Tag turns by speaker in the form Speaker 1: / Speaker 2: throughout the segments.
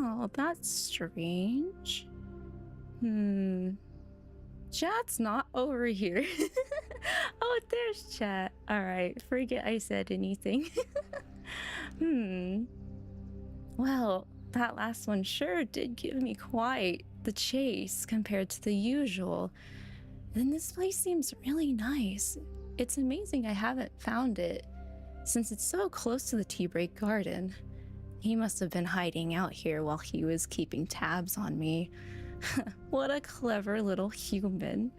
Speaker 1: Well, that's strange. Chat's not over here. Oh, there's chat. Alright, forget I said anything. Well, that last one sure did give me quite the chase compared to the usual. And this place seems really nice. It's amazing I haven't found it, since it's so close to the tea break garden. He must have been hiding out here while he was keeping tabs on me. What a clever little human.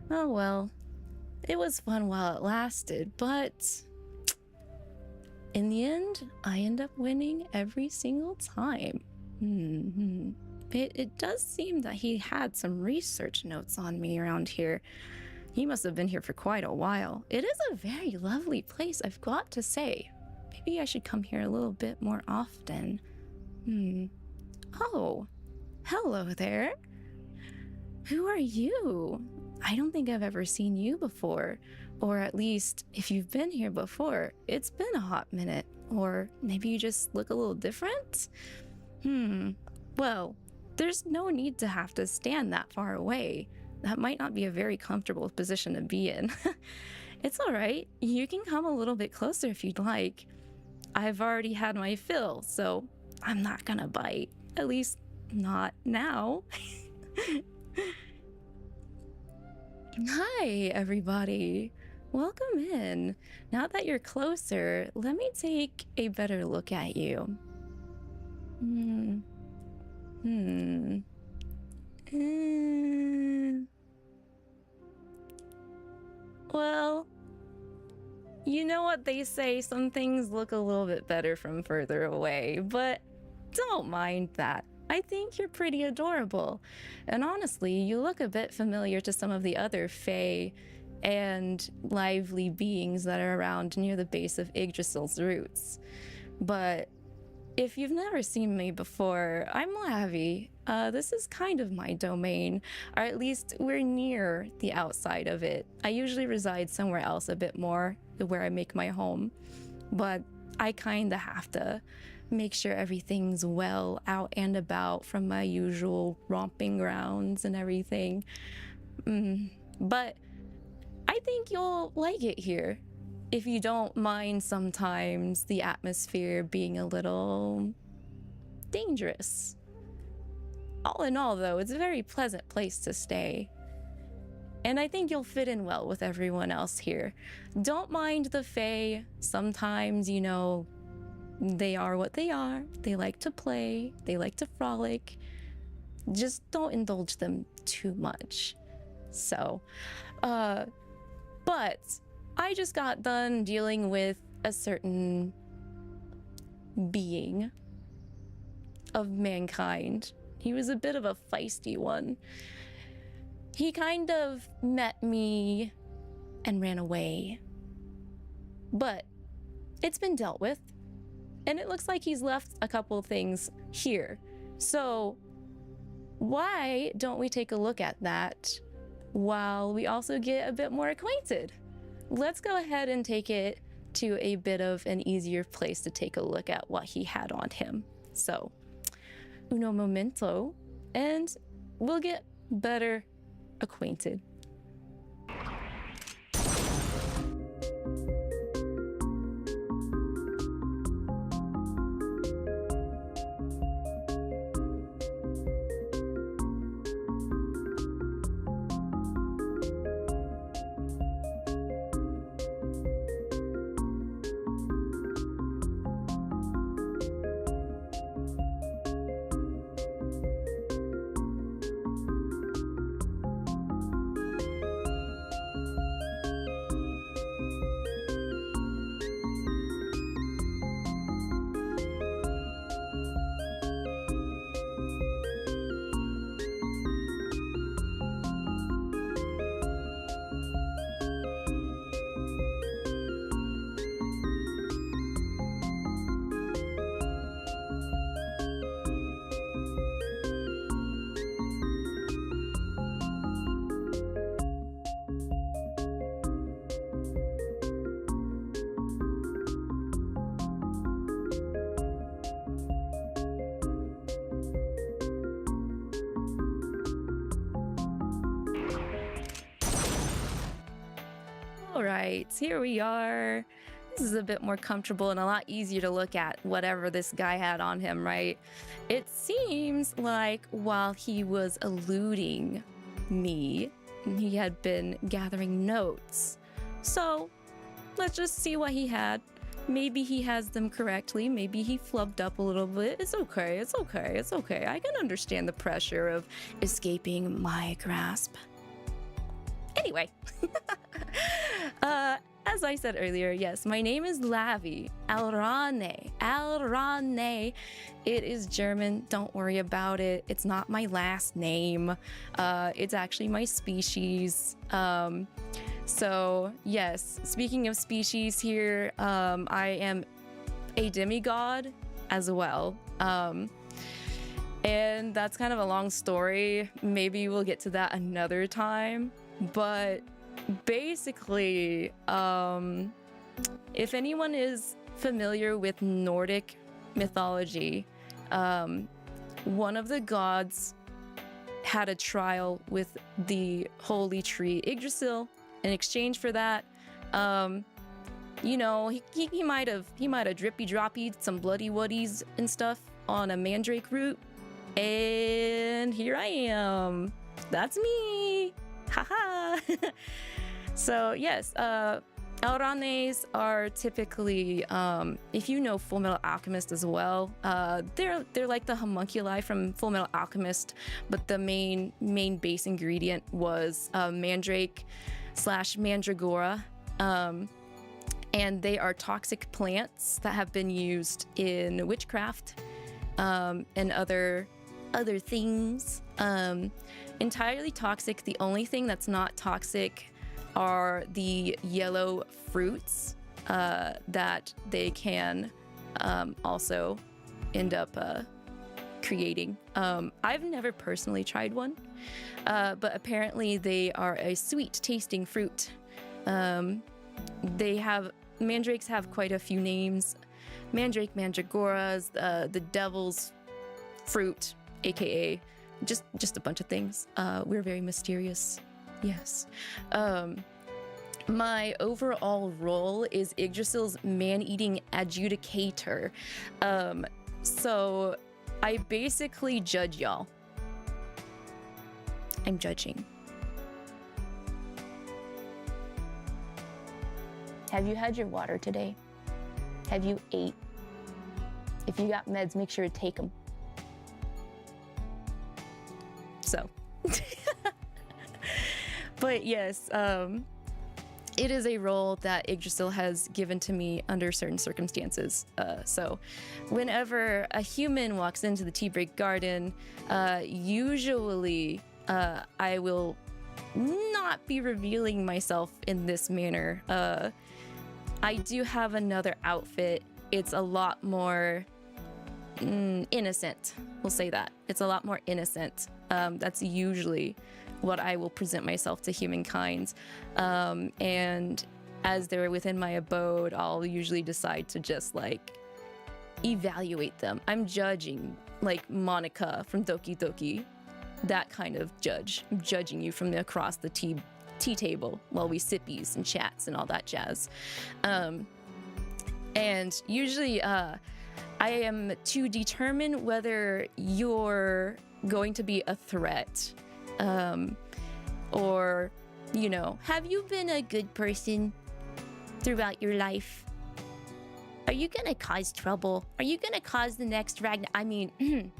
Speaker 1: Oh well, it was fun while it lasted, but in the end, I end up winning every single time. It does seem that he had some research notes on me around here. He must have been here for quite a while. It is a very lovely place, I've got to say. Maybe I should come here a little bit more often. Oh, hello there. Who are you? I don't think I've ever seen you before. Or at least, if you've been here before, it's been a hot minute. Or maybe you just look a little different? Well, there's no need to have to stand that far away. That might not be a very comfortable position to be in. It's alright, you can come a little bit closer if you'd like. I've already had my fill, so I'm not gonna bite. At least, not now. Hi, everybody. Welcome in. Now that you're closer, let me take a better look at you. Well, you know what they say, some things look a little bit better from further away, but don't mind that. I think you're pretty adorable. And honestly, you look a bit familiar to some of the other fae and lively beings that are around near the base of Yggdrasil's roots. But if you've never seen me before, I'm Lavi. This is kind of my domain, or at least we're near the outside of it. I usually reside somewhere else a bit more, where I make my home, but I kinda have to make sure everything's well out and about from my usual romping grounds and everything. But I think you'll like it here, if you don't mind sometimes the atmosphere being a little dangerous. All in all, though, it's a very pleasant place to stay. And I think you'll fit in well with everyone else here. Don't mind the fae. Sometimes, you know, they are what they are. They like to play. They like to frolic. Just don't indulge them too much. So, but I just got done dealing with a certain being of mankind. He was a bit of a feisty one. He kind of met me and ran away. But it's been dealt with. And it looks like he's left a couple things here. So why don't we take a look at that while we also get a bit more acquainted? Let's go ahead and take it to a bit of an easier place to take a look at what he had on him. So, uno momento, and we'll get better acquainted. right, here we are. This is a bit more comfortable and a lot easier to look at whatever this guy had on him, right? It seems like while he was eluding me, he had been gathering notes. So let's just see what he had. Maybe he has them correctly. Maybe he flubbed up a little bit. It's okay. It's okay. It's okay. I can understand the pressure of escaping my grasp. Anyway, as I said earlier, yes, my name is Lavi Alraune. Alraune. It is German. Don't worry about it. It's not my last name. It's actually my species. So yes, speaking of species here, I am a demigod as well. And that's kind of a long story. Maybe we'll get to that another time. But basically, if anyone is familiar with Nordic mythology, one of the gods had a trial with the holy tree Yggdrasil. In exchange for that, you know, he might have drippy droppied some bloody woodies and stuff on a mandrake root, and here I am. That's me. Haha. So yes, Alraunes are typically, if you know Full Metal Alchemist as well, they're like the homunculi from Full Metal Alchemist, but the main base ingredient was mandrake / mandragora, and they are toxic plants that have been used in witchcraft and other things. Entirely toxic. The only thing that's not toxic are the yellow fruits that they can also end up creating. I've never personally tried one, but apparently they are a sweet tasting fruit. Mandrakes have quite a few names. Mandrake, mandragoras, the devil's fruit, aka just a bunch of things. We're very mysterious. Yes. My overall role is Yggdrasil's man-eating adjudicator. So I basically judge y'all. I'm judging. Have you had your water today? Have you ate? If you got meds, make sure to take them. So, but yes, it is a role that Yggdrasil has given to me under certain circumstances. So whenever a human walks into the tea break garden, usually I will not be revealing myself in this manner. I do have another outfit. It's a lot more innocent. We'll say that. It's a lot more innocent. That's usually what I will present myself to humankind. And as they're within my abode, I'll usually decide to just like evaluate them. I'm judging like Monica from Doki Doki, that kind of judge. I'm judging you from across the tea table while we sippies and chats and all that jazz. And usually I am to determine whether you're going to be a threat, or, you know, have you been a good person throughout your life? Are you gonna cause trouble? Are you gonna cause the next Ragnar? I mean,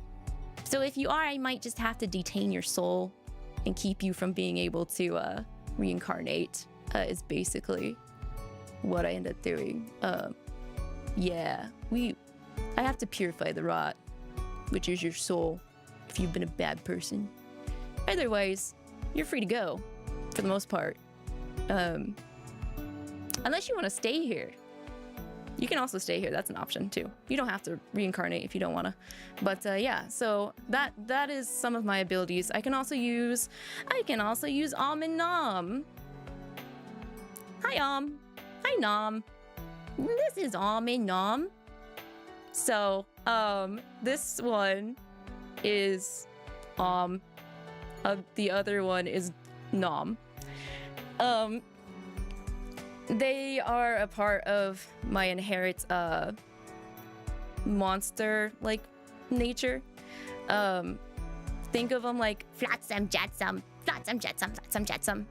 Speaker 1: so if you are, I might just have to detain your soul and keep you from being able to reincarnate, is basically what I end up doing. Yeah, I have to purify the rot, which is your soul, if you've been a bad person. Otherwise, you're free to go, for the most part. Unless you want to stay here. You can also stay here, that's an option too. You don't have to reincarnate if you don't want to. But yeah, so that is some of my abilities. I can also use Om and Nom. Hi Om. Hi Nom. This is Om and Nom. So, this one is the other one is Nom. They are a part of my inherent monster like nature. Think of them like flotsam jetsam, flotsam jetsam, flotsam jetsam.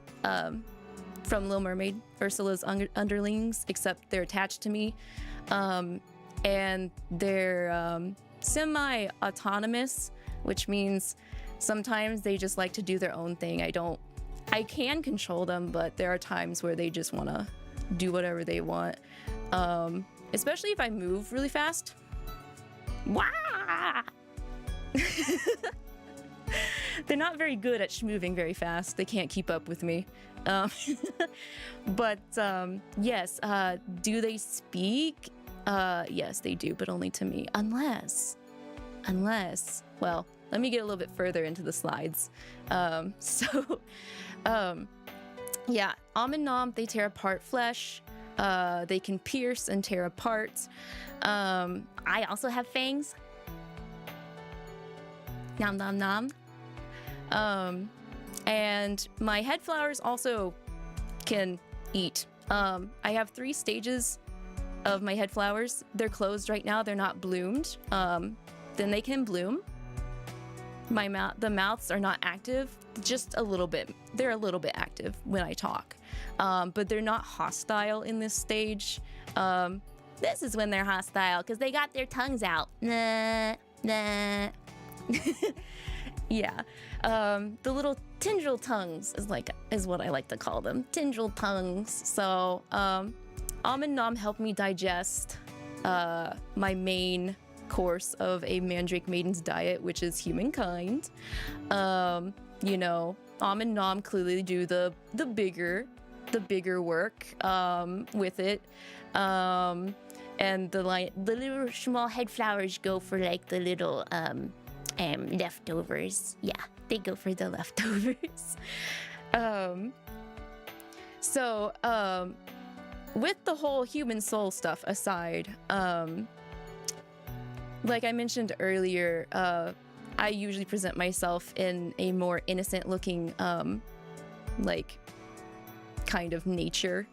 Speaker 1: From Little Mermaid, Ursula's underlings, except they're attached to me. And they're semi-autonomous, which means sometimes they just like to do their own thing. I can control them, but there are times where they just want to do whatever they want. Especially if I move really fast. Wah! They're not very good at moving very fast. They can't keep up with me. But yes, do they speak? Yes, they do, but only to me. Unless, well, let me get a little bit further into the slides. Yeah, nom, they tear apart flesh. They can pierce and tear apart. I also have fangs. Nom nom nom. And my head flowers also can eat. I have 3 stages of my head flowers. They're closed right now. They're not bloomed. Then they can bloom. The mouths are not active, just a little bit. They're a little bit active when I talk, but they're not hostile in this stage. This is when they're hostile because they got their tongues out. Nah, nah. Yeah, the little tendril tongues is what I like to call them, tendril tongues. So, and nom help me digest my main course of a mandrake maiden's diet, which is humankind. You know, and nom clearly do the bigger work with it. And the little small head flowers go for like the little leftovers. Yeah, they go for the leftovers. With the whole human soul stuff aside, like I mentioned earlier, I usually present myself in a more innocent looking, like, kind of nature.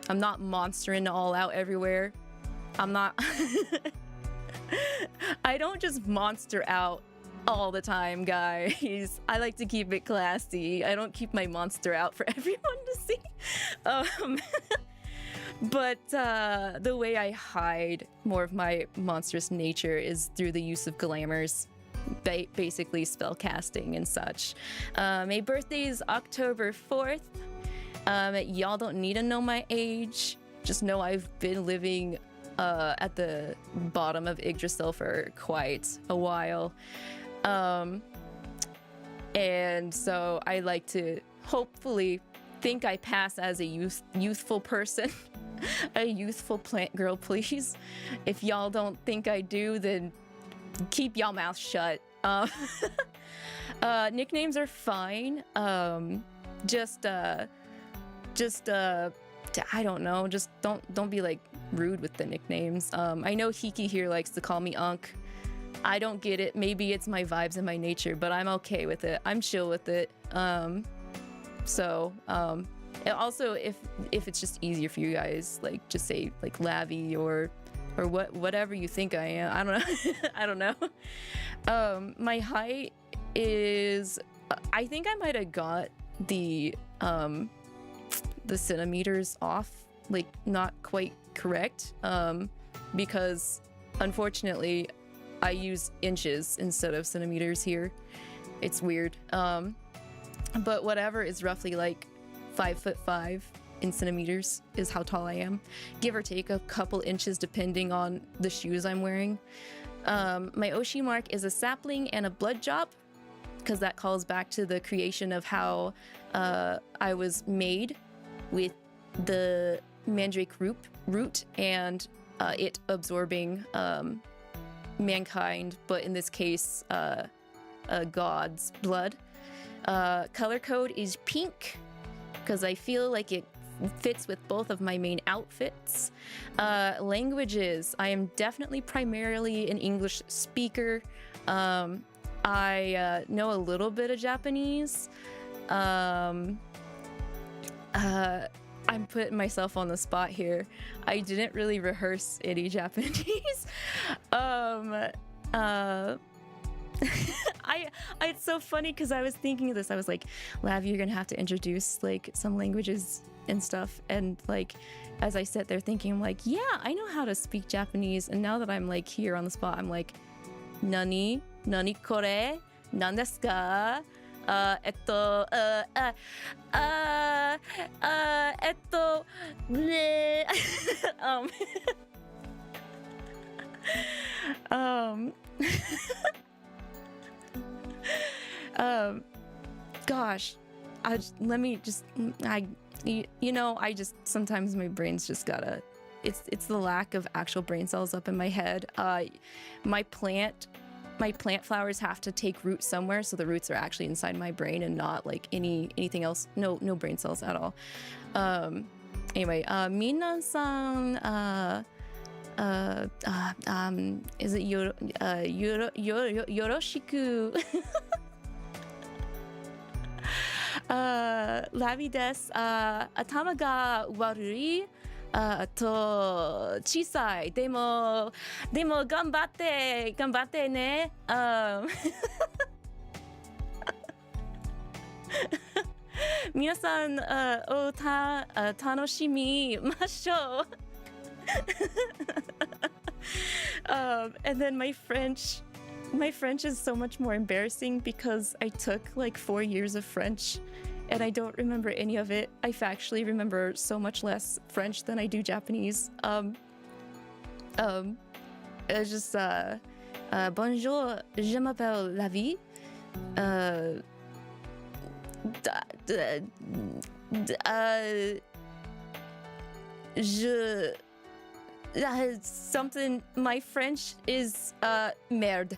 Speaker 1: I'm not monstering all out everywhere. I'm not... I don't just monster out all the time, guys. I like to keep it classy. I don't keep my monster out for everyone to see. But the way I hide more of my monstrous nature is through the use of glamours, basically spell casting and such. My birthday is October 4th. Y'all don't need to know my age. Just know I've been living at the bottom of Yggdrasil for quite a while. And so I like to hopefully think I pass as a youthful person. A youthful plant girl, please. If y'all don't think I do, then keep y'all mouth shut. Nicknames are fine. Just I don't know. Just don't be like rude with the nicknames. I know Hiki here likes to call me Unk. I don't get it. Maybe it's my vibes and my nature, but I'm okay with it. I'm chill with it. Also, if it's just easier for you guys, like just say like Lavi or whatever you think I am. I don't know. I don't know. My height is, I think I might have got the centimeters off, like not quite correct, because unfortunately I use inches instead of centimeters here. It's weird. But whatever is roughly like 5'5" in centimeters is how tall I am, give or take a couple inches depending on the shoes I'm wearing. My Oshi mark is a sapling and a blood drop, because that calls back to the creation of how I was made with the mandrake root and it absorbing mankind, but in this case a god's blood. Color code is pink, because I feel like it fits with both of my main outfits. Languages, I am definitely primarily an English speaker. I know a little bit of Japanese. I I'm putting myself on the spot here. I didn't really rehearse any Japanese. It's so funny because I was thinking of this. I was like, Lavi, you're gonna have to introduce like some languages and stuff. And like, as I sat there thinking, I'm like, yeah, I know how to speak Japanese. And now that I'm like here on the spot, I'm like, nani kore, nan desu ka? Bleh. Gosh, I just sometimes my brain's just gotta. It's the lack of actual brain cells up in my head. My plant flowers have to take root somewhere, so the roots are actually inside my brain and not like anything else. No brain cells at all. Anyway, minasan, is it yoroshiku? Lavi desu. Atama ga warui. 小さい。でも頑張ってね。皆さん、楽しみましょう。And then my French is so much more embarrassing because I took like 4 years of French and I don't remember any of it. I factually remember so much less French than I do Japanese. It's just bonjour, je m'appelle Lavi. Something. My French is merde.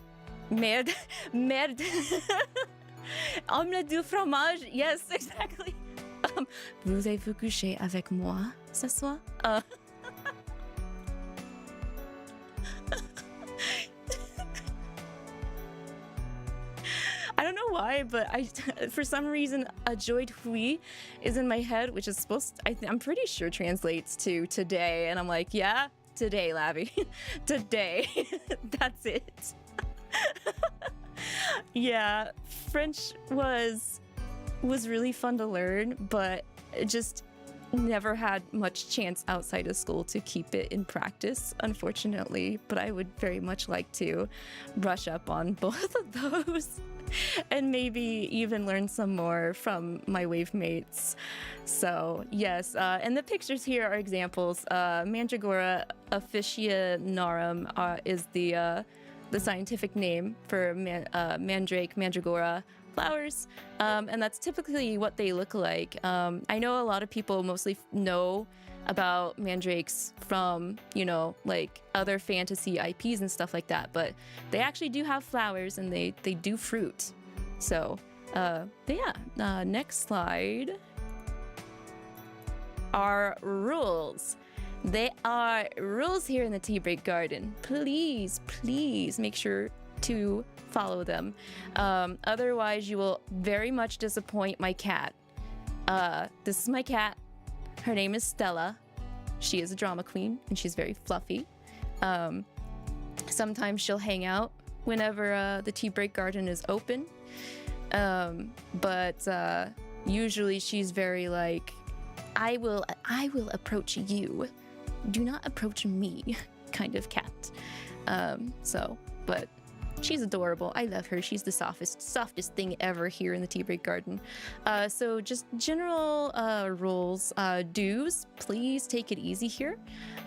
Speaker 1: Omelette du fromage. Yes, exactly. Voulez-vous coucher avec moi ce soir? I don't know why, but for some reason, a joy hui is in my head, which is I'm pretty sure translates to today. And I'm like, yeah, today, Lavi. Today. That's it. Yeah, French was really fun to learn, but just never had much chance outside of school to keep it in practice, unfortunately. But I would very much like to brush up on both of those and maybe even learn some more from my wave mates. So yes, and the pictures here are examples. Mandragora officinarum is the scientific name for mandragora flowers, and that's typically what they look like. I know a lot of people mostly know about mandrakes from, like other fantasy IPs and stuff like that, but they actually do have flowers and they do fruit. So, next slide are rules. There are rules here in the tea break garden. Please make sure to follow them. Otherwise, you will very much disappoint my cat. This is my cat. Her name is Stella. She is a drama queen and she's very fluffy. Sometimes she'll hang out whenever the tea break garden is open. But usually she's very like, I will approach you. Do not approach me kind of cat. But she's adorable. I love her. She's the softest thing ever here in the tea break garden. So just general rules. Do's, please take it easy here.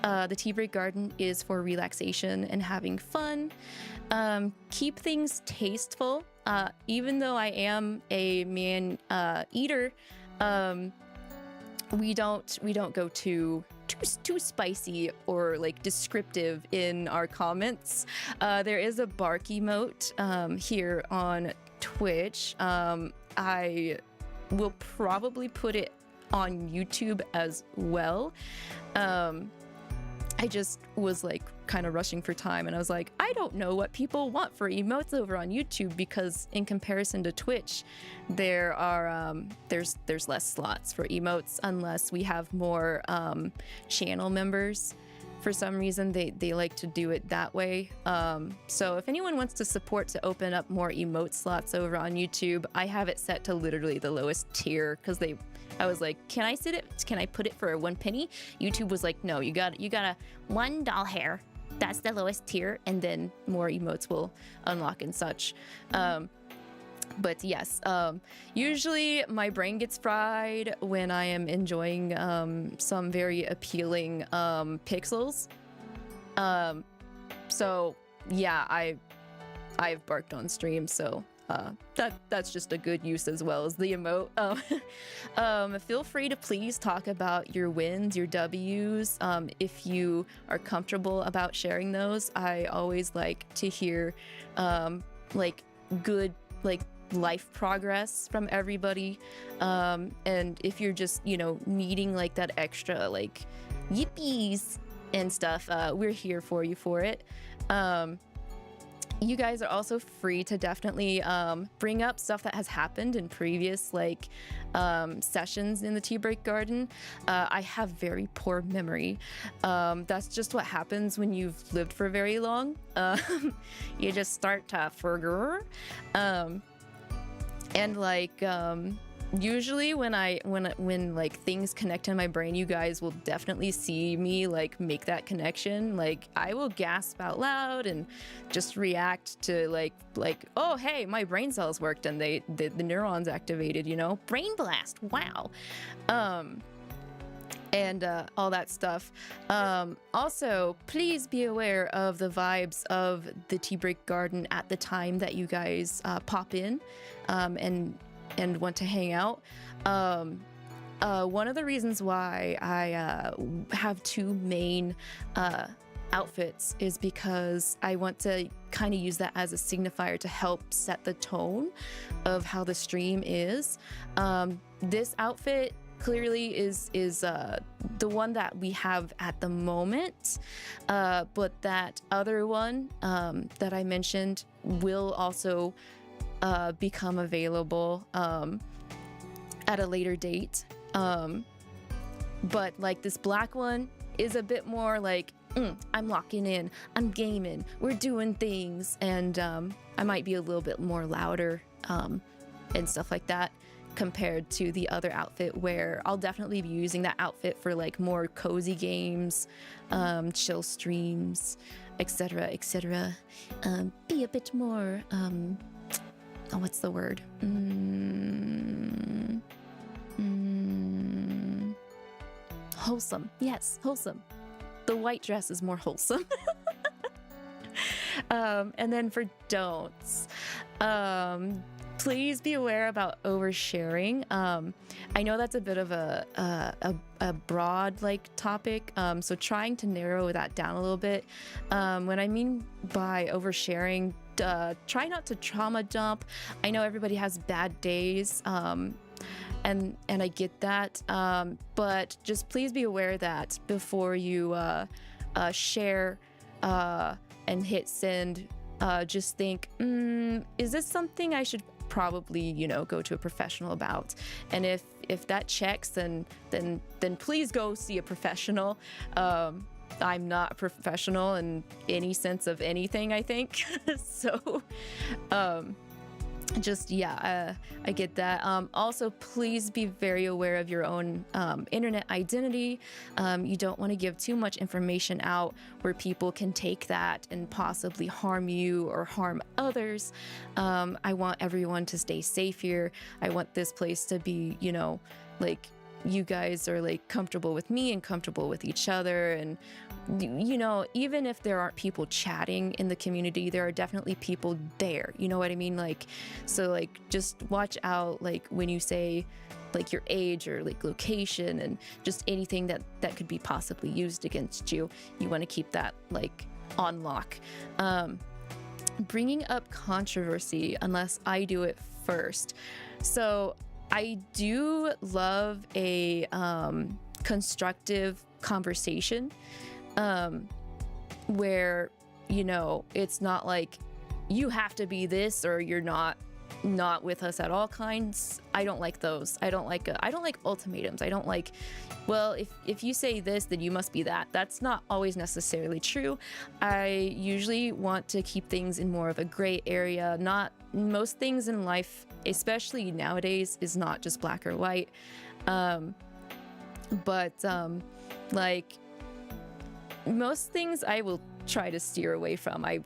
Speaker 1: The tea break garden is for relaxation and having fun. Keep things tasteful. Even though I am a man eater, we don't go too spicy or like descriptive in our comments. There is a bark emote here on Twitch. I will probably put it on YouTube as well. I just was like kind of rushing for time, and I was like, I don't know what people want for emotes over on YouTube, because in comparison to Twitch, there are there's less slots for emotes unless we have more channel members. For some reason, they like to do it that way. So if anyone wants to support to open up more emote slots over on YouTube, I have it set to literally the lowest tier, because I was like, can I put it for 1 penny? YouTube was like, no, you got a $1 hair. That's the lowest tier, and then more emotes will unlock and such. But yes, usually my brain gets fried when I am enjoying some very appealing pixels. So yeah, I've barked on stream, so that's just a good use as well as the emote. Feel free to please talk about your wins, your W's, if you are comfortable about sharing those. I always like to hear like good life progress from everybody, and if you're just, you know, needing like that extra like yippies and stuff, we're here for you for it. You guys are also free to definitely bring up stuff that has happened in previous like sessions in the tea break garden. I have very poor memory. That's just what happens when you've lived for very long. You just start to forget. And like usually when like things connect in my brain, you guys will definitely see me like make that connection. Like I will gasp out loud and just react to like oh hey, my brain cells worked and the neurons activated, you know, brain blast, wow. And all that stuff. Also, please be aware of the vibes of the tea break garden at the time that you guys pop in and want to hang out. One of the reasons why I have 2 main outfits is because I want to kind of use that as a signifier to help set the tone of how the stream is. This outfit clearly is the one that we have at the moment, but that other one that I mentioned will also become available at a later date. But like this black one is a bit more like I'm locking in, I'm gaming, we're doing things, and I might be a little bit more louder and stuff like that, compared to the other outfit, where I'll definitely be using that outfit for like more cozy games, chill streams, etc, etc. Be a bit more what's the word, wholesome. Yes, wholesome. The white dress is more wholesome. And then for don'ts, please be aware about oversharing. I know that's a bit of a broad like topic, so trying to narrow that down a little bit. What I mean by oversharing, try not to trauma dump. I know everybody has bad days, and I get that, but just please be aware that before you share and hit send, just think, is this something I should probably, you know, go to a professional about? And if that checks, then please go see a professional. I'm not a professional in any sense of anything, I think. So just yeah, I get that. Also, please be very aware of your own internet identity. You don't want to give too much information out where people can take that and possibly harm you or harm others. I want everyone to stay safe here. I want this place to be, you know, like you guys are like comfortable with me and comfortable with each other, and you know, even if there aren't people chatting in the community, there are definitely people there, you know what I mean? Like, so like just watch out like when you say like your age or like location and just anything that could be possibly used against you. You want to keep that like on lock. Bringing up controversy unless I do it first. So I do love a constructive conversation. where, you know, it's not like you have to be this or you're not with us at all kinds. I don't like those. I don't like ultimatums. I don't like, well, if you say this, then you must be that. That's not always necessarily true. I usually want to keep things in more of a gray area. Not most things in life, especially nowadays, is not just black or white. Like most things I will try to steer away from. I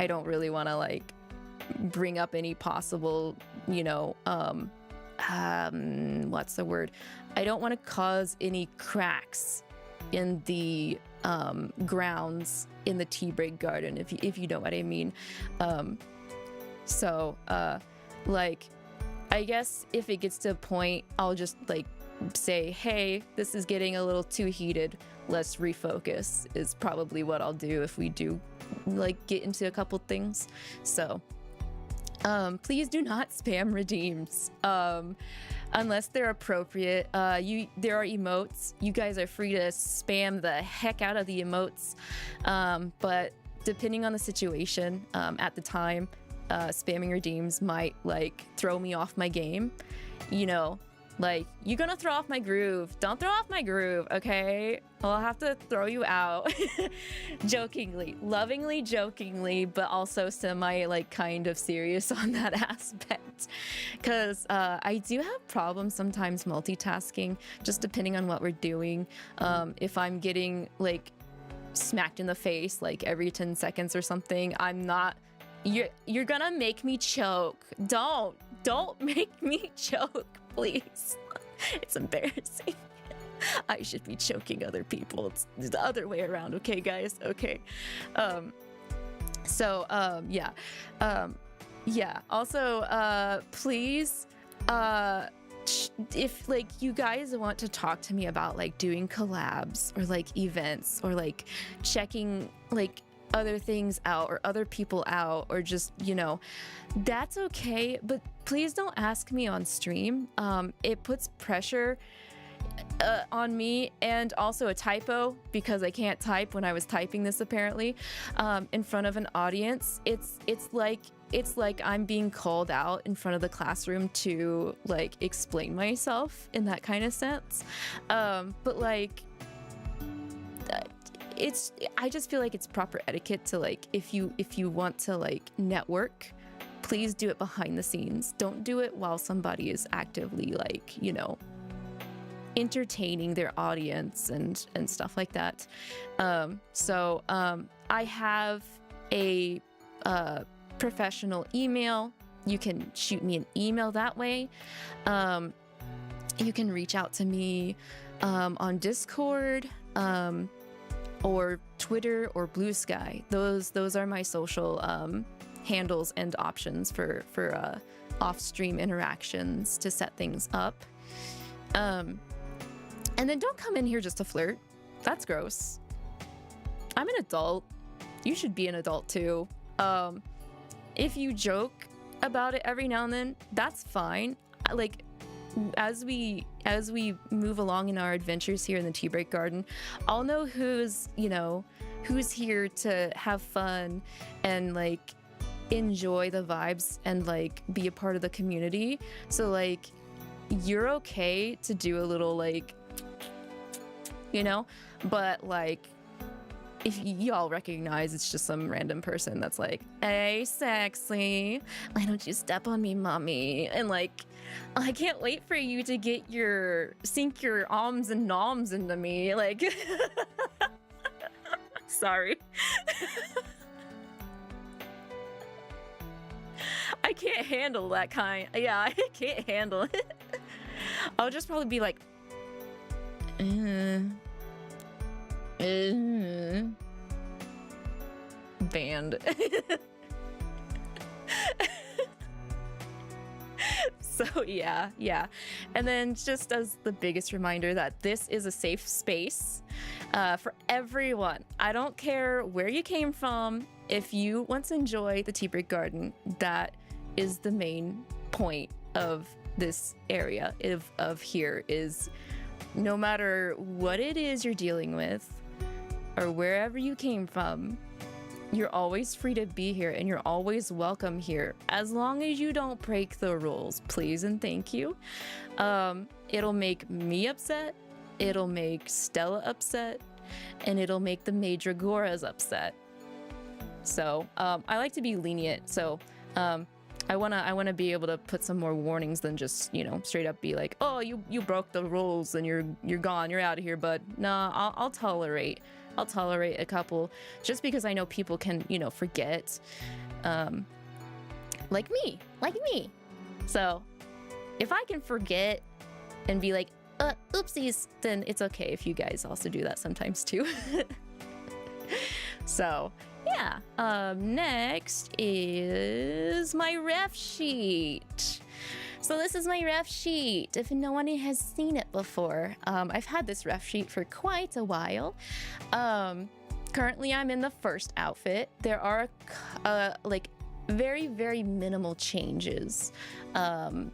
Speaker 1: don't really want to like bring up any possible, you know, what's the word? I don't want to cause any cracks in the grounds in the tea break garden, if you know what I mean. Like, I guess if it gets to a point, I'll just like say, hey, this is getting a little too heated. Let's refocus is probably what I'll do if we do like get into a couple things. So please do not spam redeems unless they're appropriate. There are emotes. You guys are free to spam the heck out of the emotes, but depending on the situation at the time, spamming redeems might like throw me off my game, you know. Like, you're gonna throw off my groove. Don't throw off my groove, okay? I'll have to throw you out. Jokingly, lovingly, jokingly, but also semi, like, kind of serious on that aspect. Because I do have problems sometimes multitasking, just depending on what we're doing. If I'm getting, like, smacked in the face, like, every 10 seconds or something, I'm not... You're gonna make me choke. Don't make me choke, please. It's embarrassing. I should be choking other people. It's the other way around, okay, guys? Okay. Yeah. Also, please, if like you guys want to talk to me about like doing collabs or like events or like checking like other things out or other people out or just, you know, that's okay, but please don't ask me on stream. It puts pressure on me, and also a typo because I can't type when I was typing this apparently in front of an audience. It's like I'm being called out in front of the classroom to like explain myself in that kind of sense. But like I just feel like it's proper etiquette to like, if you want to like network, please do it behind the scenes. Don't do it while somebody is actively like, you know, entertaining their audience and stuff like that. I have a professional email. You can shoot me an email that way. You can reach out to me on Discord, or Twitter or Blue Sky. Those are my social handles and options for off-stream interactions to set things up. And then don't come in here just to flirt. That's gross. I'm an adult. You should be an adult too. If you joke about it every now and then, that's fine. Like, as we move along in our adventures here in the Tea Break Garden, I'll know who's here to have fun and like enjoy the vibes and like be a part of the community. So like, you're okay to do a little like, you know, but like, if y'all recognize it's just some random person that's like, hey, sexy, why don't you step on me, mommy? And like, I can't wait for you to sink your arms and noms into me. Like, sorry. I can't handle that kind. Yeah, I can't handle it. I'll just probably be like, banned. So yeah. And then just as the biggest reminder that this is a safe space for everyone. I don't care where you came from. If you want to enjoy the Tea Break Garden, that is the main point of this area of here, is no matter what it is you're dealing with or wherever you came from, you're always free to be here and you're always welcome here, as long as you don't break the rules, please and thank you. It'll make me upset, it'll make Stella upset, and it'll make the Major Goras upset. So I like to be lenient, so I wanna be able to put some more warnings than just, you know, straight up be like, oh, you broke the rules and you're gone, you're out of here. But nah, I'll tolerate a couple, just because I know people can, you know, forget, like me. So if I can forget and be like, oopsies, then it's okay if you guys also do that sometimes too. So yeah, next is my ref sheet. So this is my ref sheet, if no one has seen it before. I've had this ref sheet for quite a while. Currently I'm in the first outfit. There are like very, very minimal changes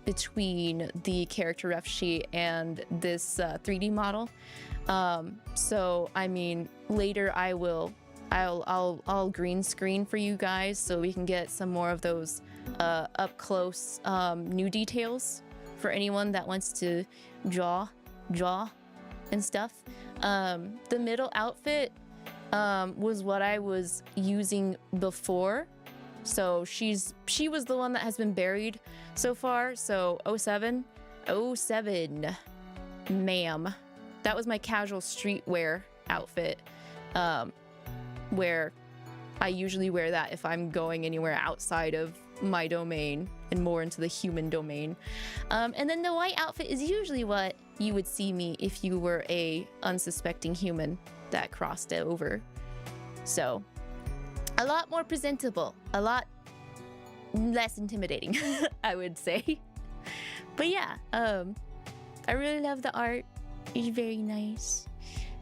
Speaker 1: between the character ref sheet and this 3D model. So I mean, later I'll green screen for you guys so we can get some more of those up close new details for anyone that wants to draw and stuff. The middle outfit was what I was using before, so she was the one that has been buried so far. So 07 ma'am, that was my casual streetwear outfit, where I usually wear that if I'm going anywhere outside of my domain and more into the human domain. And then the white outfit is usually what you would see me if you were a unsuspecting human that crossed it over. So a lot more presentable, a lot less intimidating, I would say. But yeah, I really love the art. It's very nice.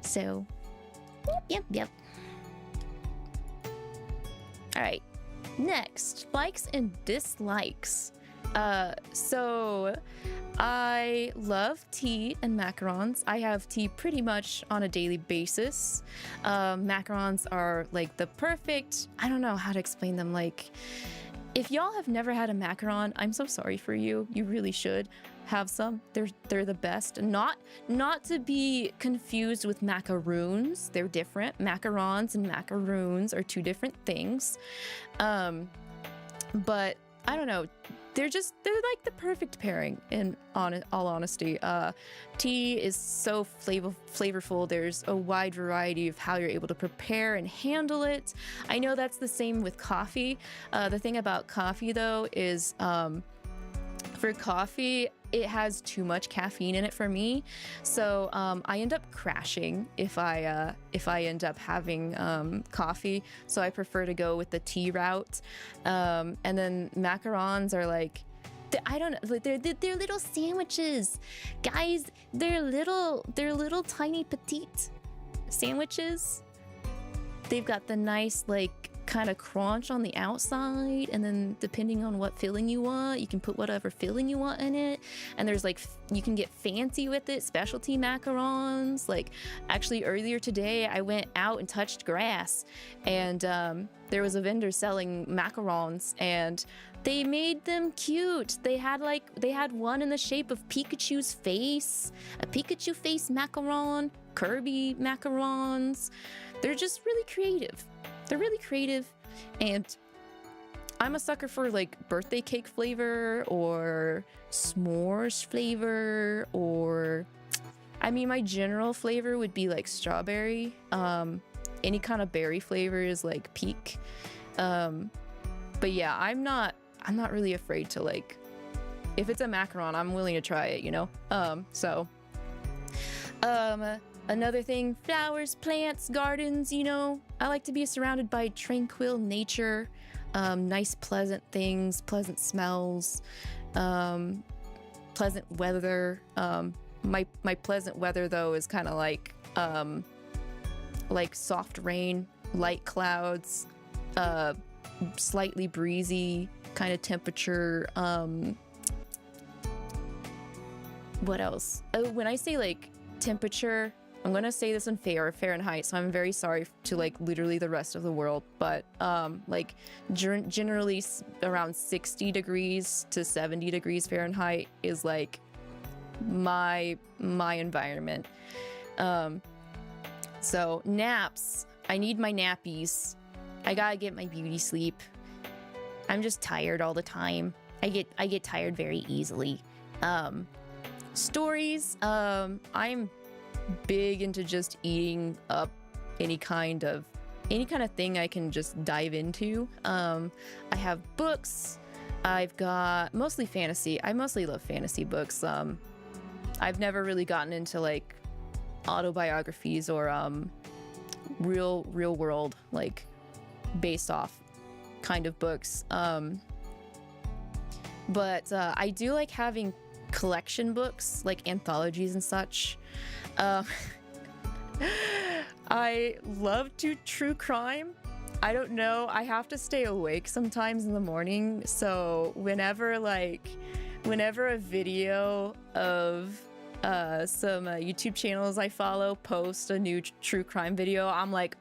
Speaker 1: So yep. All right, next, likes and dislikes. So I love tea and macarons. I have tea pretty much on a daily basis. Macarons are like the perfect, I don't know how to explain them. Like, if y'all have never had a macaron, I'm so sorry for you. You really should have some. They're the best. Not to be confused with macaroons. They're different. Macarons and macaroons are two different things. But I don't know. They're like the perfect pairing, in all honesty. Tea is so flavorful. There's a wide variety of how you're able to prepare and handle it. I know that's the same with coffee. The thing about coffee though is, for coffee, it has too much caffeine in it for me, so I end up crashing if I end up having coffee. So I prefer to go with the tea route. And then macarons are like, I don't know, like they're little sandwiches, guys. They're little tiny petite sandwiches. They've got the nice like kind of crunch on the outside, and then depending on what filling you want, you can put whatever filling you want in it. And there's like, you can get fancy with it, specialty macarons. Like, actually earlier today I went out and touched grass, and there was a vendor selling macarons, and they made them cute. They had one in the shape of Pikachu's face, a Pikachu face macaron, Kirby macarons. They're just really creative. They're really creative, and I'm a sucker for like birthday cake flavor or s'mores flavor, or I mean, my general flavor would be like strawberry. Any kind of berry flavor is like peak. But yeah, I'm not really afraid to, like, if it's a macaron, I'm willing to try it, you know? Another thing, flowers, plants, gardens, you know, I like to be surrounded by tranquil nature, nice, pleasant things, pleasant smells, pleasant weather. My pleasant weather though is kind of like soft rain, light clouds, slightly breezy kind of temperature. What else? Oh, when I say like temperature, I'm gonna say this in Fahrenheit, so I'm very sorry to like literally the rest of the world, but like generally around 60 degrees to 70 degrees Fahrenheit is like my environment. So naps, I need my nappies. I gotta get my beauty sleep. I'm just tired all the time. I get tired very easily. Stories, I'm big into just eating up any kind of thing I can just dive into. I have books. I've got mostly fantasy. I mostly love fantasy books. I've never really gotten into like autobiographies or real world, like based off kind of books. But I do like having collection books, like anthologies and such. I love to true crime. I don't know, I have to stay awake sometimes in the morning, so whenever a video of some YouTube channels I follow post a new true crime video, I'm like,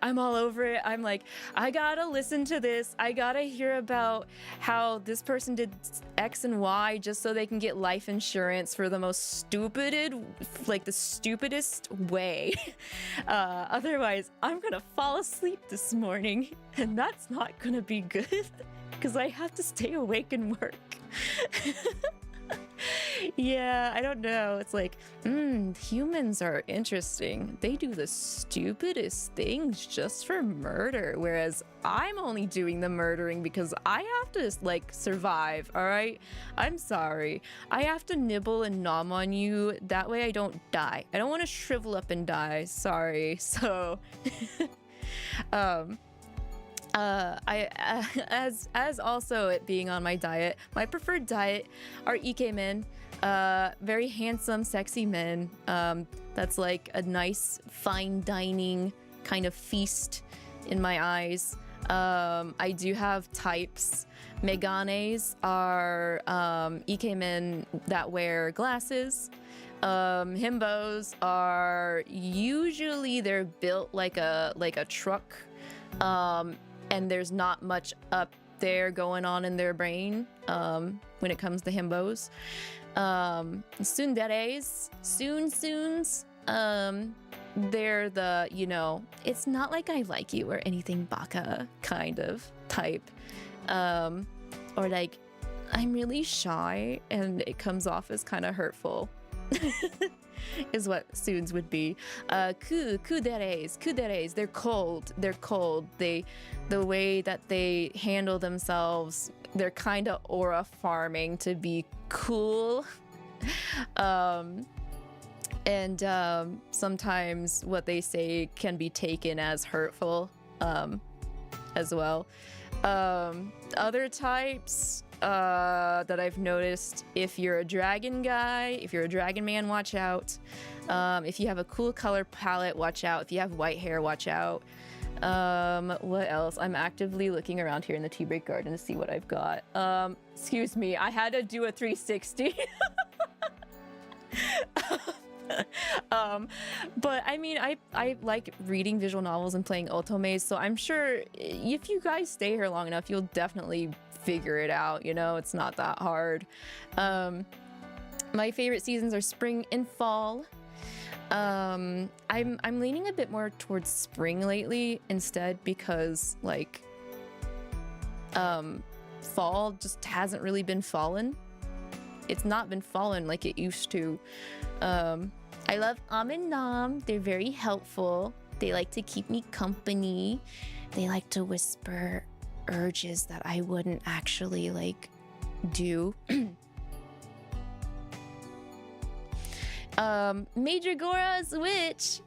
Speaker 1: I'm all over it. I'm like, I gotta listen to this. I gotta hear about how this person did X and Y just so they can get life insurance for the stupidest way. Otherwise, I'm gonna fall asleep this morning, and that's not gonna be good because I have to stay awake and work. Yeah, I don't know. It's like, humans are interesting. They do the stupidest things just for murder, whereas I'm only doing the murdering because I have to, like, survive, all right? I'm sorry. I have to nibble and nom on you. That way I don't die. I don't want to shrivel up and die. Sorry. So, as also it being on my diet, my preferred diet are men, very handsome, sexy men. That's like a nice fine dining kind of feast in my eyes. I do have types. Meganes are men that wear glasses. Himbos are usually they're built like a truck. And there's not much up there going on in their brain when it comes to himbos. Tsunderes, soons, they're the, you know, it's not like I like you or anything baka kind of type. Or like, I'm really shy and it comes off as kind of hurtful. Is what soons would be. Kuderes, they're cold. The way that they handle themselves, they're kind of aura farming to be cool. And sometimes what they say can be taken as hurtful as well. Other types that I've noticed, if you're a dragon guy, if you're a dragon man, watch out. If you have a cool color palette, watch out. If you have white hair, watch out. What else? I'm actively looking around here in the tea break garden to see what I've got. Excuse me, I had to do a 360. But I mean, I like reading visual novels and playing otomes, so I'm sure if you guys stay here long enough, you'll definitely figure it out, you know, it's not that hard. My favorite seasons are spring and fall. I'm leaning a bit more towards spring lately instead because like fall just hasn't really been fallen. It's not been fallen like it used to. I love and Nam. They're very helpful. They like to keep me company. They like to whisper urges that I wouldn't actually like do. Major Gora's, which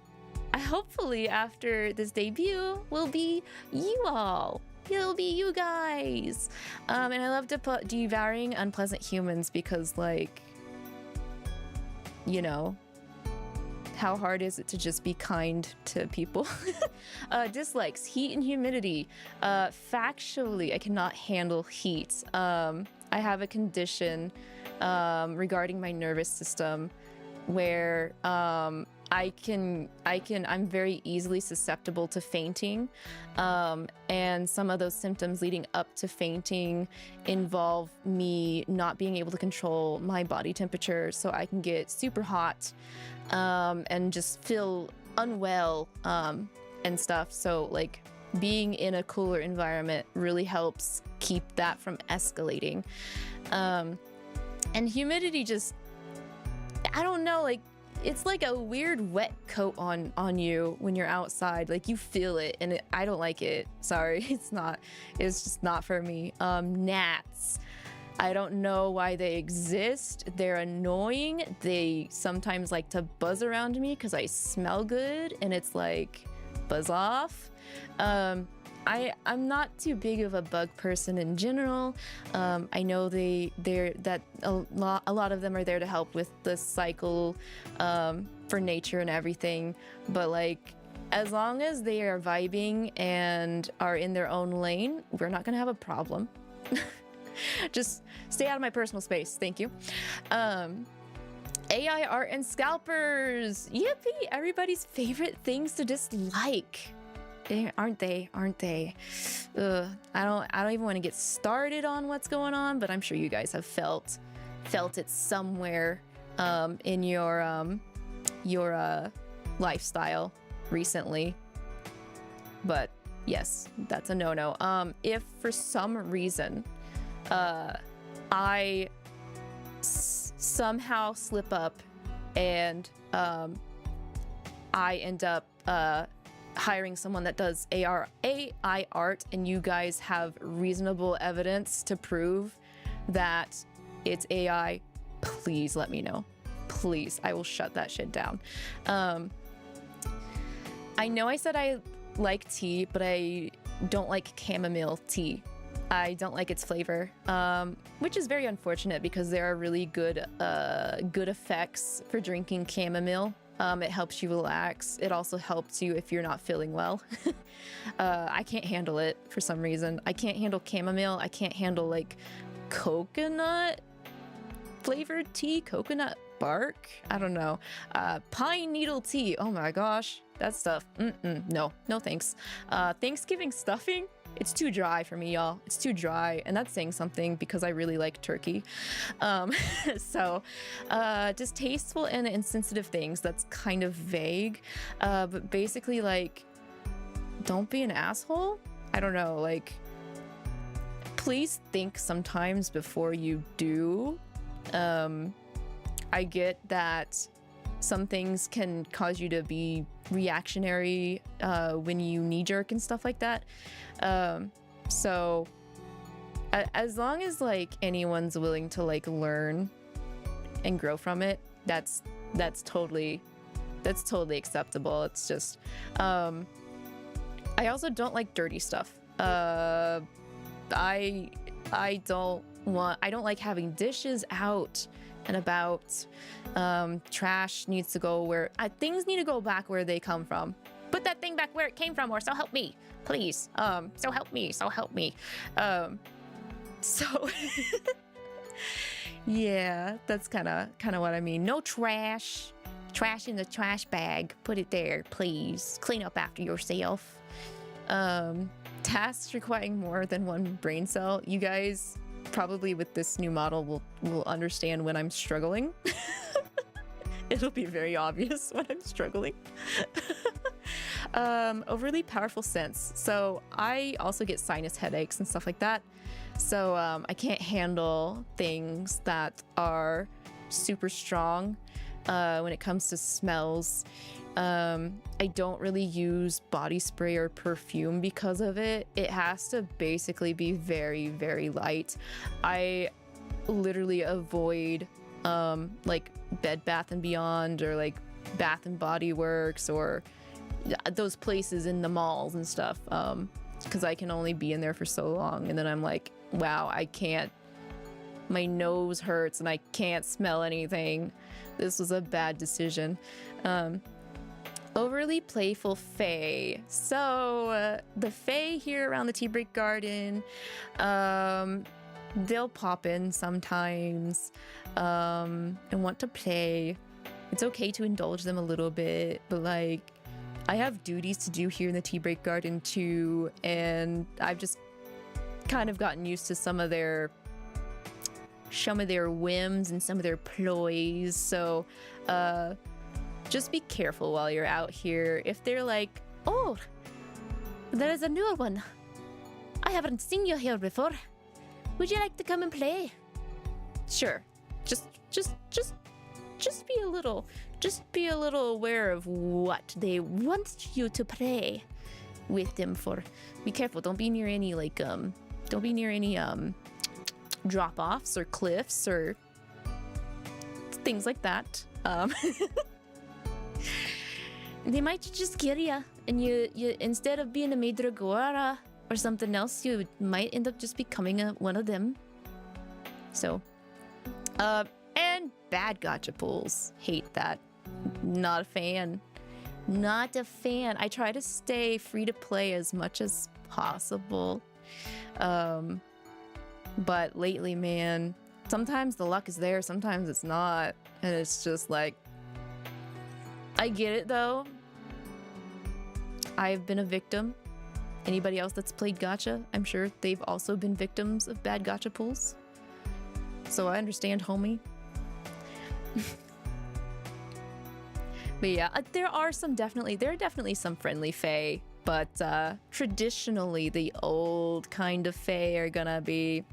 Speaker 1: hopefully after this debut will be you all. It'll be you guys. And I love devouring unpleasant humans because, like, you know, how hard is it to just be kind to people? Dislikes, heat and humidity. Factually, I cannot handle heat. I have a condition regarding my nervous system where I I'm very easily susceptible to fainting. And some of those symptoms leading up to fainting involve me not being able to control my body temperature. So I can get super hot, and just feel unwell, and stuff. So like being in a cooler environment really helps keep that from escalating. And humidity just, I don't know, like, it's like a weird wet coat on you when you're outside. Like you feel it, and I don't like it. Sorry, it's just not for me. Gnats. I don't know why they exist. They're annoying. They sometimes like to buzz around me because I smell good, and it's like, buzz off. I'm not too big of a bug person in general. I know a lot of them are there to help with the cycle, for nature and everything. But like, as long as they are vibing and are in their own lane, we're not gonna have a problem. Just stay out of my personal space, thank you. AI art and scalpers, yippee! Everybody's favorite things to dislike. Aren't they? Ugh, I don't even want to get started on what's going on, but I'm sure you guys have felt it somewhere in your lifestyle recently. But yes, that's a no-no. If for some reason I somehow slip up and I end up hiring someone that does AI art, and you guys have reasonable evidence to prove that it's AI, please let me know. Please, I will shut that shit down. I know I said I like tea, but I don't like chamomile tea. I don't like its flavor, which is very unfortunate because there are really good effects for drinking chamomile. It helps you relax. It also helps you if you're not feeling well. I can't handle it for some reason. I can't handle chamomile. I can't handle like coconut flavored tea, coconut bark. I don't know. Pine needle tea. Oh my gosh, that stuff. No thanks. Thanksgiving stuffing. It's too dry for me, y'all. It's too dry, and that's saying something because I really like turkey. So just tasteful and insensitive things. That's kind of vague, but basically, like, don't be an asshole. I don't know, like, please think sometimes before you do. I get that some things can cause you to be reactionary when you knee-jerk and stuff like that. So as long as like anyone's willing to like learn and grow from it, that's totally acceptable. It's just I also don't like dirty stuff. I don't like having dishes out and about. Trash needs to go where things need to go back where they come from. Put that thing back where it came from, or so help me, please. So help me. So yeah, that's kind of what I mean. No trash in the trash bag. Put it there, please. Clean up after yourself. Tasks requiring more than one brain cell. You guys probably with this new model will understand when I'm struggling. It'll be very obvious when I'm struggling. Overly powerful sense. So I also get sinus headaches and stuff like that. So I can't handle things that are super strong when it comes to smells. I don't really use body spray or perfume because of it. It has to basically be very, very light. I literally avoid like Bed Bath and Beyond or like Bath and Body Works or those places in the malls and stuff, because I can only be in there for so long, and then I'm like, wow, I can't, my nose hurts and I can't smell anything. This was a bad decision. Overly playful fae. So the fae here around the Tea Break Garden, they'll pop in sometimes and want to play. It's okay to indulge them a little bit, but like, I have duties to do here in the tea break garden too, and I've just kind of gotten used to some of their whims and some of their ploys. So just be careful while you're out here. If they're like, oh, there is a newer one, I haven't seen you here before, would you like to come and play? Sure. Just be a little aware of what they want you to play with them for. Be careful. Don't be near any like drop-offs or cliffs or things like that. They might just kill you, and you instead of being a Madragora or something else, you might end up just becoming one of them. So, and bad gacha pools. Hate that. Not a fan. Not a fan. I try to stay free to play as much as possible. But lately, man, sometimes the luck is there, sometimes it's not. And it's just like, I get it though. I've been a victim. Anybody else that's played gacha, I'm sure they've also been victims of bad gacha pools. So I understand, homie. But yeah, there are definitely some friendly fae, but traditionally the old kind of fae are gonna be,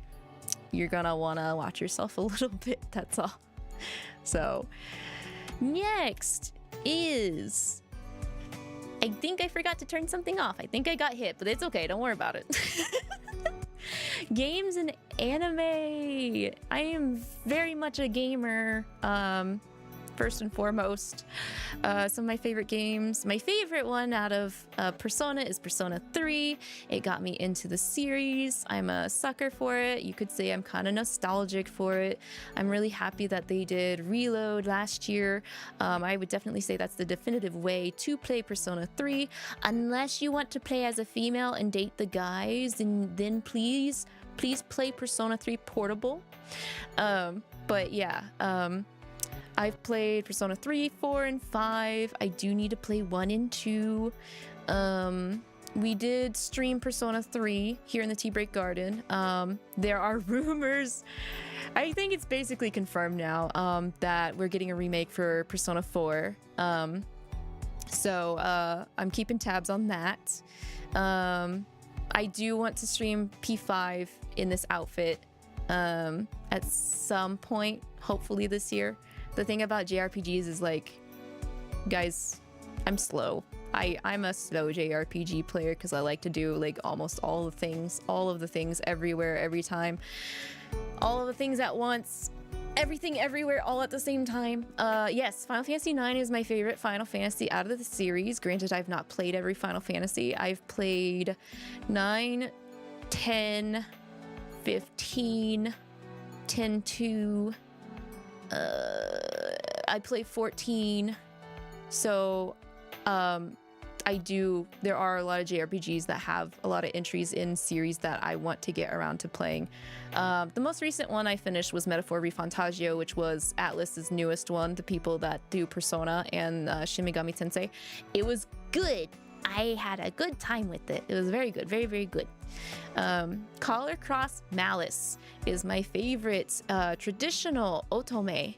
Speaker 1: you're gonna wanna watch yourself a little bit, that's all. So next is, I think I forgot to turn something off. I think I got hit, but it's okay, don't worry about it. Games and anime. I am very much a gamer, first and foremost. Some of my favorite games. My favorite one out of Persona is Persona 3. It got me into the series. I'm a sucker for it. You could say I'm kind of nostalgic for it. I'm really happy that they did Reload last year. I would definitely say that's the definitive way to play Persona 3. Unless you want to play as a female and date the guys, and then please play Persona 3 Portable. But yeah, I've played Persona 3, 4, and 5. I do need to play 1 and 2. We did stream Persona 3 here in the Tea Break Garden. There are rumors, I think it's basically confirmed now, that we're getting a remake for Persona 4. So I'm keeping tabs on that. I do want to stream P5 in this outfit at some point, hopefully this year. The thing about JRPGs is, like, guys, I'm slow. I'm a slow JRPG player because I like to do like almost all of the things everywhere, every time, all of the things at once, everything everywhere all at the same time. Yes, Final Fantasy IX is my favorite Final Fantasy out of the series. Granted, I've not played every Final Fantasy. I've played 9, 10, 15, 10-2. I play 14. So there are a lot of JRPGs that have a lot of entries in series that I want to get around to playing. The most recent one I finished was Metaphor Refantagio, which was Atlus's newest one, the people that do Persona and Shin Megami Tensei. It was good. I had a good time with it. It was very good, very, very good. Collar Cross Malice is my favorite traditional otome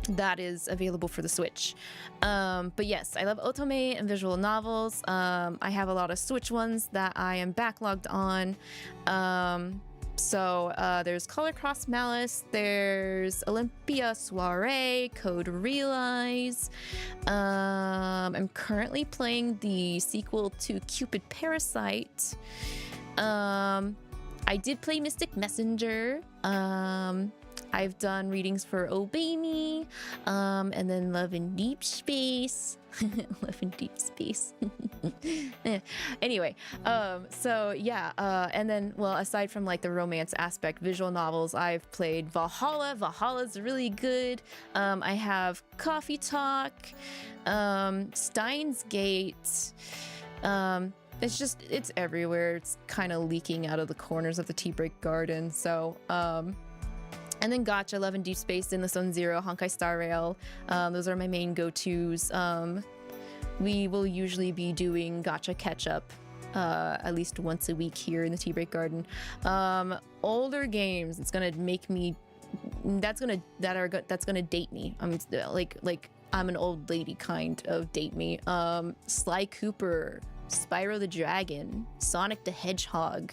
Speaker 1: that is available for the Switch. But yes, I love otome and visual novels. I have a lot of Switch ones that I am backlogged on. So there's Color Cross Malice, there's Olympia Soiree, Code Realize. I'm currently playing the sequel to Cupid Parasite. I did play Mystic Messenger. I've done readings for Obey Me, and then Love in Deep Space. Love in Deep Space. Anyway, so yeah, and then, well, aside from like the romance aspect, visual novels, I've played Valhalla. Valhalla's really good. I have Coffee Talk, Steins Gate. It's everywhere. It's kind of leaking out of the corners of the Tea Break Garden. So, And then Gacha, Love and Deep Space, In the Zone Zero, Honkai Star Rail. Those are my main go-tos. We will usually be doing Gacha catch-up at least once a week here in the Tea Break Garden. Older games, it's gonna make me. That's gonna date me. I'm like I'm an old lady kind of date me. Sly Cooper, Spyro the Dragon, Sonic the Hedgehog.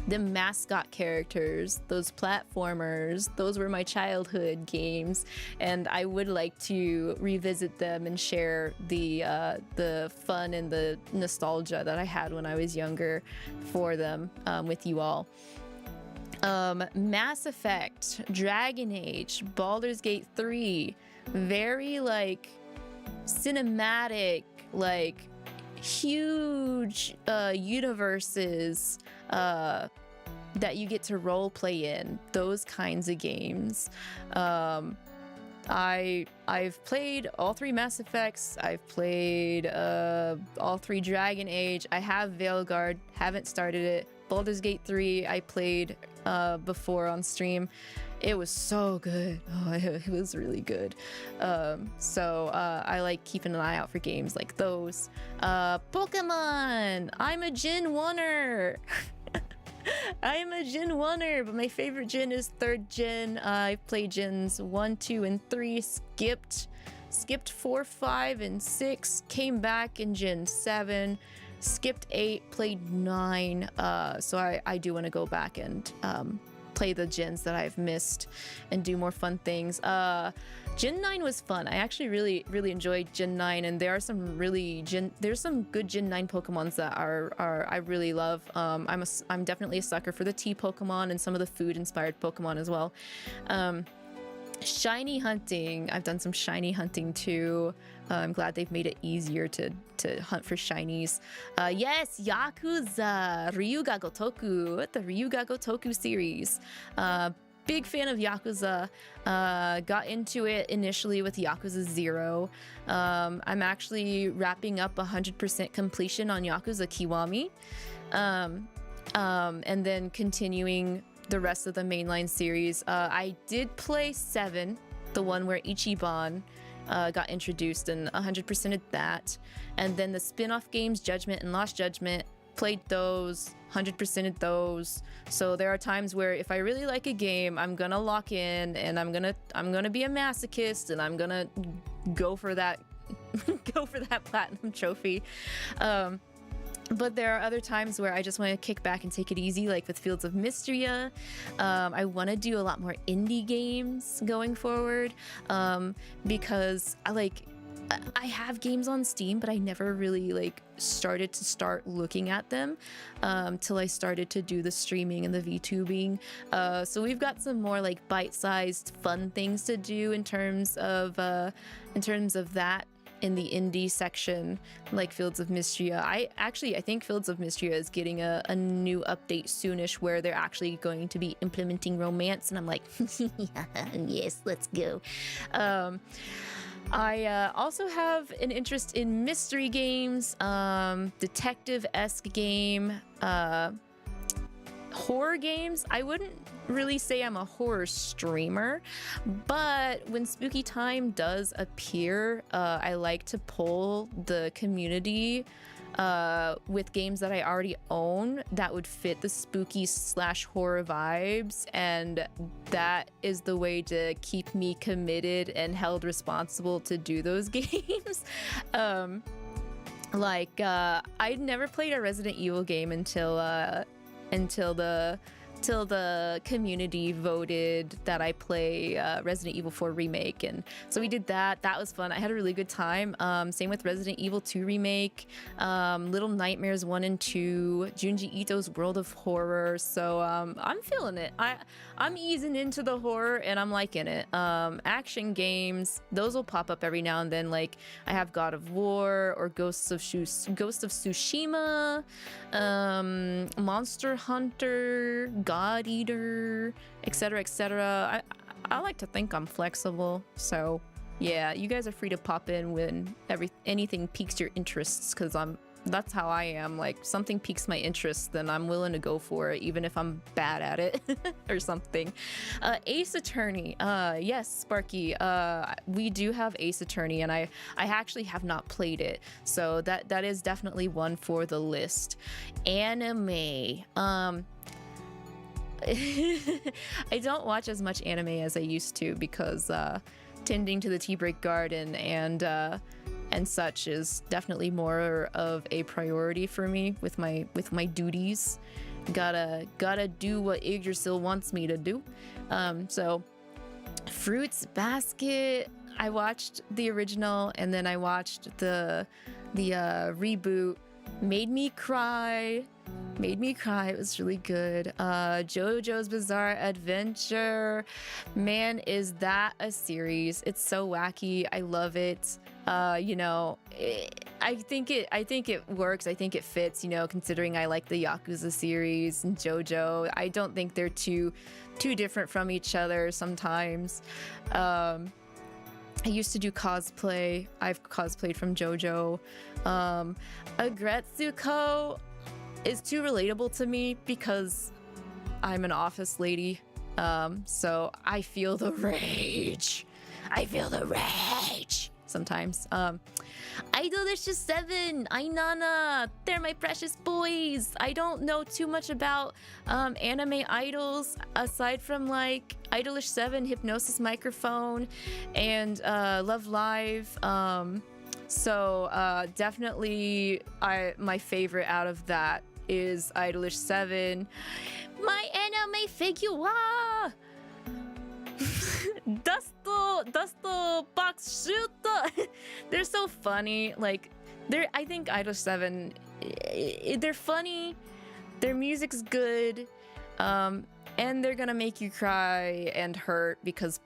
Speaker 1: The Mascot characters, those platformers, those were my childhood games, and I would like to revisit them and share the fun and the nostalgia that I had when I was younger for them with you all. Mass Effect, Dragon Age, Baldur's Gate 3, very like cinematic, like huge universes that you get to role play in, those kinds of games. I've played all 3 Mass Effects. I've played all 3 Dragon Age. I have Veilguard, haven't started it. Baldur's Gate 3 I played before on stream. It was so good. Oh, it was really good. So I like keeping an eye out for games like those. Pokemon! I'm a Gen 1er! I am a Gen 1er, but my favorite gen is 3rd gen. I've played gens 1, 2, and 3, skipped 4, 5, and 6, came back in Gen 7, skipped 8, played 9. So I do want to go back and play the gens that I've missed and do more fun things. Gen 9 was fun. I actually really enjoyed Gen 9, and there are some there's some good Gen 9 Pokemons that I really love. I'm definitely a sucker for the tea Pokemon and some of the food inspired Pokemon as well. Shiny hunting. I've done some shiny hunting too. I'm glad they've made it easier to hunt for shinies. Yes, Yakuza, Ryuga Gotoku, the Ryuga Gotoku series. Big fan of Yakuza. Got into it initially with Yakuza 0. I'm actually wrapping up 100% completion on Yakuza Kiwami. And then continuing the rest of the mainline series. I did play 7, the one where Ichiban got introduced, and 100%ed that. And then the spin-off games, Judgment and Lost Judgment, played those, 100%ed those. So there are times where if I really like a game, I'm gonna lock in and I'm gonna be a masochist and I'm gonna go for that platinum trophy. But there are other times where I just want to kick back and take it easy, like with Fields of Mystria. I want to do a lot more indie games going forward, because I have games on Steam, but I never really started looking at them till I started to do the streaming and the VTubing. So we've got some more bite-sized fun things to do in terms of that. In the indie section, like Fields of Mystria. I think Fields of Mystria is getting a new update soonish where they're actually going to be implementing romance, and I'm like, yes, let's go. I also have an interest in mystery games, detective-esque game, horror games. I wouldn't really say I'm a horror streamer, but when spooky time does appear, I like to poll the community with games that I already own that would fit the spooky / horror vibes, and that is the way to keep me committed and held responsible to do those games. I'd never played a Resident Evil game until the community voted that I play Resident Evil 4 Remake, and so we did that. That was fun. I had a really good time. Same with Resident Evil 2 Remake, Little Nightmares 1 and 2, Junji Ito's World of Horror. So I'm feeling it. I'm easing into the horror and I'm liking it. Action games, those will pop up every now and then. I have God of War or Ghost of Tsushima, Monster Hunter, God Eater, etc., etc. I like to think I'm flexible, so yeah, you guys are free to pop in when anything piques your interests, because I'm that's how I am. Like, something piques my interest, then I'm willing to go for it, even if I'm bad at it or something. Ace Attorney. Yes, Sparky. We do have Ace Attorney, and I actually have not played it, so that is definitely one for the list. Anime. I don't watch as much anime as I used to because tending to the tea break garden and such is definitely more of a priority for me with my duties. Gotta do what Yggdrasil wants me to do. So Fruits Basket, I watched the original and then I watched the reboot. Made me cry. It was really good. JoJo's Bizarre Adventure, man, is that a series? It's so wacky. I love it. You know, I think it works. I think it fits, you know, considering I like the Yakuza series and JoJo. I don't think they're too different from each other sometimes. I used to do cosplay. I've cosplayed from JoJo. Agretsuko is too relatable to me because I'm an office lady. So I feel the rage. Sometimes. Idolicious 7, Ainana, they're my precious boys. I don't know too much about anime idols aside from like Idolish 7, Hypnosis Microphone, and Love Live. So definitely my favorite out of that is Idolish 7. My anime figure. Dusto box shoot. They're so funny. Like I think Idol 7, they're funny, their music's good, and they're gonna make you cry and hurt because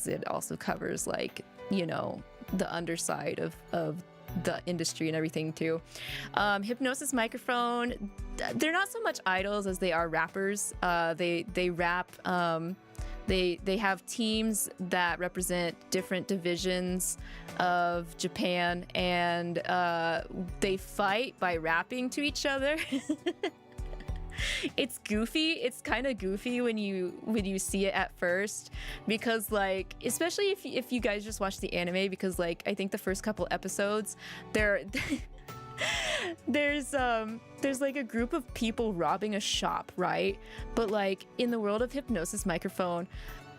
Speaker 1: it also covers, like, you know, the underside of the industry and everything too. Hypnosis Microphone, they're not so much idols as they are rappers. They rap. They have teams that represent different divisions of Japan, and they fight by rapping to each other. It's goofy. It's kind of goofy when you see it at first, because like, especially if you guys just watch the anime, because like I think the first couple episodes there's like a group of people robbing a shop, right? But like in the world of Hypnosis Microphone,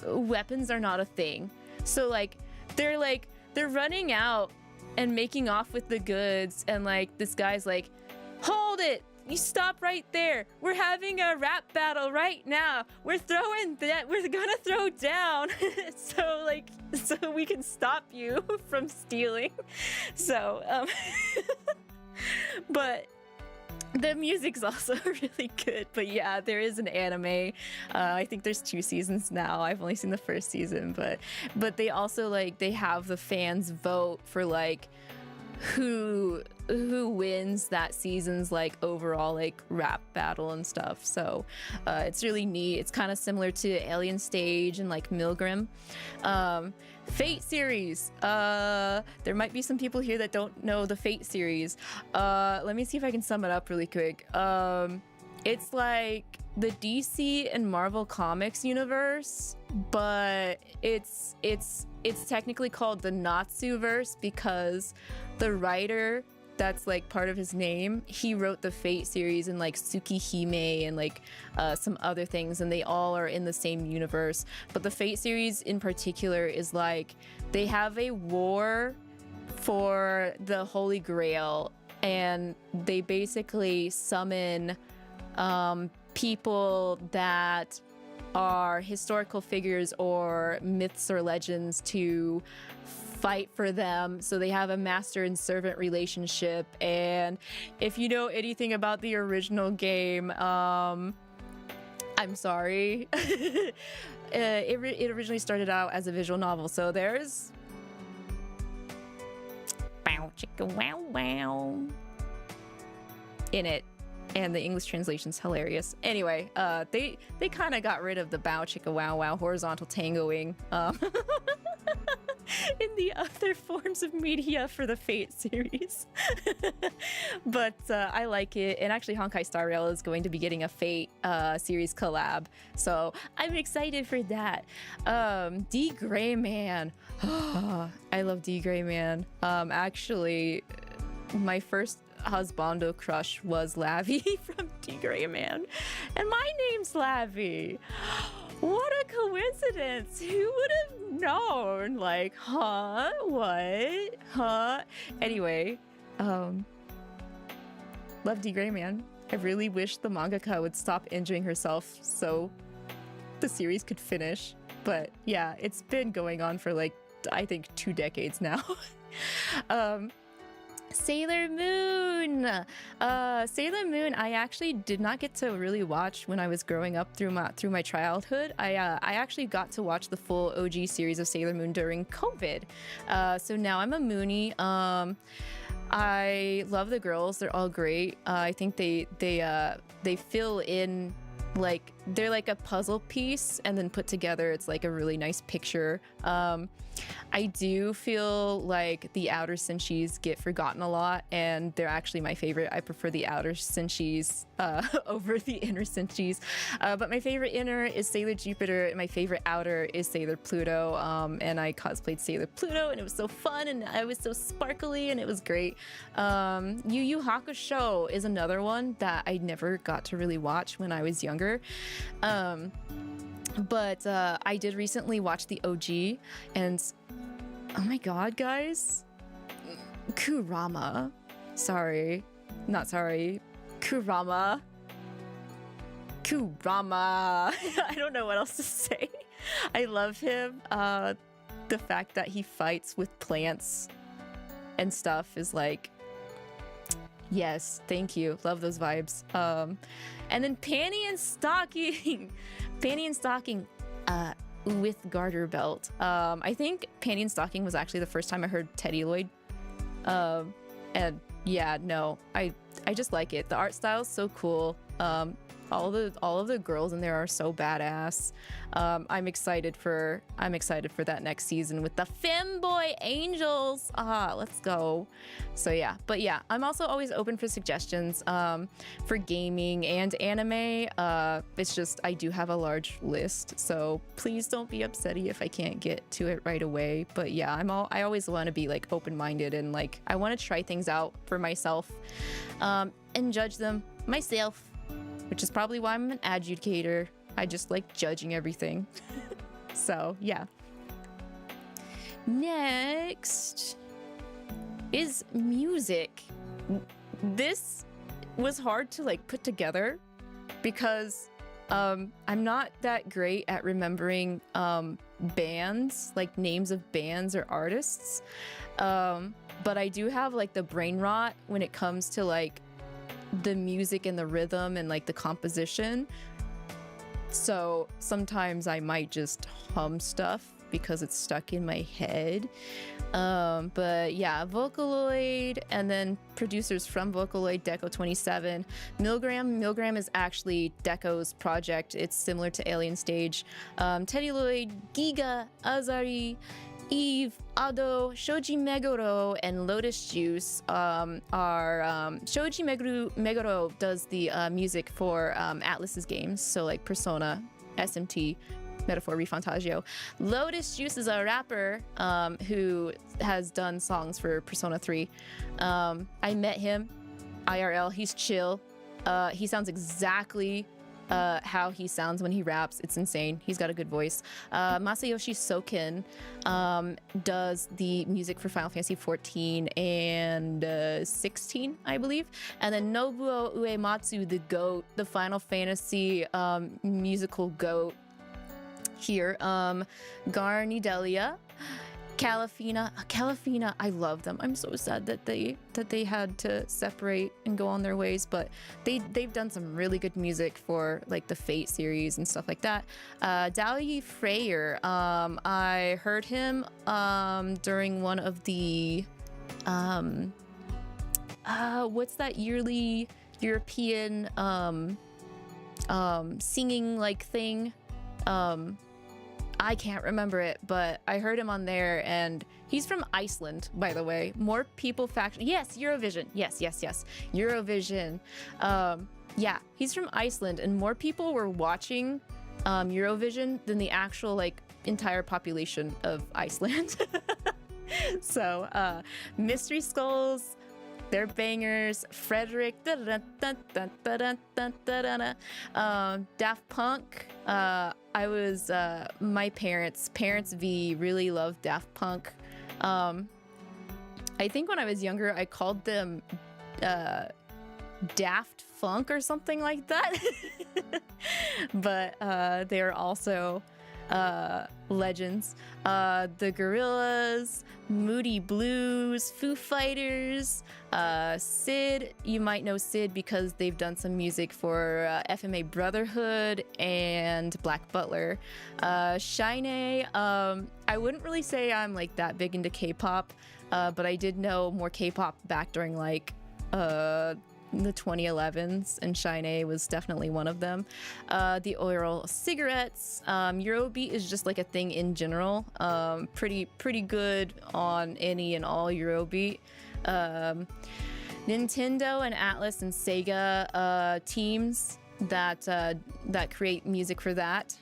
Speaker 1: weapons are not a thing. So like they're running out and making off with the goods, and like this guy's like, hold it, you stop right there, we're having a rap battle right now, we're gonna throw down so we can stop you from stealing. So but the music's also really good. But yeah, there is an anime. I think there's 2 seasons now. I've only seen the first season, but they also like, they have the fans vote for like who wins that season's like overall like rap battle and stuff. So it's really neat. It's kind of similar to Alien Stage and like Milgram. Fate series. There might be some people here that don't know the Fate series. Let me see if I can sum it up really quick. It's like the DC and Marvel Comics universe, but it's technically called the Natsuverse because the writer that's like part of his name, he wrote the Fate series and like Tsukihime and like some other things, and they all are in the same universe. But the Fate series in particular is like, they have a war for the Holy Grail, and they basically summon people that are historical figures or myths or legends to fight for them. So they have a master and servant relationship. And if you know anything about the original game, I'm sorry. It originally started out as a visual novel, so there's bow chicka wow wow in it, and the English translation's hilarious. Anyway, they kind of got rid of the bow chicka wow wow horizontal tangoing. in the other forms of media for the Fate series. But I like it. And actually, Honkai Star Rail is going to be getting a Fate series collab. So I'm excited for that. D Gray Man. I love D Gray Man. Actually, my first husbando crush was Lavi from D Gray Man. And my name's Lavi. What a coincidence. Who would have known? Like, huh? What? Huh? Anyway, love D Gray Man. I really wish the mangaka would stop injuring herself so the series could finish. But yeah, it's been going on for like, I think 2 decades now. Sailor Moon. Sailor Moon, I actually did not get to really watch when I was growing up through my childhood. I actually got to watch the full OG series of Sailor Moon during COVID. So now I'm a Moonie. I love the girls. They're all great. I think they fill in, like, they're like a puzzle piece and then put together it's like a really nice picture. I do feel like the outer senshis get forgotten a lot, and they're actually my favorite. I prefer the outer senshis over the inner senshis, but my favorite inner is Sailor Jupiter and my favorite outer is Sailor Pluto. And I cosplayed Sailor Pluto and it was so fun and I was so sparkly and it was great. Yu Yu Hakusho is another one that I never got to really watch when I was younger. But I did recently watch the OG, and oh my god, guys, Kurama. Kurama. I don't know what else to say. I love him. The fact that he fights with plants and stuff is like, yes, thank you. Love those vibes. And then Panty and Stocking. Panty and Stocking with garter belt. I think Panty and Stocking was actually the first time I heard Teddy Lloyd. And yeah, no, I just like it. The art style is so cool. All of the girls in there are so badass. I'm excited for that next season with the Femboy Angels. Let's go. So yeah, but yeah, I'm also always open for suggestions for gaming and anime. It's just I do have a large list, so please don't be upsetty if I can't get to it right away. But yeah, I always want to be like open-minded and like I want to try things out for myself and judge them myself. Which is probably why I'm an adjudicator. I just like judging everything. So, yeah. Next is music. This was hard to like put together because I'm not that great at remembering bands, like names of bands or artists. But I do have like the brain rot when it comes to like the music and the rhythm and like the composition. So sometimes I might just hum stuff because it's stuck in my head. But yeah, Vocaloid and then producers from Vocaloid, Deco27. Milgram is actually Deco's project. It's similar to Alien Stage. Teddy Lloyd, Giga, Azari, Eve, Ado, Shoji Meguro, and Lotus Juice are Shoji Meguro does the music for Atlus's games, so like Persona, SMT, Metaphor, Refantagio. Lotus Juice is a rapper who has done songs for Persona 3. I met him IRL. He's chill. He sounds exactly how he sounds when he raps. It's insane. He's got a good voice. Masayoshi Soken does the music for Final Fantasy 14 and 16, I believe. And then Nobuo Uematsu, the GOAT, the Final Fantasy musical GOAT here. Garnidelia, Calafina, I love them. I'm so sad that they had to separate and go on their ways, but they've done some really good music for like the Fate series and stuff like that. Dali Freyer, I heard him during one of the what's that yearly European singing like thing? I can't remember it, but I heard him on there, and he's from Iceland, by the way. More people faction. Yes, Eurovision. Yes. Eurovision. Yeah, he's from Iceland, and more people were watching Eurovision than the actual like entire population of Iceland. So, Mystery Skulls, they're bangers. Frederick, Daft Punk. My parents V really loved Daft Punk. I think when I was younger, I called them Daft Funk or something like that. But they're also legends. The Gorillaz, Moody Blues, Foo Fighters, Sid. You might know Sid because they've done some music for FMA Brotherhood and Black Butler. Shine. I wouldn't really say I'm like that big into K-pop, but I did know more K-pop back during like the 2011s, and Shine was definitely one of them. The oral cigarettes. Eurobeat is just like a thing in general. Pretty good on any and all Eurobeat. Nintendo and Atlas and Sega teams that create music for that.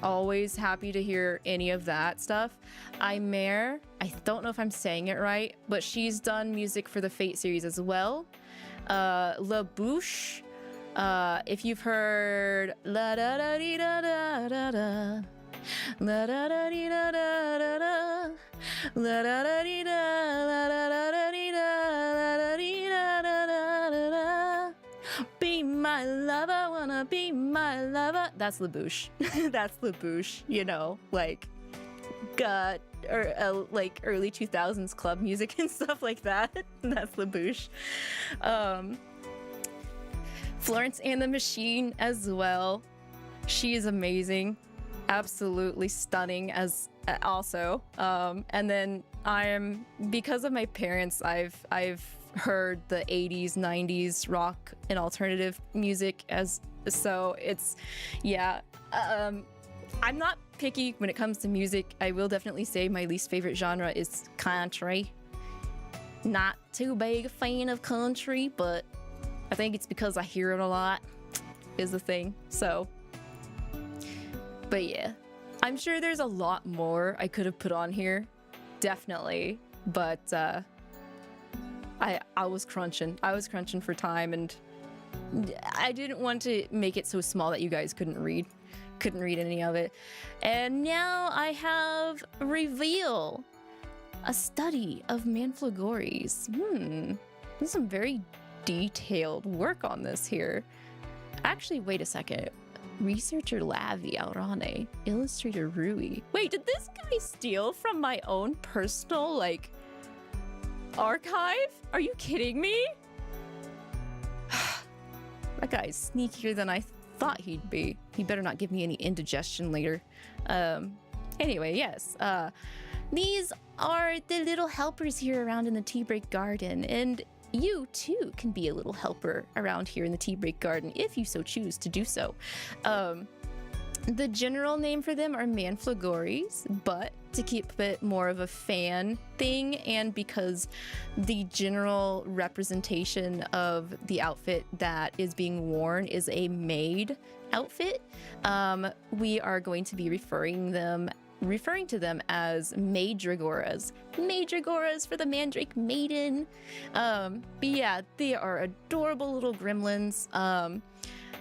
Speaker 1: Always happy to hear any of that stuff. Imare, I don't know if I'm saying it right, but she's done music for the Fate series as well. La Bouche, if you've heard la da da dee da da da da, la da da dee da da da da, la da da dee da la da da da dee da la da dee da da da da da. Be my lover, wanna be my lover. That's La Bouche. That's La Bouche. You know, like like early 2000s club music and stuff like that. That's La Bouche. Florence and the Machine as well. She is amazing, absolutely stunning as also. And then because of my parents, I've heard the 80s, 90s rock and alternative music so it's, yeah. I'm not picky when it comes to music. I will definitely say my least favorite genre is country. Not too big a fan of country, but I think it's because I hear it a lot is the thing. So, but yeah, I'm sure there's a lot more I could have put on here, definitely. But I was crunching for time, and I didn't want to make it so small that you guys couldn't read any of it. And now I have Reveal, a study of Manflagories. There's some very detailed work on this here. Actually, wait a second. Researcher Lavi Alraune, illustrator Rui. Wait, did this guy steal from my own personal, like, archive? Are you kidding me? That guy's sneakier than I thought he'd be. He better not give me any indigestion later. Anyway, yes. These are the little helpers here around in the tea break garden, and you too can be a little helper around here in the tea break garden if you so choose to do so. The general name for them are Manflagories, but to keep it more of a fan thing, and because the general representation of the outfit that is being worn is a maid outfit, we are going to be referring to them as Madragoras. Madragoras for the Mandrake Maiden. But yeah, they are adorable little gremlins.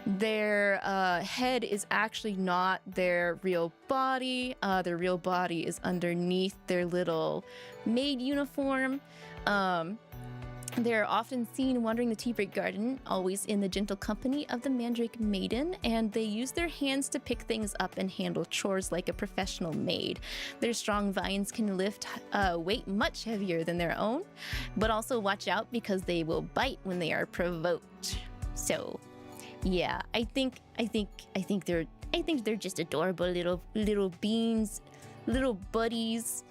Speaker 1: Their head is actually not their real body. Their real body is underneath their little maid uniform. They're often seen wandering the tea break garden, always in the gentle company of the Mandrake Maiden, and they use their hands to pick things up and handle chores like a professional maid. Their strong vines can lift weight much heavier than their own, but also watch out because they will bite when they are provoked. So, yeah, I think they're just adorable little beans, little buddies.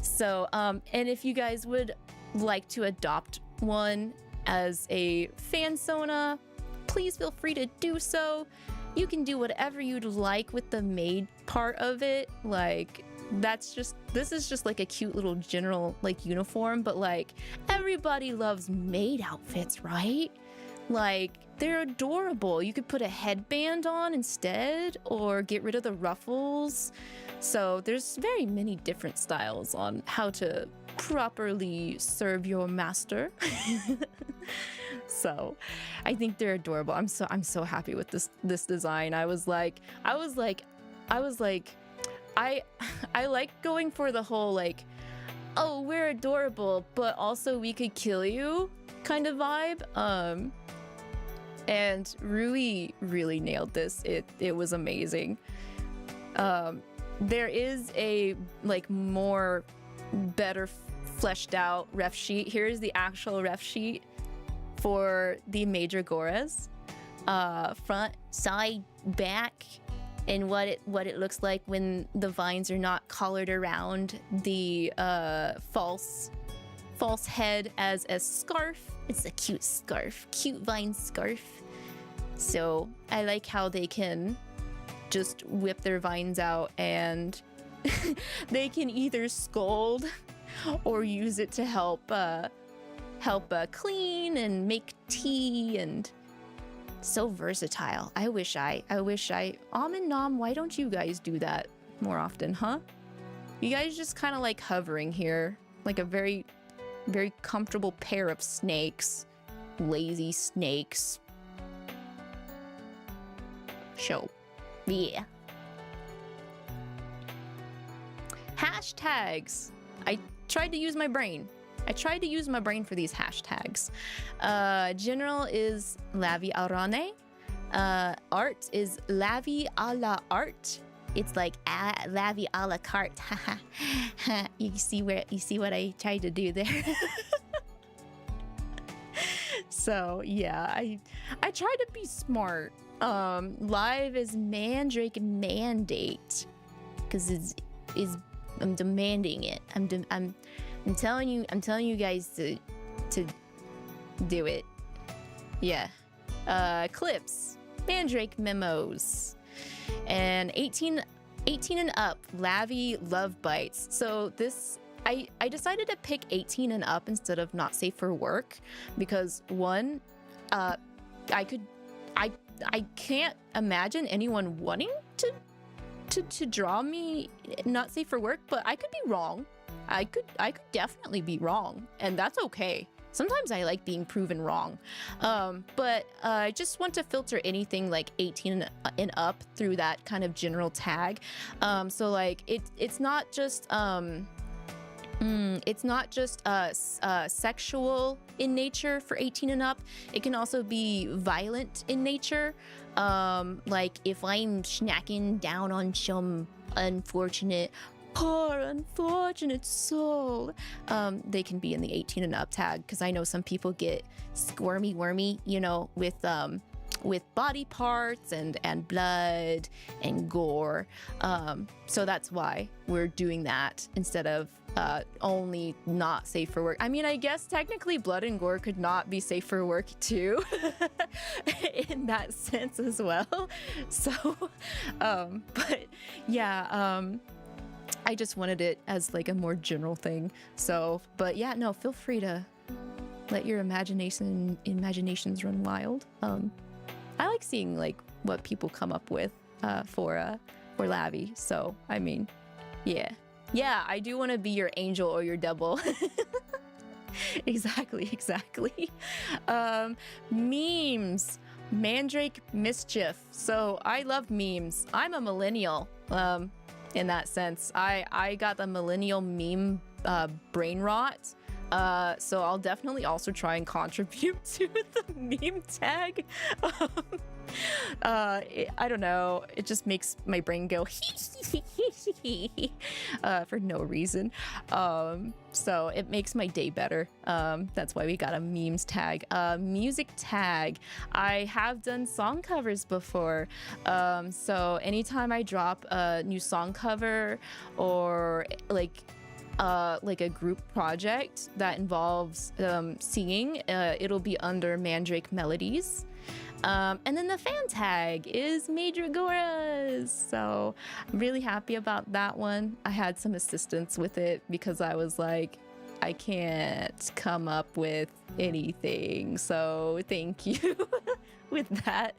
Speaker 1: So, and if you guys would like to adopt one as a fansona, please feel free to do so. you can do whatever you'd like with the maid part of it. Like, this is just like a cute little general like uniform, but like everybody loves maid outfits, right? Like, they're adorable. You could put a headband on instead or get rid of the ruffles. So there's very many different styles on how to properly serve your master. So I think they're adorable. I'm so happy with this design. I like going for the whole like, oh, we're adorable, but also we could kill you kind of vibe. And Rui really nailed this. It was amazing. There is a like more better fleshed out ref sheet. Here's the actual ref sheet for the major Gores. Front, side, back, and what it looks like when the vines are not collared around the false head as a scarf. It's a cute scarf, cute vine scarf. So I like how they can just whip their vines out and they can either scold or use it to help clean and make tea, and so versatile. I wish Almond Nom, why don't you guys do that more often, huh? You guys just kind of like hovering here, like a very, very comfortable pair of snakes. Lazy snakes. Show. Yeah. Hashtags. I tried to use my brain. For these hashtags. General is Lavi Alraune. Art is Lavi Alraune. It's like Lavi a la carte. You see what I tried to do there? So yeah, I try to be smart. Live is Mandrake Mandate, because I'm demanding it. I'm telling you guys to do it. Yeah. Clips, Mandrake Memos, and 18 and up, Lavi Love Bites. So this, I decided to pick 18 and up instead of not safe for work because one, I can't imagine anyone wanting to draw me not safe for work, but I could be wrong. I could definitely be wrong, and that's okay. Sometimes I like being proven wrong. But I just want to filter anything like 18 and up through that kind of general tag. So like it's not just sexual in nature for 18 and up. It can also be violent in nature. Like if I'm snacking down on some poor unfortunate soul, they can be in the 18 and up tag, because I know some people get squirmy wormy, you know, with body parts and blood and gore. So that's why we're doing that instead of only not safe for work. I mean, I guess technically blood and gore could not be safe for work too, in that sense as well. So, but yeah, I just wanted it as like a more general thing. So, but yeah, no, feel free to let your imaginations run wild. I like seeing like what people come up with for Lavi. So, I mean, yeah, I do want to be your angel or your devil. Exactly. Memes, Mandrake Mischief. So I love memes. I'm a millennial. In that sense, I got the millennial meme brain rot. So I'll definitely also try and contribute to the meme tag. I don't know, it just makes my brain go for no reason. So it makes my day better. That's why we got a memes tag. Music tag, I have done song covers before. So anytime I drop a new song cover or like a group project that involves singing, it'll be under Mandrake Melodies. And then the fan tag is Madragoras. So I'm really happy about that one. I had some assistance with it because I was like, I can't come up with anything. So thank you with that.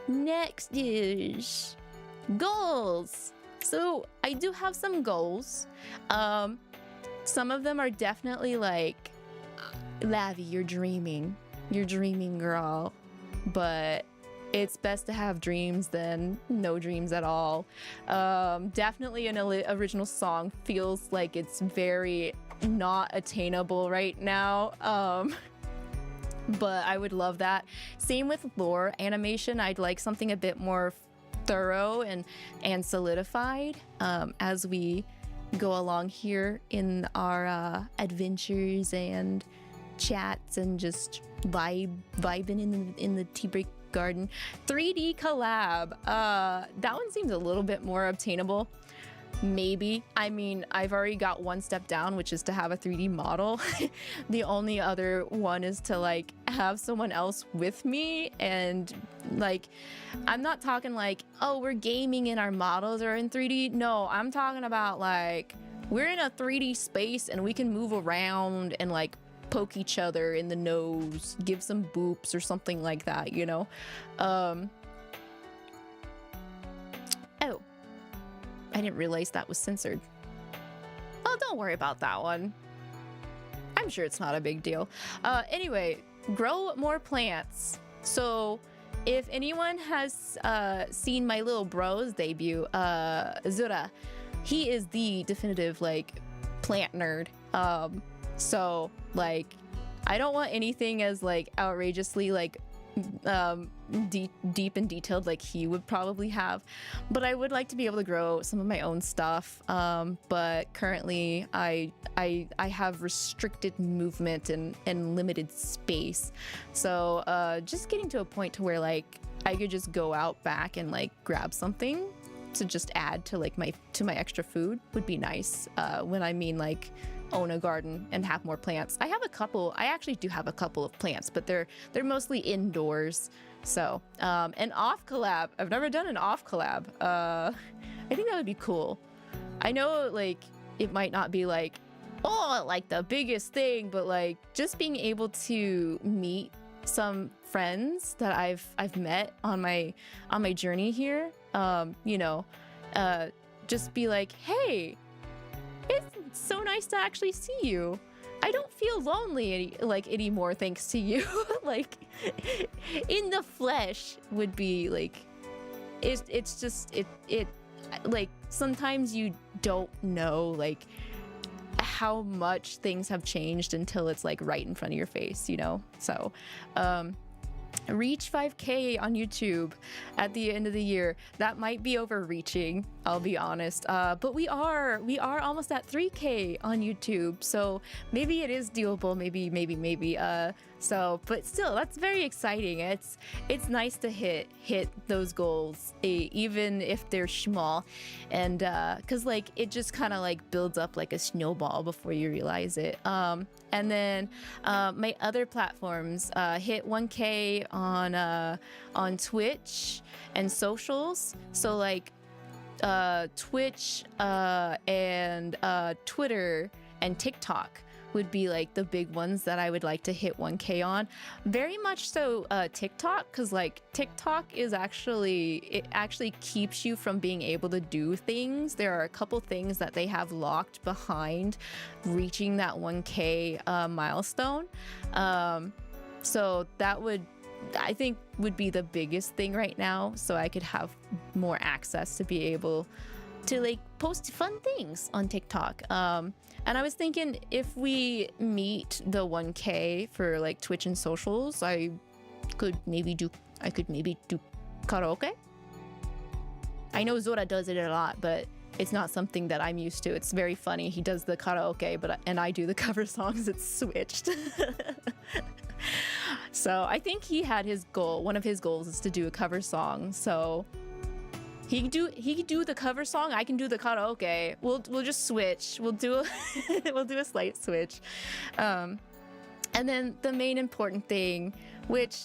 Speaker 1: Next is goals. So I do have some goals. Some of them are definitely like, Lavi, you're dreaming. You're dreaming, girl. But it's best to have dreams than no dreams at all. Definitely an original song feels like it's very not attainable right now. But I would love that. Same with lore animation. I'd like something a bit more thorough and solidified as we go along here in our adventures and chats and just vibing in the tea break garden. 3D collab. That one seems a little bit more obtainable. Maybe. I mean, I've already got one step down, which is to have a 3D model. The only other one is to like have someone else with me, and like I'm not talking like, oh, we're gaming and our models are in 3D. No, I'm talking about like we're in a 3D space and we can move around and like poke each other in the nose, give some boops or something like that, you know? Oh, I didn't realize that was censored. Oh, don't worry about that one. I'm sure it's not a big deal. Anyway, grow more plants. So if anyone has seen my little bro's debut, Zura, he is the definitive like plant nerd. So like I don't want anything as like outrageously like deep and detailed like he would probably have, but I would like to be able to grow some of my own stuff. But currently I have restricted movement and limited space, so just getting to a point to where like I could just go out back and like grab something to just add to like my extra food would be nice. When I mean like own a garden and have more plants. I actually do have a couple of plants, but they're mostly indoors. So an off collab. I've never done an off collab. I think that would be cool. I know like it might not be like, oh, like the biggest thing, but like just being able to meet some friends that I've met on my journey here, you know, just be like, hey, it's so nice to actually see you. I don't feel lonely anymore thanks to you. Like in the flesh would be like, it's just it like sometimes you don't know like how much things have changed until it's like right in front of your face, you know? So reach 5K on YouTube at the end of the year. That might be overreaching, I'll be honest, but we are almost at 3K on YouTube, so maybe it is doable. Maybe so, but still, that's very exciting. It's nice to hit those goals, even if they're small, and because like it just kind of like builds up like a snowball before you realize it. And then my other platforms, hit 1K on Twitch and socials. So like Twitch and Twitter and TikTok would be like the big ones that I would like to hit 1K on. Very much so TikTok, because like TikTok is actually keeps you from being able to do things. There are a couple things that they have locked behind reaching that 1K milestone. So that would, I think, would be the biggest thing right now, so I could have more access to be able to like post fun things on TikTok. And I was thinking if we meet the 1K for like Twitch and socials, I could maybe do karaoke. I know Zora does it a lot, but it's not something that I'm used to. It's very funny. He does the karaoke, and I do the cover songs. It's switched. So I think he had his goal. One of his goals is to do a cover song. So he can do the cover song. I can do the karaoke. We'll just switch. We'll do a slight switch. And then the main important thing, which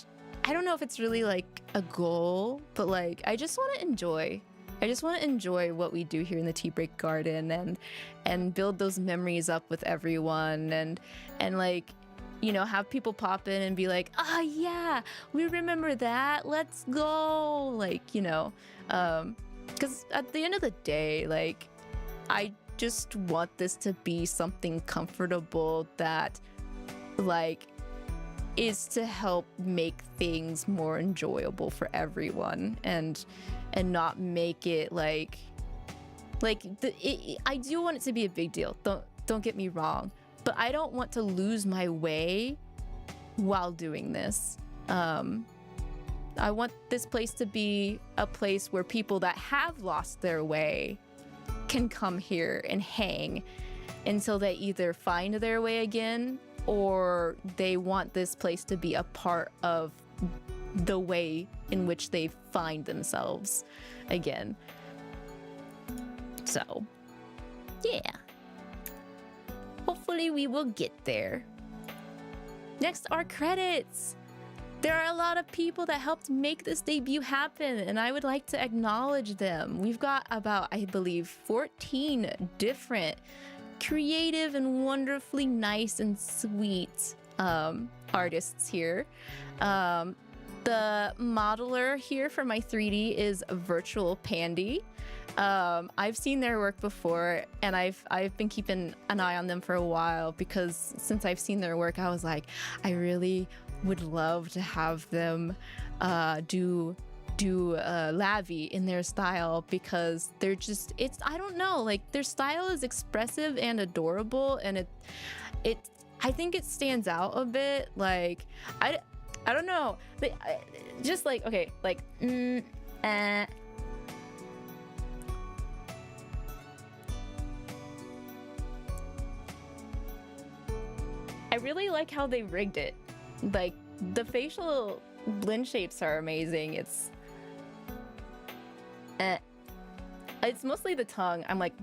Speaker 1: I don't know if it's really like a goal, but like I just want to enjoy. I just want to enjoy what we do here in the Tea Break Garden and build those memories up with everyone and like, you know, have people pop in and be like, oh yeah, we remember that. Let's go. Like, you know, because at the end of the day, like, I just want this to be something comfortable that like is to help make things more enjoyable for everyone and not make it like I do want it to be a big deal. Don't get me wrong, but I don't want to lose my way while doing this. I want this place to be a place where people that have lost their way can come here and hang until they either find their way again or they want this place to be a part of the way in which they find themselves again. So, yeah. Hopefully we will get there. Next are credits. There are a lot of people that helped make this debut happen, and I would like to acknowledge them. We've got about, I believe, 14 different creative and wonderfully nice and sweet artists here. The modeler here for my 3D is virtualpandy. I've seen their work before, and I've been keeping an eye on them for a while because since I've seen their work, I was like, I really would love to have them do Lavi in their style because they're just, it's, I don't know, like their style is expressive and adorable, and it I think it stands out a bit. Like I don't know, just like, okay, like I really like how they rigged it. Like the facial blend shapes are amazing. It's mostly the tongue. I'm like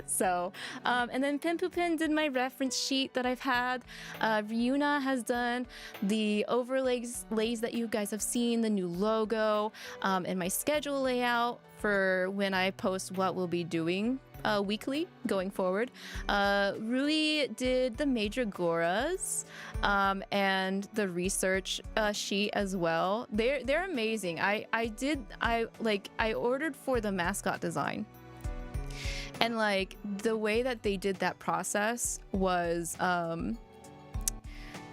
Speaker 1: so and then penpupen did my reference sheet that I've had. Ryuwuna has done the overlays that you guys have seen, the new logo, and my schedule layout for when I post what we'll be doing weekly going forward. Rui did the major goras and the research sheet as well. They're amazing. I ordered for the mascot design, and like the way that they did that process was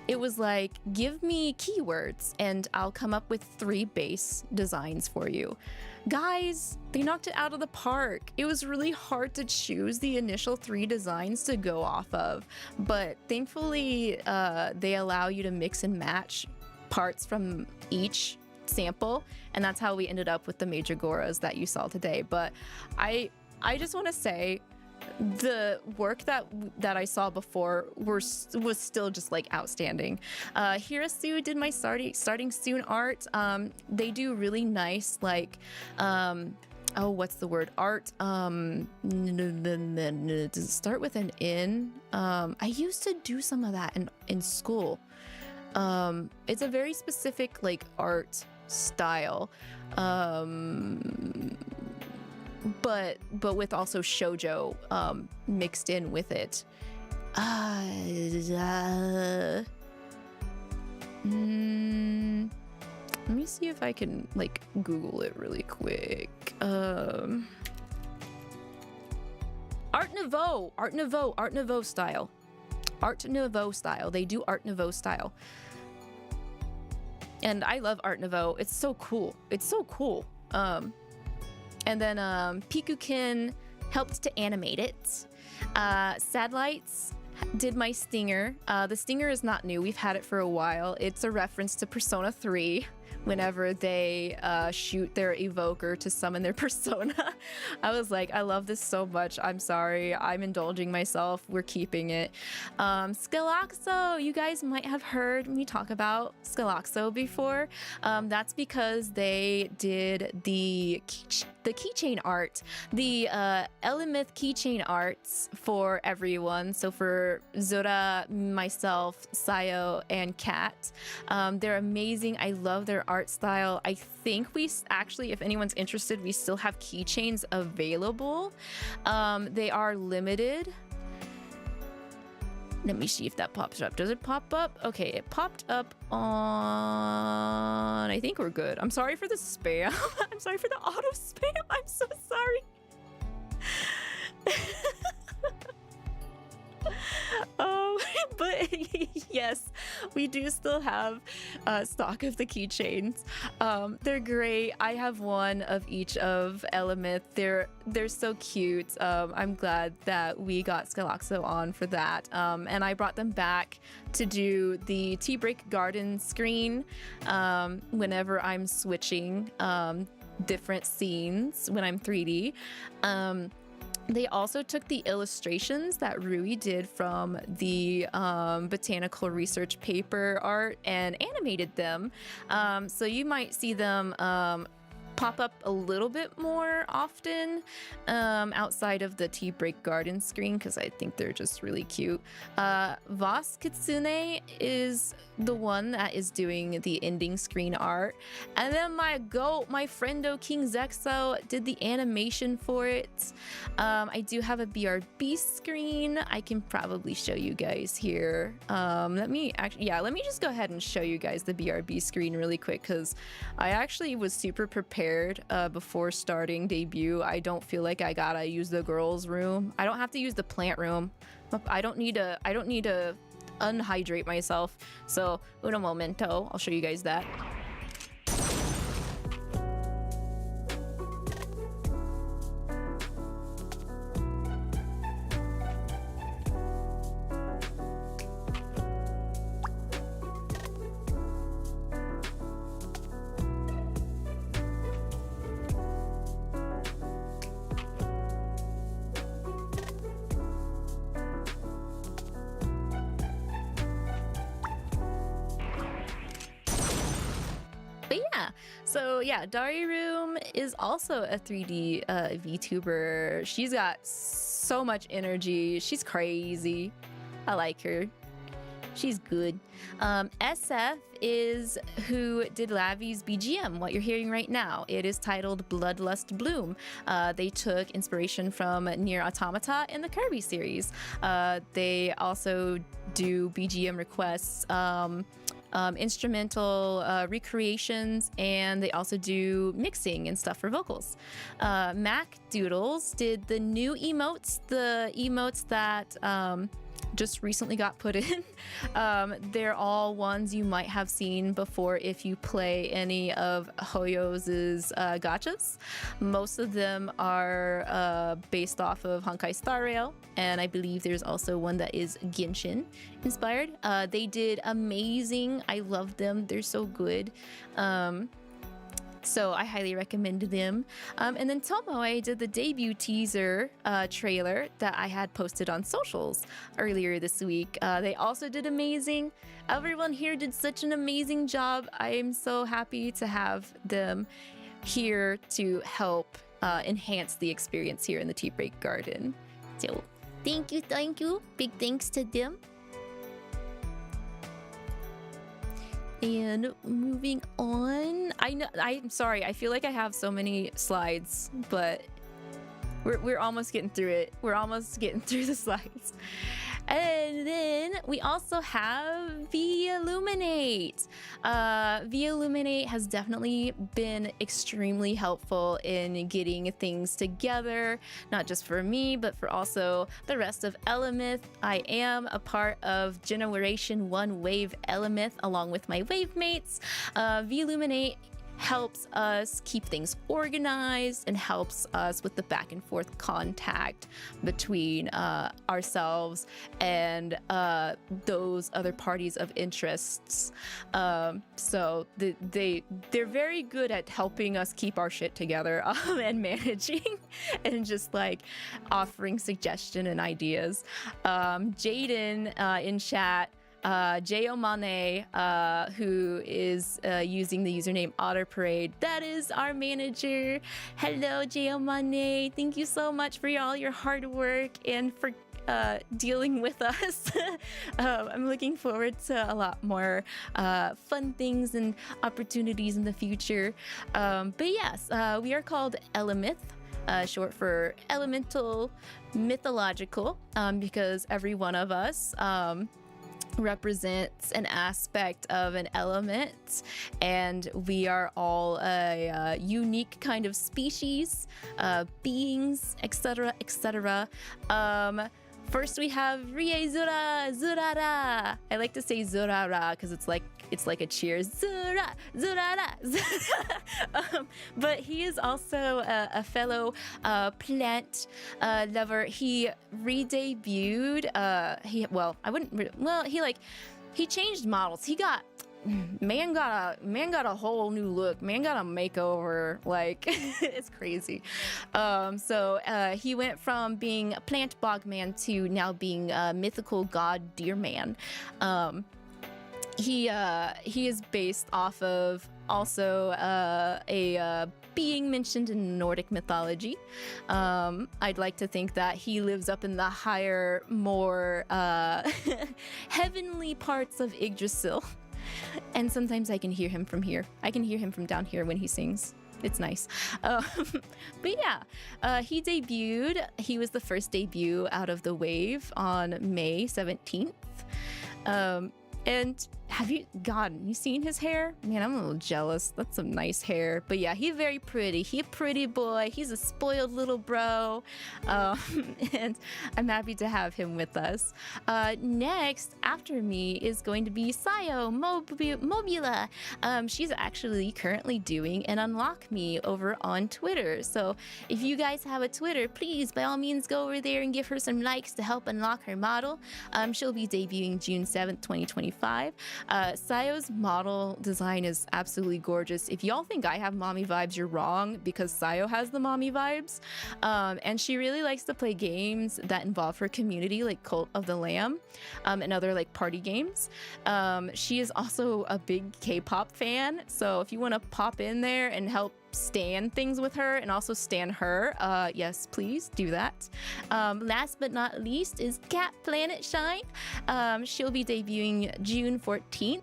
Speaker 1: it was like, give me keywords and I'll come up with 3 base designs for you. Guys, they knocked it out of the park. It was really hard to choose the initial 3 designs to go off of, but thankfully they allow you to mix and match parts from each sample, and that's how we ended up with the major goras that you saw today. But I just want to say the work that I saw before was still just like outstanding. Hirasu did my starting soon art. They do really nice like oh, what's the word? Art. Does it start with an N? I used to do some of that in school. It's a very specific like art style. But with also shoujo mixed in with it. Let me see if I can like Google it really quick. Art Nouveau style. Art Nouveau style. They do Art Nouveau style. And I love Art Nouveau. It's so cool. It's so cool. And then Pikukenn helped to animate it. Sadlights did my stinger. The stinger is not new. We've had it for a while. It's a reference to Persona 3, whenever they shoot their evoker to summon their persona. I was like, I love this so much. I'm sorry, I'm indulging myself. We're keeping it. Skelaxo, you guys might have heard me talk about Skelaxo before. That's because they did the keychain art, the Elemeth keychain arts for everyone. So for Zora, myself, Sayo, and Kat, they're amazing. I love their art style. I think we actually, if anyone's interested, we still have keychains available. They are limited. Let me see if that pops up. Does it pop up? Okay, it popped up on... I think we're good. I'm sorry for the spam. I'm sorry for the auto spam. I'm so sorry. But yes, we do still have stock of the keychains. They're great. I have one of each of Elemeth. They're so cute. I'm glad that we got Skelaxo on for that. And I brought them back to do the Tea Break Garden screen whenever I'm switching different scenes when I'm 3D. They also took the illustrations that Rui did from the botanical research paper art and animated them. So you might see them pop up a little bit more often outside of the Tea Break Garden screen because I think they're just really cute. Voskitsune is the one that is doing the ending screen art, and then my goat, my friendo King Zexo, did the animation for it. I do have a BRB screen. I can probably show you guys here. Let me just go ahead and show you guys the BRB screen really quick because I actually was super prepared before starting debut. I don't feel like I gotta use the girls' room. I don't have to use the plant room. I don't need to unhydrate myself. So, uno momento. I'll show you guys that. So yeah, Room is also a 3D VTuber. She's got so much energy. She's crazy. I like her. She's good. SF is who did Lavi's BGM, what you're hearing right now. It is titled Bloodlust Bloom. They took inspiration from Nier Automata in the Kirby series. They also do BGM requests, instrumental recreations, and they also do mixing and stuff for vocals. Mac Doodles did the new emotes, the emotes that just recently got put in. They're all ones you might have seen before if you play any of Hoyo's gachas. Most of them are based off of Honkai Star Rail, and I believe there's also one that is Genshin inspired. They did amazing. I love them. They're so good. So I highly recommend them. And then Tomoe did the debut teaser trailer that I had posted on socials earlier this week. They also did amazing. Everyone here did such an amazing job. I am so happy to have them here to help enhance the experience here in the Tea Break Garden. So thank you. Big thanks to them. And moving on, I'm sorry, I feel like I have so many slides, but we're almost getting through it. We're almost getting through the slides. And then we also have VIlluminate. VIlluminate has definitely been extremely helpful in getting things together, not just for me, but for also the rest of Elemeth. I am a part of Generation 1 Wave Elemeth along with my wave mates. VIlluminate helps us keep things organized and helps us with the back and forth contact between ourselves and those other parties of interests. So they're very good at helping us keep our shit together and managing and just like offering suggestion and ideas. Jaden in chat, Jomane, who is using the username Otter Parade. That is our manager. Hello, Jomane. Thank you so much for all your hard work and for dealing with us. I'm looking forward to a lot more fun things and opportunities in the future. But yes, we are called Elemyth. Short for elemental, mythological, because every one of us represents an aspect of an element, and we are all a unique kind of species, beings, etc., etc. First we have Riezura Zurara. I like to say Zurara because it's like a cheer. Zura Zurara. But he is also a fellow plant lover. He re-debuted. He changed models. He got man got a whole new look. Man got a makeover. Like it's crazy. So he went from being a plant bogman to now being a mythical god deer man. He is based off of also a being mentioned in Nordic mythology. I'd like to think that he lives up in the higher, more heavenly parts of Yggdrasil. And sometimes I can hear him from here. I can hear him from down here when he sings. It's nice. But yeah, he debuted. He was the first debut out of the wave on May 17th. And have you seen his hair? Man, I'm a little jealous. That's some nice hair. But yeah, he's very pretty. He's a pretty boy. He's a spoiled little bro. And I'm happy to have him with us. Next, after me, is going to be Sayo Mobula. She's actually currently doing an Unlock Me over on Twitter. So if you guys have a Twitter, please, by all means, go over there and give her some likes to help unlock her model. She'll be debuting June 7th, 2025. Sayo's model design is absolutely gorgeous. If y'all think I have mommy vibes, you're wrong, because Sayo has the mommy vibes. And she really likes to play games that involve her community, like Cult of the Lamb, and other like party games. She is also a big K-pop fan, so if you want to pop in there and help stan things with her and also stan her, yes, please do that. Last but not least is Cat Planet Shine. She'll be debuting June 14th,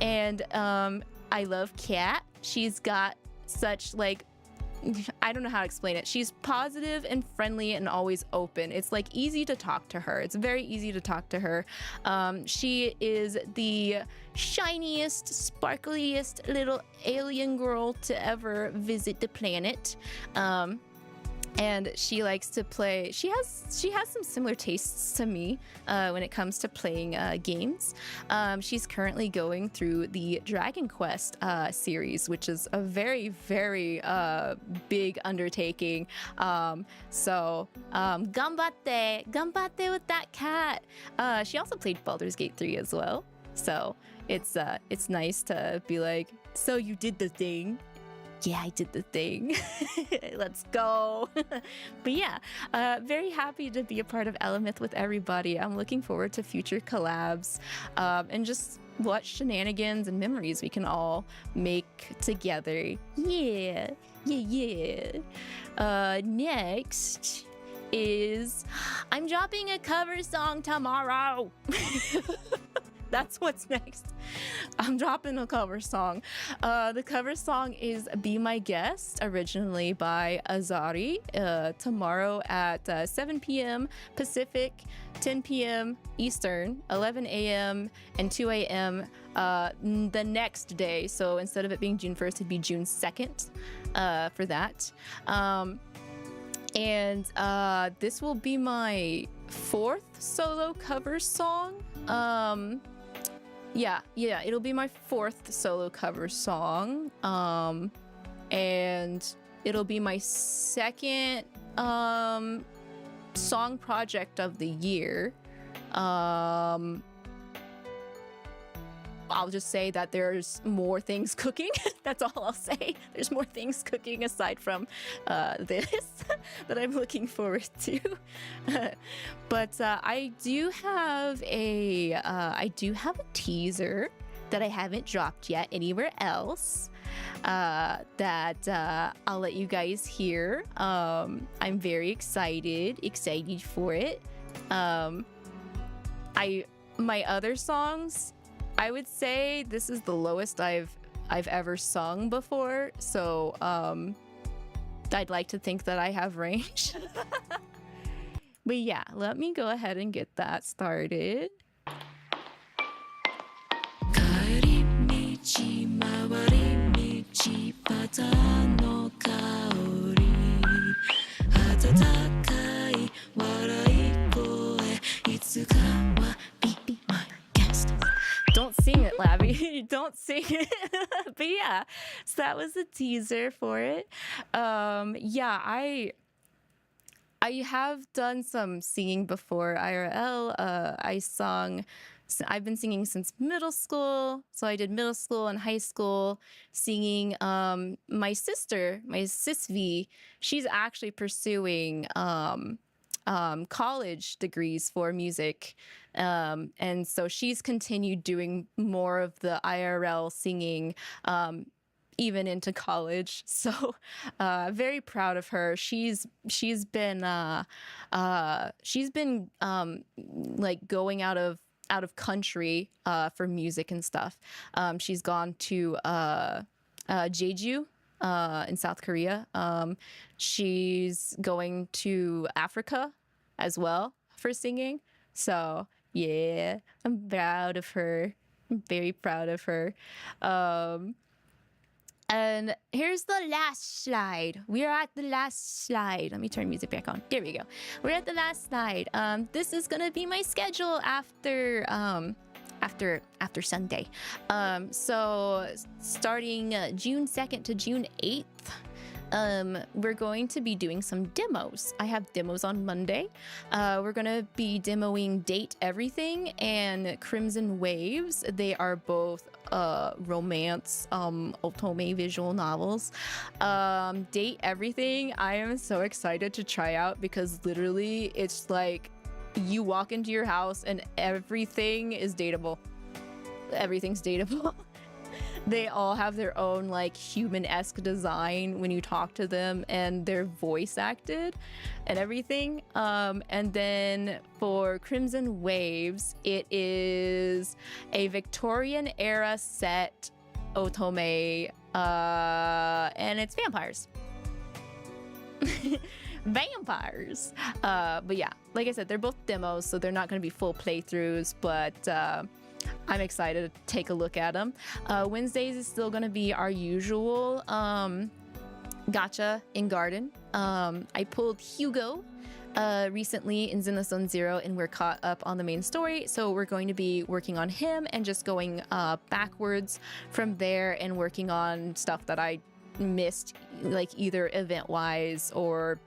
Speaker 1: and I love Cat. She's got such like, I don't know how to explain it. She's positive and friendly and always open. It's like easy to talk to her. It's very easy to talk to her. She is the shiniest, sparkliest little alien girl to ever visit the planet. And she likes to play. She has some similar tastes to me when it comes to playing games. She's currently going through the Dragon Quest series, which is a very, very big undertaking. So gambatte with that cat. She also played Baldur's Gate 3 as well. So it's nice to be like, so you did the thing. Yeah, I did the thing. Let's go. But yeah, very happy to be a part of Elemyth with everybody. I'm looking forward to future collabs and just what shenanigans and memories we can all make together. Yeah. Next is I'm dropping a cover song tomorrow. That's what's next. I'm dropping a cover song. The cover song is Be My Guest, originally by Azari. Tomorrow at 7 p.m. Pacific, 10 p.m. Eastern, 11 a.m. and 2 a.m. The next day. So instead of it being June 1st, it'd be June 2nd for that. And this will be my 4th solo cover song. yeah, it'll be my 4th solo cover song. And it'll be my 2nd song project of the year. I'll just say that there's more things cooking. That's all I'll say. There's more things cooking aside from this that I'm looking forward to. But I do have a teaser that I haven't dropped yet anywhere else. That I'll let you guys hear. I'm very excited for it. My other songs, I would say this is the lowest I've ever sung before, so I'd like to think that I have range. But yeah, let me go ahead and get that started. バターの香り温かい笑い声いつかは Be my guest. Don't sing it, Lavi. Don't sing it. But yeah, so that was the teaser for it. Yeah, I have done some singing before IRL. I've been singing since middle school. So I did middle school and high school singing. My sister, my sis V, she's actually pursuing college degrees for music. And so she's continued doing more of the IRL singing even into college. So very proud of her. She's been like going out of country for music and stuff. She's gone to Jeju in South Korea. She's going to Africa as well for singing. So yeah, I'm proud of her. I'm very proud of her. And here's the last slide. We're at the last slide. Let me turn music back on. There we go. We're at the last slide. This is gonna be my schedule after Sunday. So starting June 2nd to June 8th, we're going to be doing some demos. I have demos on Monday. We're gonna be demoing Date Everything and Crimson Waves. They are both romance otome visual novels. Date Everything, I am so excited to try out because literally it's like you walk into your house and everything is dateable. Everything's dateable. They all have their own like human-esque design when you talk to them, and they're voice acted and everything. And then for Crimson Waves, it is a Victorian era set otome, and it's vampires. Vampires. But yeah, like I said, they're both demos, so they're not going to be full playthroughs, but I'm excited to take a look at them. Wednesdays is still going to be our usual gacha in garden. I pulled Hugo recently in Zenithzone Zero, and we're caught up on the main story, so we're going to be working on him and just going backwards from there and working on stuff that I missed, like either event-wise or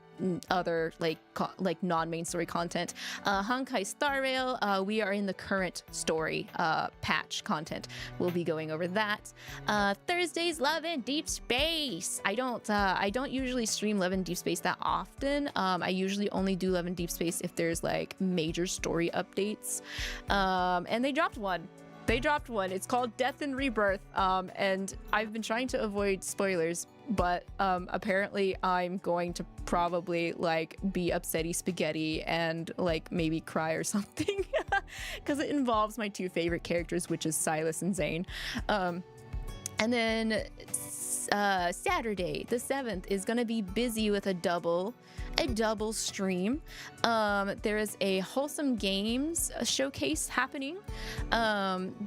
Speaker 1: other like non-main story content. Honkai Star Rail, we are in the current story patch content. We'll be going over that. Thursdays, Love and Deep Space. I don't usually stream Love and Deep Space that often. I usually only do Love and Deep Space if there's like major story updates. And they dropped one. It's called Death and Rebirth, and I've been trying to avoid spoilers, but apparently I'm going to probably like be upsetty spaghetti and like maybe cry or something because it involves my two favorite characters, which is Silas and Zane. And then Saturday the 7th is gonna be busy with a double stream. There is a Wholesome Games showcase happening.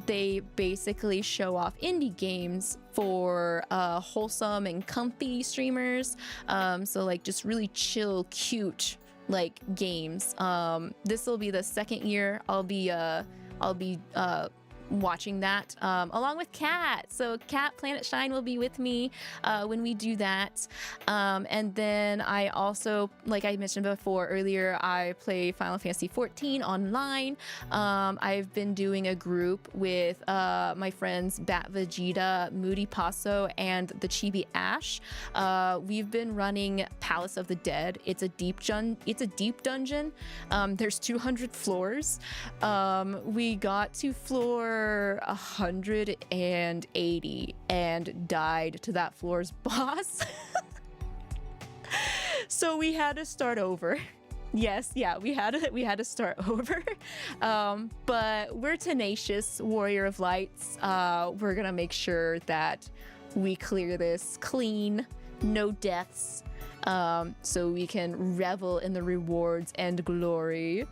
Speaker 1: They basically show off indie games for wholesome and comfy streamers. So like just really chill, cute like games. This will be the second year I'll be watching that along with Kat. So Kat Planet Shine will be with me when we do that. And then I also, like I mentioned before earlier, I play Final Fantasy 14 online. I've been doing a group with my friends Bat Vegeta, Moody Paso, and the Chibi Ash. We've been running Palace of the Dead. It's a deep dungeon. There's 200 floors. We got to floor 180 and died to that floor's boss. So we had to start over. Yes, yeah, we had to start over. But we're tenacious, Warrior of Lights. We're gonna make sure that we clear this clean, no deaths, so we can revel in the rewards and glory.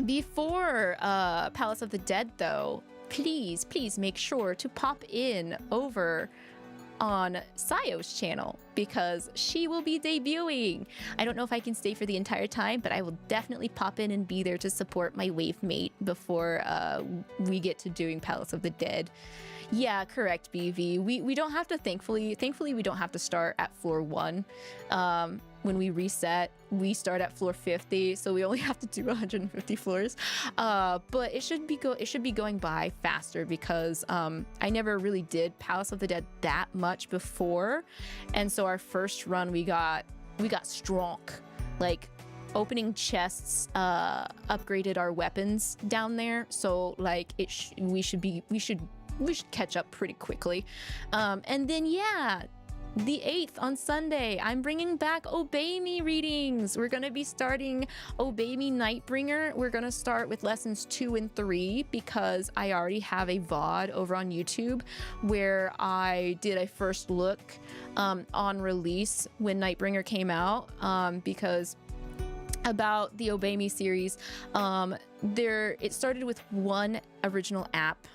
Speaker 1: Before Palace of the Dead, though, please make sure to pop in over on Sayo's channel because she will be debuting. I don't know if I can stay for the entire time, but I will definitely pop in and be there to support my wave mate before we get to doing Palace of the Dead. Yeah, correct, BV. We don't have to, thankfully we don't have to start at floor 1. When we reset, we start at floor 50, so we only have to do 150 floors. But it should be going by faster because I never really did Palace of the Dead that much before, and so our first run we got strong, like opening chests upgraded our weapons down there, so like we should catch up pretty quickly. And then yeah, the 8th on Sunday, I'm bringing back Obey Me readings. We're going to be starting Obey Me Nightbringer. We're going to start with lessons 2 and 3 because I already have a VOD over on YouTube where I did a first look on release when Nightbringer came out, because about the Obey Me series, it started with one original app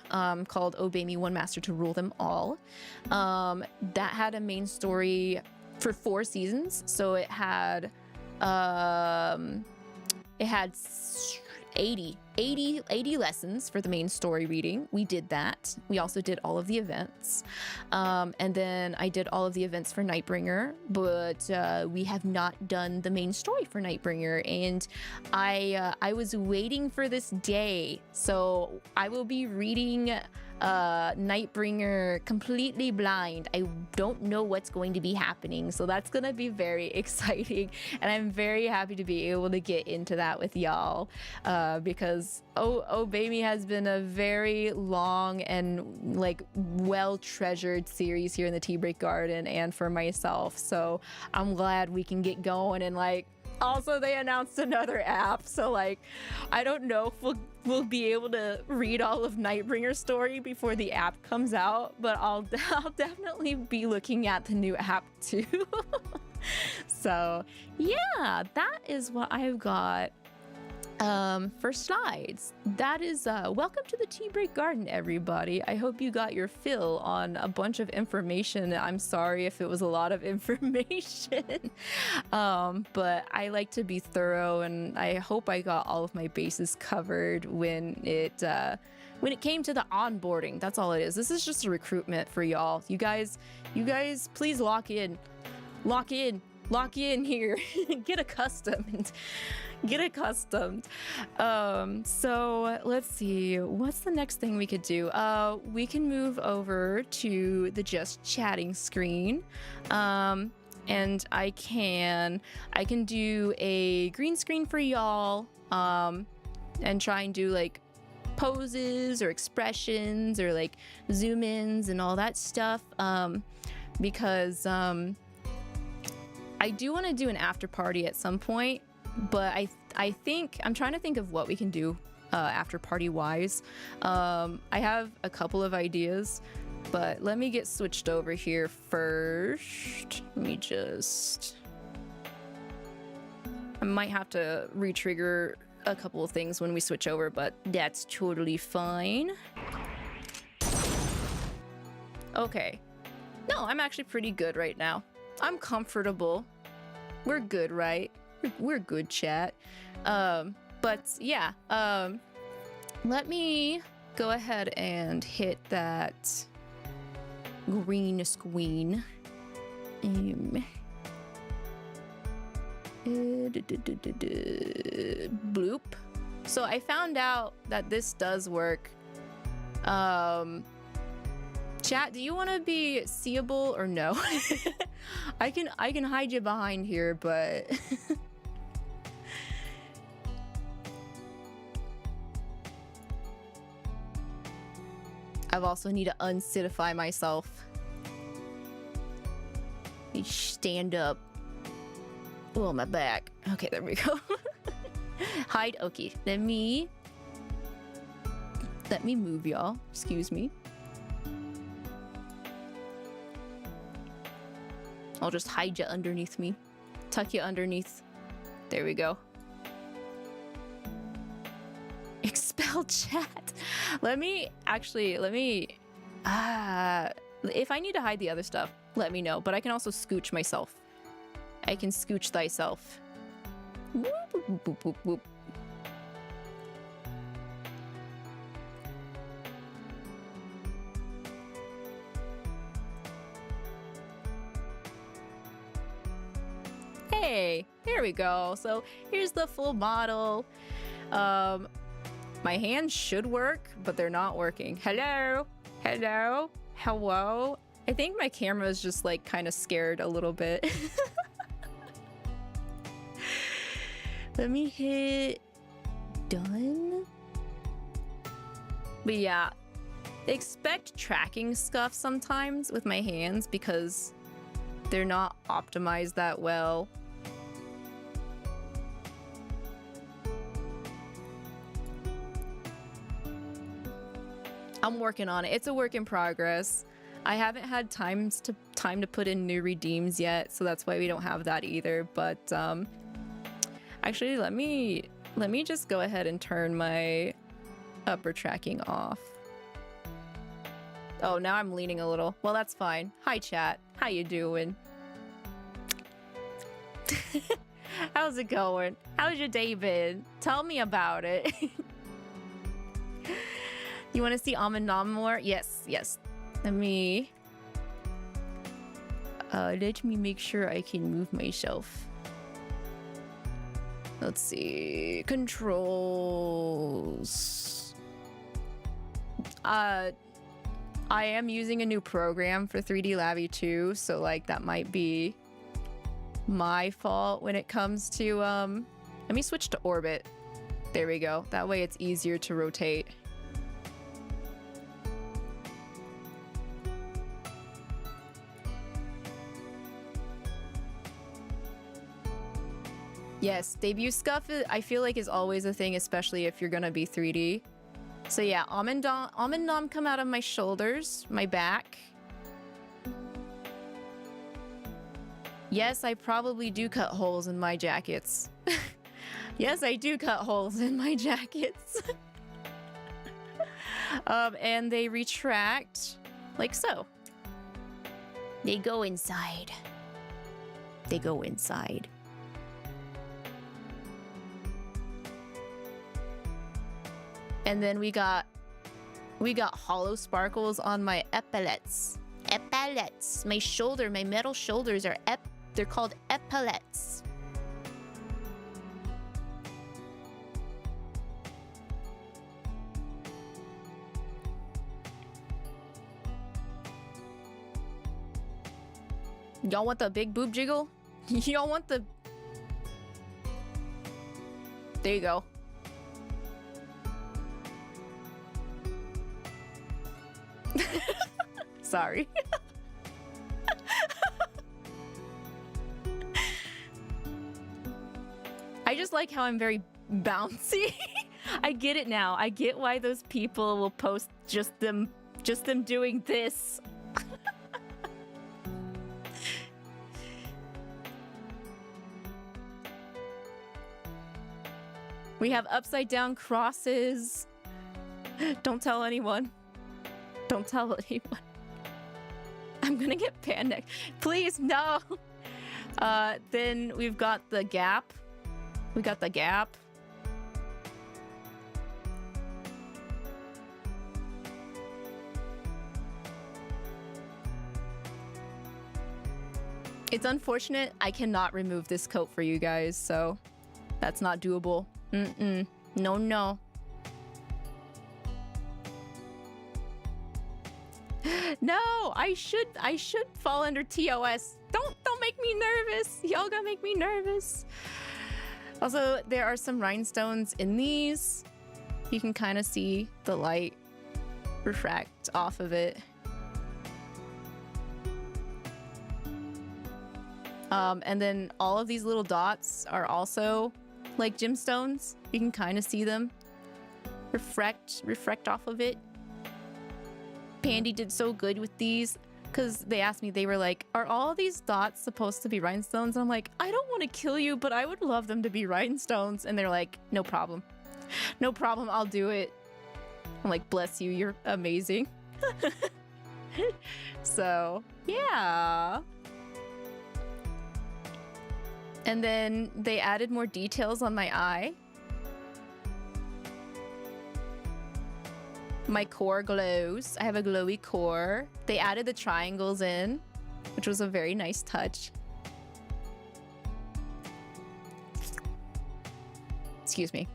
Speaker 1: called Obey Me One Master to Rule Them All. That had a main story for 4 seasons, so it had 80 lessons for the main story reading. We did that. We also did all of the events. And then I did all of the events for Nightbringer, but we have not done the main story for Nightbringer. And I was waiting for this day. So I will be reading Nightbringer completely blind. I don't know what's going to be happening, so that's gonna be very exciting, and I'm very happy to be able to get into that with y'all, because Obey Me has been a very long and like well treasured series here in the Tea Break Garden and for myself, so I'm glad we can get going. And like, also they announced another app, so like I don't know if we'll be able to read all of Nightbringer's story before the app comes out, but I'll definitely be looking at the new app too. So yeah, that is what I've got for slides. That is welcome to the Tea Break Garden, everybody. I hope you got your fill on a bunch of information. I'm sorry if it was a lot of information. But I like to be thorough, and I hope I got all of my bases covered when it came to the onboarding. That's all it is. This is just a recruitment for y'all. You guys please lock in here. Get accustomed. So let's see, what's the next thing we could do? We can move over to the just chatting screen, and I can do a green screen for y'all, and try and do like poses or expressions or like zoom ins and all that stuff, because I do want to do an after party at some point, but I think I'm trying to think of what we can do after party wise. I have a couple of ideas, but let me get switched over here first. I might have to re-trigger a couple of things when we switch over, but that's totally fine. Okay. No, I'm actually pretty good right now. I'm comfortable. We're good, right? We're good, chat. But yeah, let me go ahead and hit that green screen. Bloop. So I found out that this does work. Chat, do you want to be seeable or no? I can hide you behind here, but I've also need to unsitify myself. Stand up. Oh, my back. Okay, there we go. Hide. Okay, let me move, y'all. Excuse me. I'll just hide you underneath me. Tuck you underneath. There we go. Expel chat. Let me if I need to hide the other stuff, let me know, but I can also scooch myself. I can scooch thyself. Whoop, whoop, whoop, whoop, whoop. Hey, here we go. So here's the full model. My hands should work, but they're not working. Hello, hello, hello. I think my camera is just like kind of scared a little bit. Let me hit done. But yeah, expect tracking stuff sometimes with my hands because they're not optimized that well. I'm working on it. It's a work in progress. I haven't had time to put in new redeems yet, so that's why we don't have that either. But actually, let me just go ahead and turn my upper tracking off. Oh, now I'm leaning a little. Well, that's fine. Hi, chat. How you doing? How's it going? How's your day been? Tell me about it. You want to see Almond Nom more? Yes, yes. Let me make sure I can move myself. Let's see. Controls. I am using a new program for 3D Lavi too, so like that might be my fault when it comes to let me switch to orbit. There we go. That way it's easier to rotate. Yes, debut scuff I feel like is always a thing, especially if you're gonna be 3D. So yeah, almond nom come out of my shoulders, my back. Yes, I probably do cut holes in my jackets. Yes, I do cut holes in my jackets. And they retract like so. They go inside. They go inside. And then we got hollow sparkles on my epaulets. Epaulets. My shoulder, my metal shoulders are they're called epaulets. Y'all want the big boob jiggle? Y'all want the... There you go. Sorry. I just like how I'm very bouncy. I get it now. I get why those people will post just them doing this. We have upside down crosses. Don't tell anyone. Don't tell anyone. I'm gonna get panicked. Please, no. Then we've got the gap. We got the gap. It's unfortunate I cannot remove this coat for you guys, so that's not doable. No, no. No, I should fall under TOS. Don't make me nervous. Y'all gonna make me nervous. Also, there are some rhinestones in these. You can kind of see the light refract off of it. And then all of these little dots are also like gemstones. You can kind of see them refract off of it. Pandy did so good with these because they asked me, they were like, are all these dots supposed to be rhinestones? And I'm like, I don't want to kill you, but I would love them to be rhinestones. And they're like, no problem. No problem, I'll do it. I'm like, bless you, you're amazing. So, yeah. And then they added more details on my eye. My core glows. I have a glowy core. They added the triangles in, which was a very nice touch. Excuse me.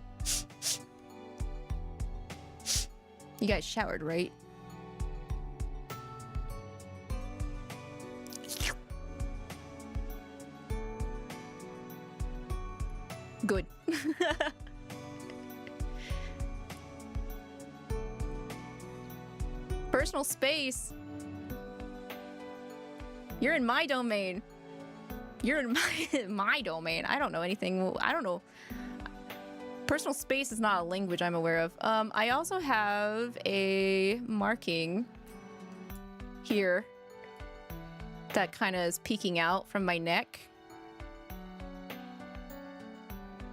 Speaker 1: You guys showered, right? Good. Personal space. You're in my domain. You're in my domain. I don't know anything. I don't know. Personal space is not a language I'm aware of. I also have a marking here that kind of is peeking out from my neck.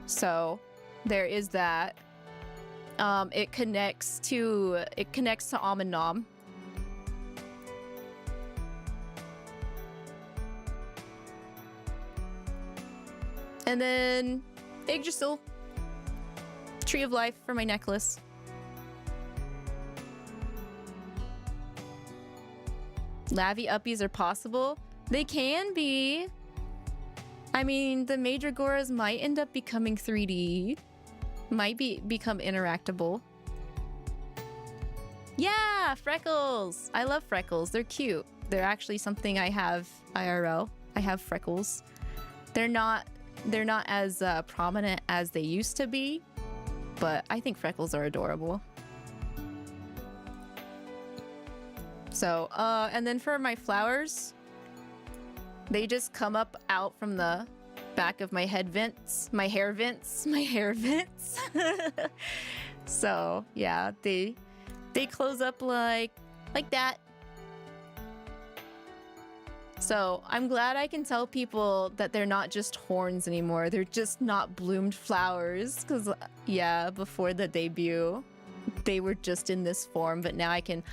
Speaker 1: So there is that. It connects to Almond Nom. And then Yggdrasil, Tree of Life for my necklace. Lavi uppies are possible. They can be. I mean, the Majorgoras might end up becoming 3D. Might become interactable. Yeah, freckles! I love freckles. They're cute. They're actually something I have IRL. I have freckles. They're not as prominent as they used to be, but I think freckles are adorable. So, and then for my flowers, they just come up out from the back of my head vents, my hair vents. So, yeah, they close up like that. So I'm glad I can tell people that they're not just horns anymore. They're just not bloomed flowers. Because, yeah, before the debut, they were just in this form. But now I can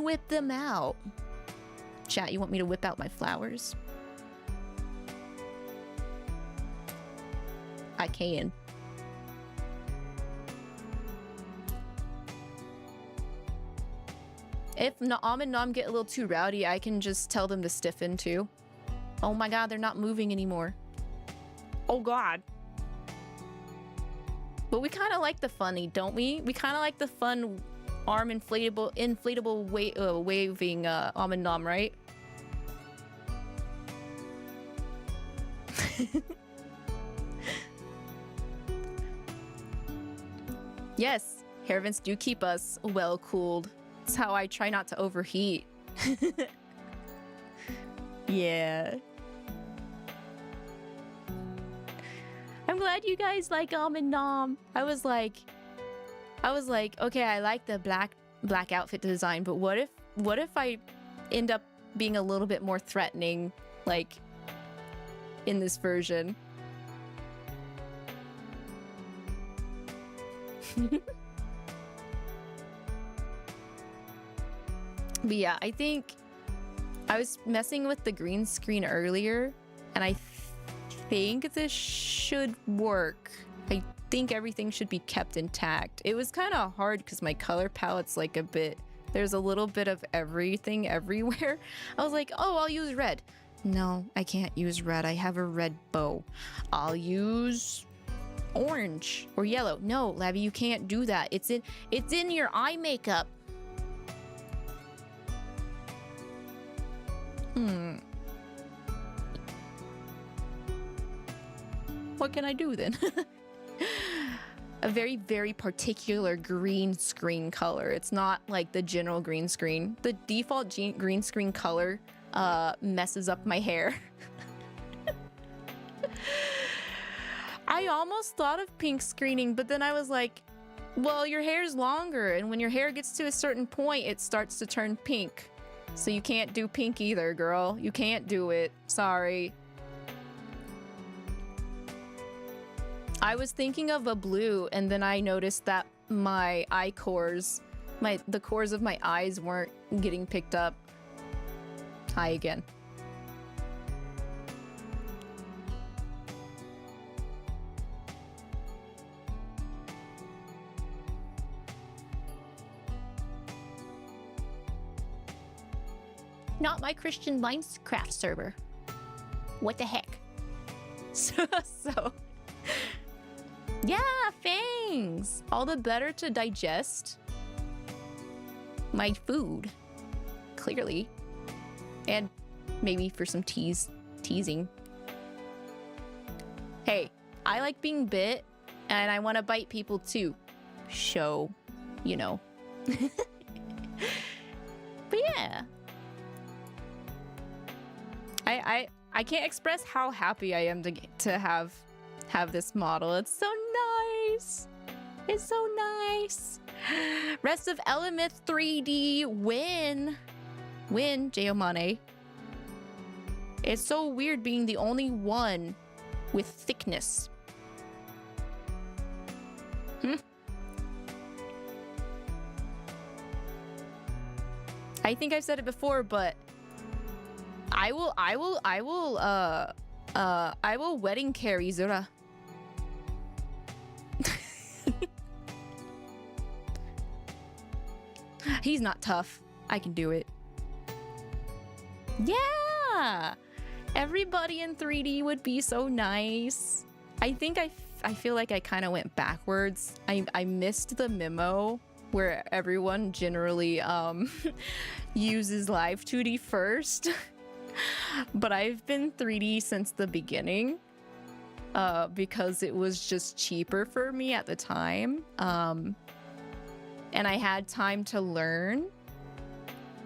Speaker 1: whip them out. Chat, you want me to whip out my flowers? I can. If Almond Nom get a little too rowdy, I can just tell them to stiffen too. Oh my god, they're not moving anymore. Oh god. But we kind of like the funny, don't we? We kind of like the fun arm inflatable waving Almond Nom, right? Yes, hair vents do keep us well cooled. That's how I try not to overheat. Yeah. I'm glad you guys like Almond Nom. I was like, okay, I like the black outfit design, but what if I end up being a little bit more threatening, like in this version? But yeah, I think I was messing with the green screen earlier, and I think this should work. I think everything should be kept intact. It was kind of hard because my color palette's like there's a little bit of everything everywhere. I was like, oh, I'll use red. No, I can't use red. I have a red bow. I'll use orange or yellow. No, Lavi, you can't do that. It's in your eye makeup. What can I do then? A very, very particular green screen color. It's not like the general green screen. The default green screen color messes up my hair. I almost thought of pink screening, but then I was like, well, your hair's longer, and when your hair gets to a certain point, it starts to turn pink. So you can't do pink either, girl. You can't do it. Sorry. I was thinking of a blue, and then I noticed that my eye cores, the cores of my eyes weren't getting picked up. Hi again. Not my Christian Minecraft server. What the heck? So yeah, fangs! All the better to digest my food, clearly. And maybe for some teasing. Hey, I like being bit, and I want to bite people too. So, you know. But yeah. I can't express how happy I am to have this model. It's so nice. It's so nice. Rest of Element 3D win, Jayomane. It's so weird being the only one with thickness. I think I've said it before, but I will wedding carry Zura. He's not tough. I can do it. Yeah! Everybody in 3D would be so nice. I think I feel like I kind of went backwards. I missed the memo where everyone generally uses live 2D first. But I've been 3D since the beginning because it was just cheaper for me at the time. And I had time to learn.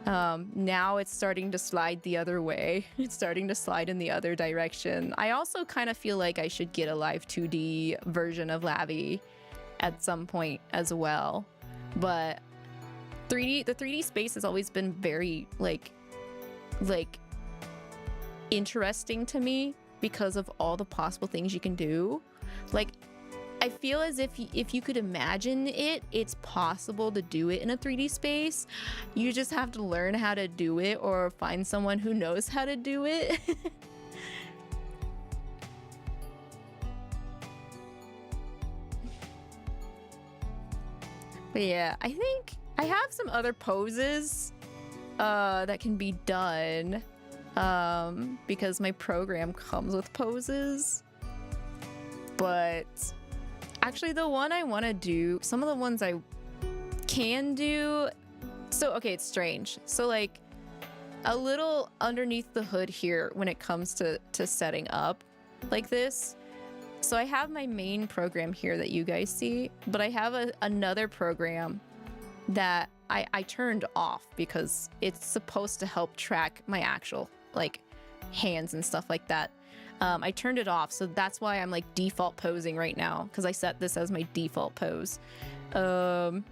Speaker 1: Now it's starting to slide the other way. It's starting to slide in the other direction. I also kind of feel like I should get a live 2D version of Lavi at some point as well. But the 3D space has always been very like interesting to me because of all the possible things you can do. Like, I feel as if you could imagine it, it's possible to do it in a 3D space. You just have to learn how to do it or find someone who knows how to do it. But yeah, I think I have some other poses that can be done because my program comes with poses. But actually, the one I want to do, some of the ones I can do, so okay, it's strange. So like a little underneath the hood here when it comes to setting up like this. So I have my main program here that you guys see, but I have another program that I turned off because it's supposed to help track my actual like hands and stuff like that. I turned it off, so that's why I'm like default posing right now, because I set this as my default pose. But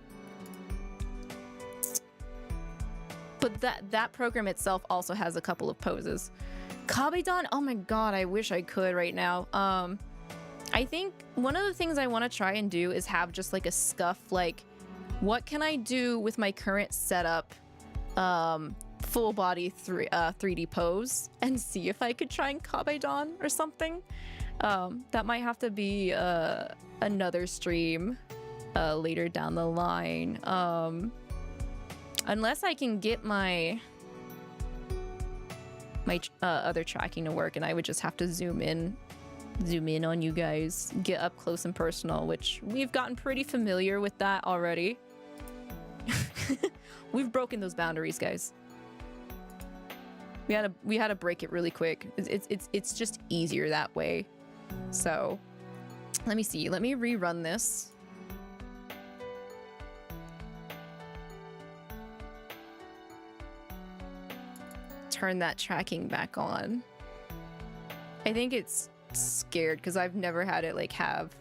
Speaker 1: that program itself also has a couple of poses. Kabedon, oh my god, I wish I could right now. I think one of the things I want to try and do is have just like a scuff, like what can I do with my current setup, full body 3D pose, and see if I could try and Kabedon or something. That might have to be another stream later down the line. Unless I can get my my other tracking to work, and I would just have to zoom in on you guys, get up close and personal, which we've gotten pretty familiar with that already. We've broken those boundaries, guys. We had to break it really quick. It's just easier that way. So let me see. Let me rerun this. Turn that tracking back on. I think it's scared because I've never had it like have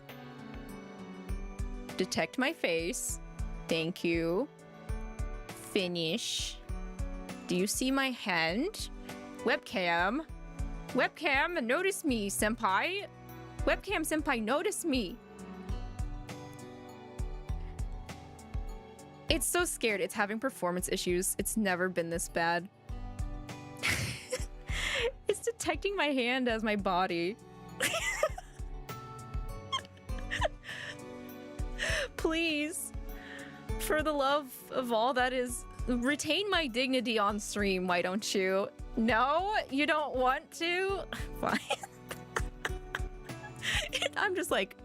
Speaker 1: detect my face. Thank you. Finish. Do you see my hand? Webcam. Webcam, notice me, senpai. Webcam senpai, notice me. It's so scared. It's having performance issues. It's never been this bad. It's detecting my hand as my body. Please, for the love of all that is, retain my dignity on stream, why don't you? No, you don't want to? Fine. I'm just like,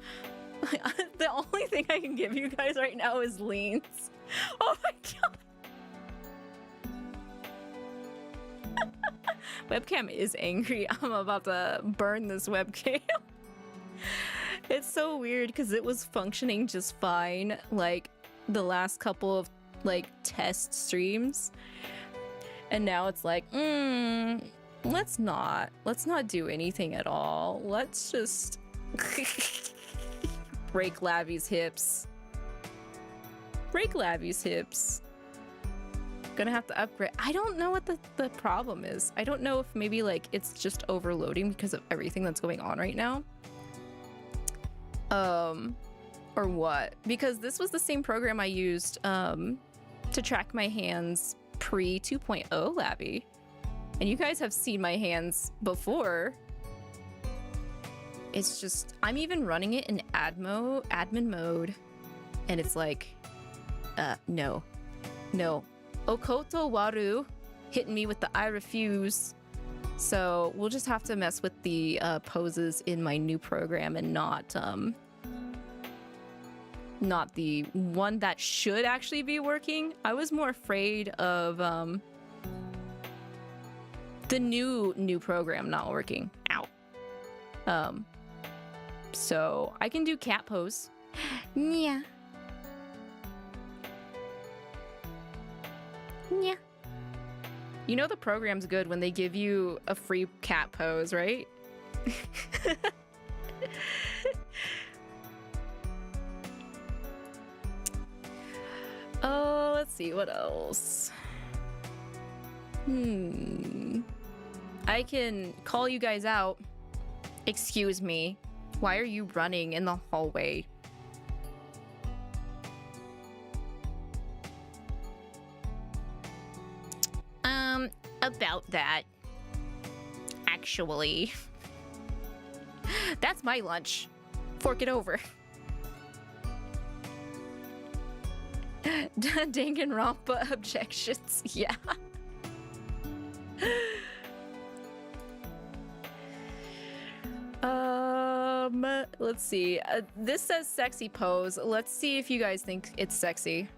Speaker 1: the only thing I can give you guys right now is leans. Oh my god. Webcam is angry. I'm about to burn this webcam. It's so weird because it was functioning just fine like the last couple of like test streams, and now it's like let's not do anything at all. Let's just break Lavi's hips. Break Lavi's hips. Gonna have to upgrade. I don't know what the problem is. I don't know if maybe like it's just overloading because of everything that's going on right now. Or what? Because this was the same program I used to track my hands pre 2.0 Lavi. And you guys have seen my hands before. It's just, I'm even running it in admin mode. And it's like, no. Okoto Waru hitting me with the I refuse. So we'll just have to mess with the poses in my new program and not the one that should actually be working. I was more afraid of the new program not working. Ow. So I can do cat pose. Yeah. Yeah. You know the program's good when they give you a free cat pose, right? Oh, let's see, what else? I can call you guys out. Excuse me. Why are you running in the hallway? About that. Actually. That's my lunch. Fork it over. Danganronpa objections. Yeah. Let's see. This says sexy pose. Let's see if you guys think it's sexy.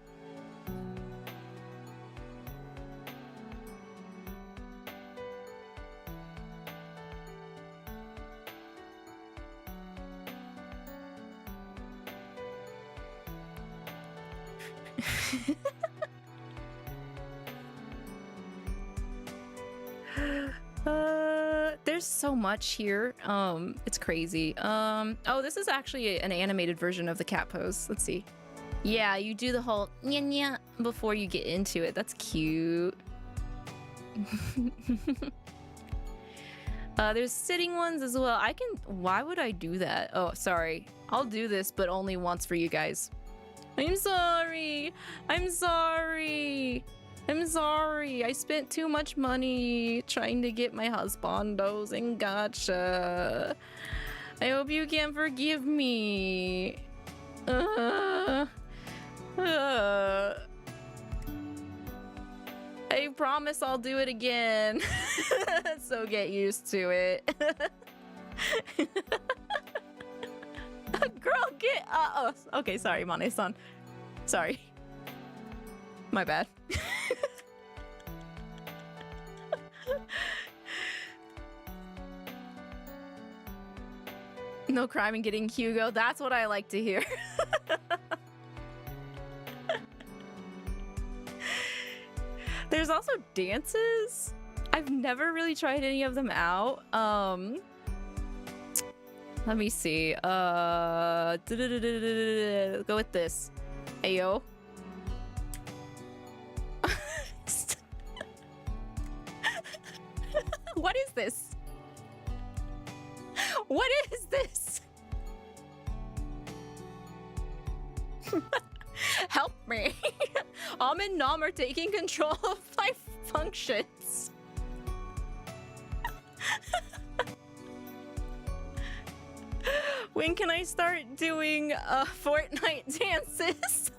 Speaker 1: There's so much here. It's crazy. Oh, this is actually an animated version of the cat pose. Let's see. Yeah, you do the whole nya nya before you get into it. That's cute. There's sitting ones as well. Why would I do that? Oh, sorry. I'll do this, but only once for you guys. I'm sorry. I'm sorry. I'm sorry. I spent too much money trying to get my husbandos and gotcha. I hope you can forgive me. I I promise I'll do it again. So get used to it. Girl, get oh, okay, sorry, Mane-san. Sorry. My bad. No crime in getting Hugo. That's what I like to hear. There's also dances. I've never really tried any of them out. Let me see. Go with this. Ayo. What is this? What is this? Help me. Om and Nom are taking control of my functions. When can I start doing Fortnite dances?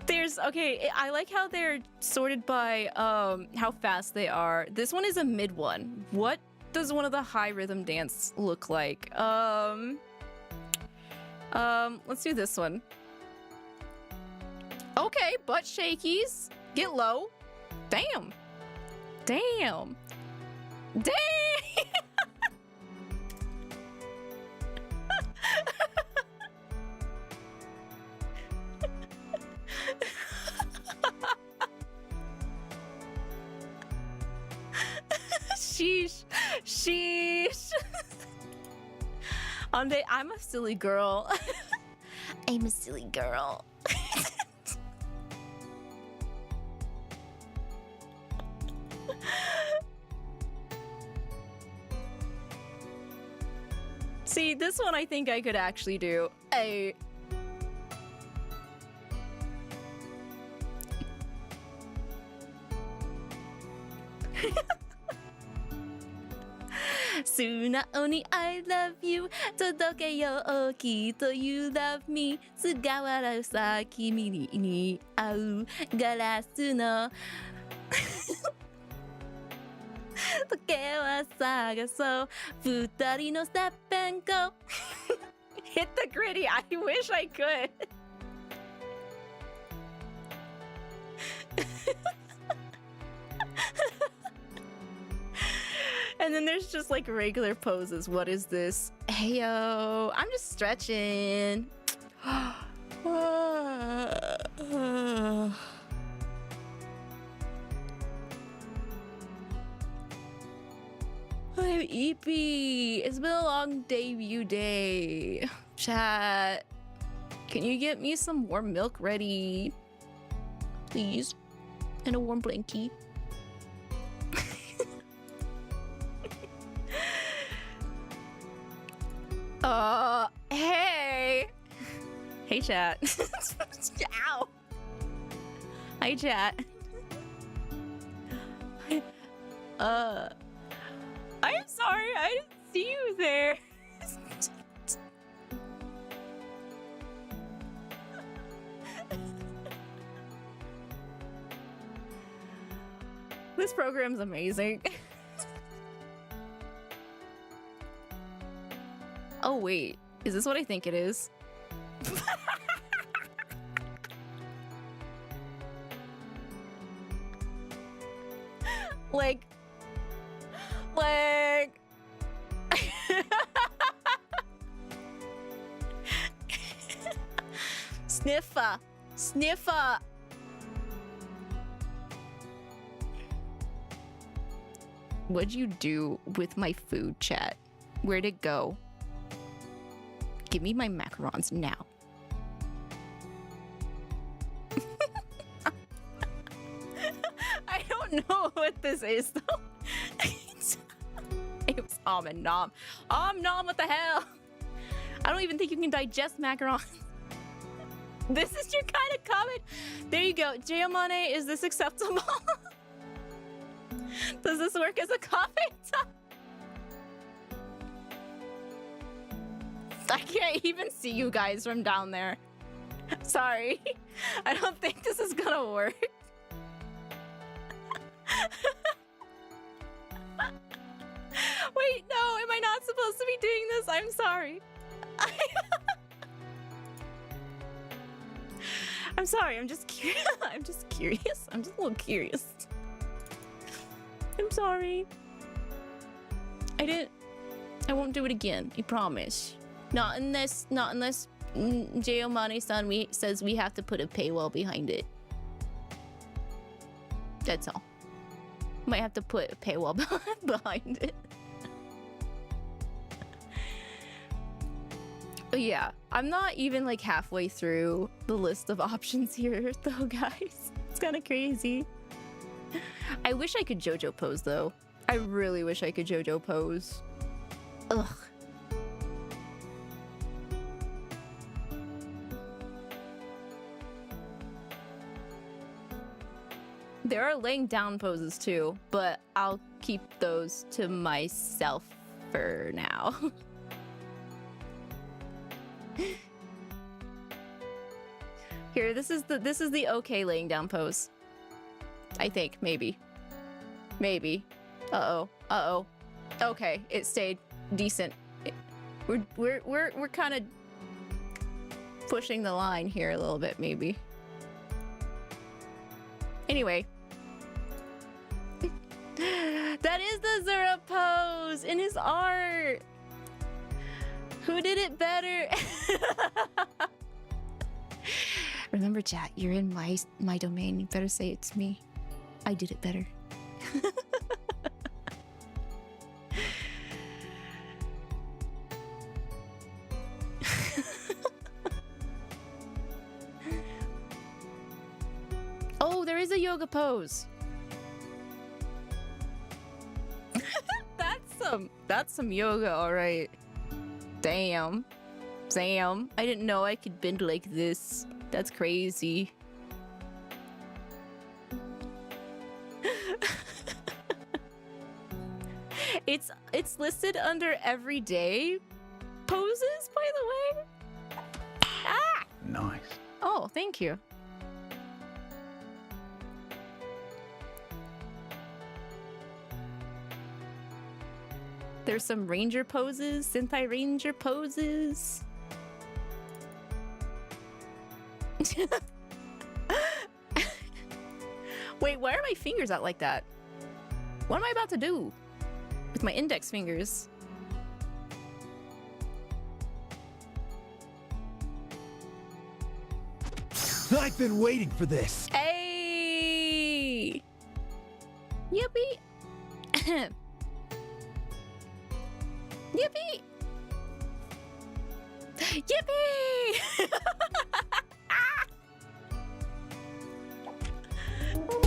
Speaker 1: There's, okay, I like how they're sorted by how fast they are. This one is a mid one. What does one of the high rhythm dance look like? Let's do this one. Okay, butt shakies. Get low. Damn. Damn. Damn. Sheesh. Sheesh. I'm a silly girl. I'm a silly girl. See, this one I think I could actually do. Hey. Suna oni I love you. Todoke yo o kito you love me. Sugawara sa kimi ni au garasu no. Toke wa sagaso. Futari no step and go. Hit the gritty. I wish I could. And then there's just like regular poses. What is this? Heyo, I'm just stretching. I'm eepy. It's been a long debut day. Chat, can you get me some warm milk ready? Please. And a warm blankie. Hey. Hey, chat. Ow. Hi, chat. I'm sorry, I didn't see you there. This program's amazing. Oh wait, is this what I think it is? like sniffer. What'd you do with my food, chat? Where'd it go? Give me my macarons now. I don't know what this is though. It was Om and Nom. Om Nom, what the hell? I don't even think you can digest macarons. This is your kind of comment. There you go. Giamone, is this acceptable? Does this work as a comment? I can't even see you guys from down there. Sorry. I don't think this is gonna work. Wait, no, am I not supposed to be doing this? I'm sorry. I'm sorry, I'm just curious. I'm just curious. I'm just a little curious. I'm sorry. I won't do it again, I promise. Not unless Jayomane-san says we have to put a paywall behind it. That's all. Might have to put a paywall behind it. But yeah, I'm not even like halfway through the list of options here though, guys. It's kind of crazy. I wish I could JoJo pose though. I really wish I could JoJo pose. Ugh. There are laying down poses too, but I'll keep those to myself for now. Here, this is the okay laying down pose. I think, maybe. Maybe. Uh-oh. Uh-oh. Okay, it stayed decent. We're kind of pushing the line here a little bit, maybe. Anyway. That is the Zura pose in his art. Who did it better? Remember, chat, you're in my domain. You better say it's me. I did it better. Oh, there is a yoga pose. That's some yoga, all right. Damn. Sam, I didn't know I could bend like this. That's crazy. It's listed under everyday poses, by the way. Ah!
Speaker 2: Nice.
Speaker 1: Oh, thank you. There's some ranger poses, Sentai ranger poses. Wait, why are my fingers out like that? What am I about to do with my index fingers?
Speaker 2: I've been waiting for this.
Speaker 1: Hey! Yippee! Yippee! Yippee!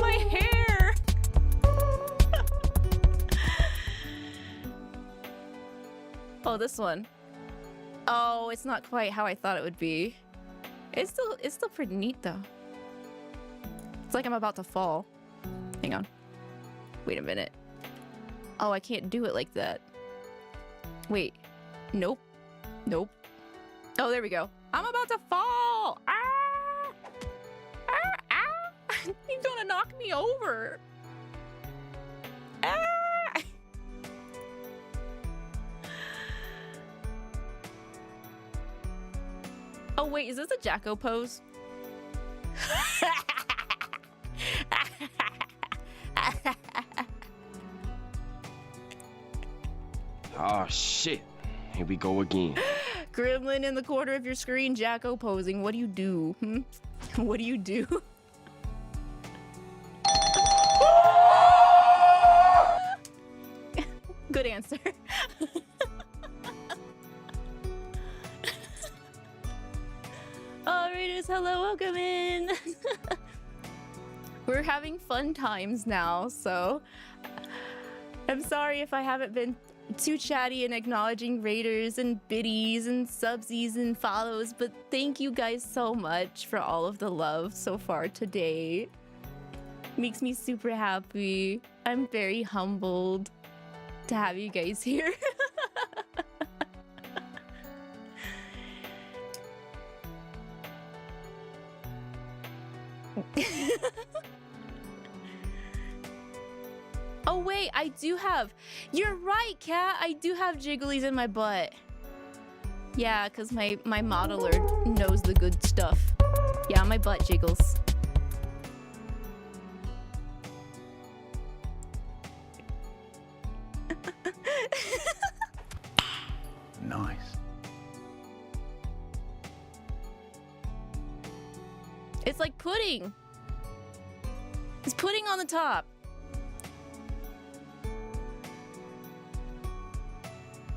Speaker 1: My hair! Oh, this one. Oh, it's not quite how I thought it would be. It's still pretty neat though. It's like I'm about to fall. Hang on. Wait a minute. Oh, I can't do it like that. Wait. Nope. Nope. Oh, there we go. I'm about to fall! Ah! Ah! Ah! He's gonna knock me over! Ah! Oh, wait, is this a Jacko pose?
Speaker 3: Oh shit. Here we go again.
Speaker 1: Gremlin in the corner of your screen, Jacko posing. What do you do? Hmm? What do you do? Good answer. Oh, Raiders, hello, welcome in. We're having fun times now, so I'm sorry if I haven't been too chatty and acknowledging raiders and biddies and subsies and follows, but thank you guys so much for all of the love so far today. Makes me super happy. I'm very humbled to have you guys here. Wait, I do have... You're right, Cat. I do have jigglies in my butt. Yeah, because my modeler knows the good stuff. Yeah, my butt jiggles.
Speaker 2: Nice.
Speaker 1: It's like pudding. It's pudding on the top.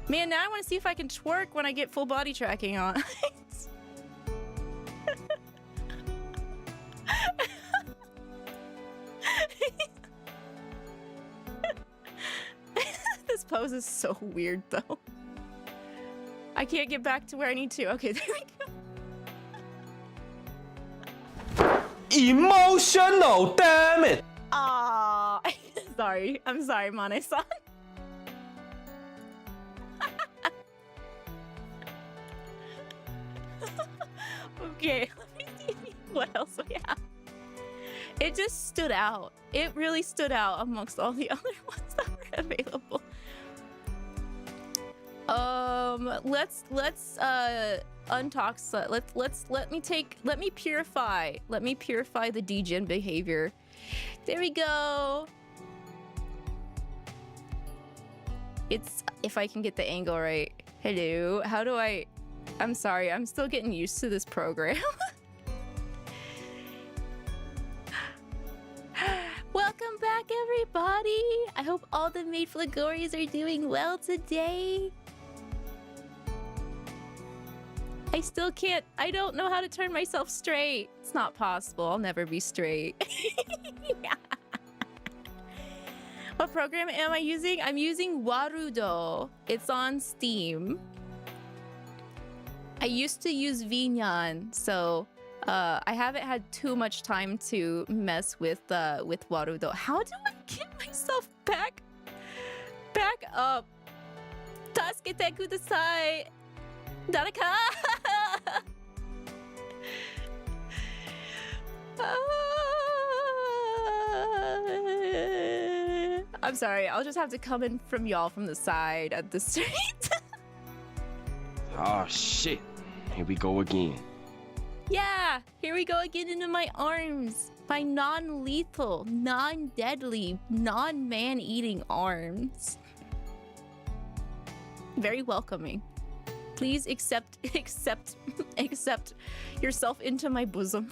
Speaker 1: Man, now I want to see if I can twerk when I get full body tracking on. This pose is so weird, though. I can't get back to where I need to. Okay, there we go.
Speaker 4: Emotional, damn it!
Speaker 1: Ah, sorry. I'm sorry, Mane-san. Okay, let me see what else we have. It just stood out. It really stood out amongst all the other ones that were available. Let's untox. Let me purify the degen behavior. There we go. It's, if I can get the angle right. Hello, how do I? I'm sorry, I'm still getting used to this program. Welcome back, everybody. I hope all the maid flagories are doing well today. I still can't, I don't know how to turn myself straight. It's not possible, I'll never be straight. What program am I using? I'm using Warudo. It's on Steam. I used to use benonyawn, so I haven't had too much time to mess with Warudo. How do I get myself back up? Tasukete kudasai. Daraka. I'm sorry. I'll just have to come in from y'all from the side at the street.
Speaker 3: Oh shit. Here we go again.
Speaker 1: Yeah, here we go again into my arms. My non-lethal, non-deadly, non-man-eating arms. Very welcoming. Please accept yourself into my bosom.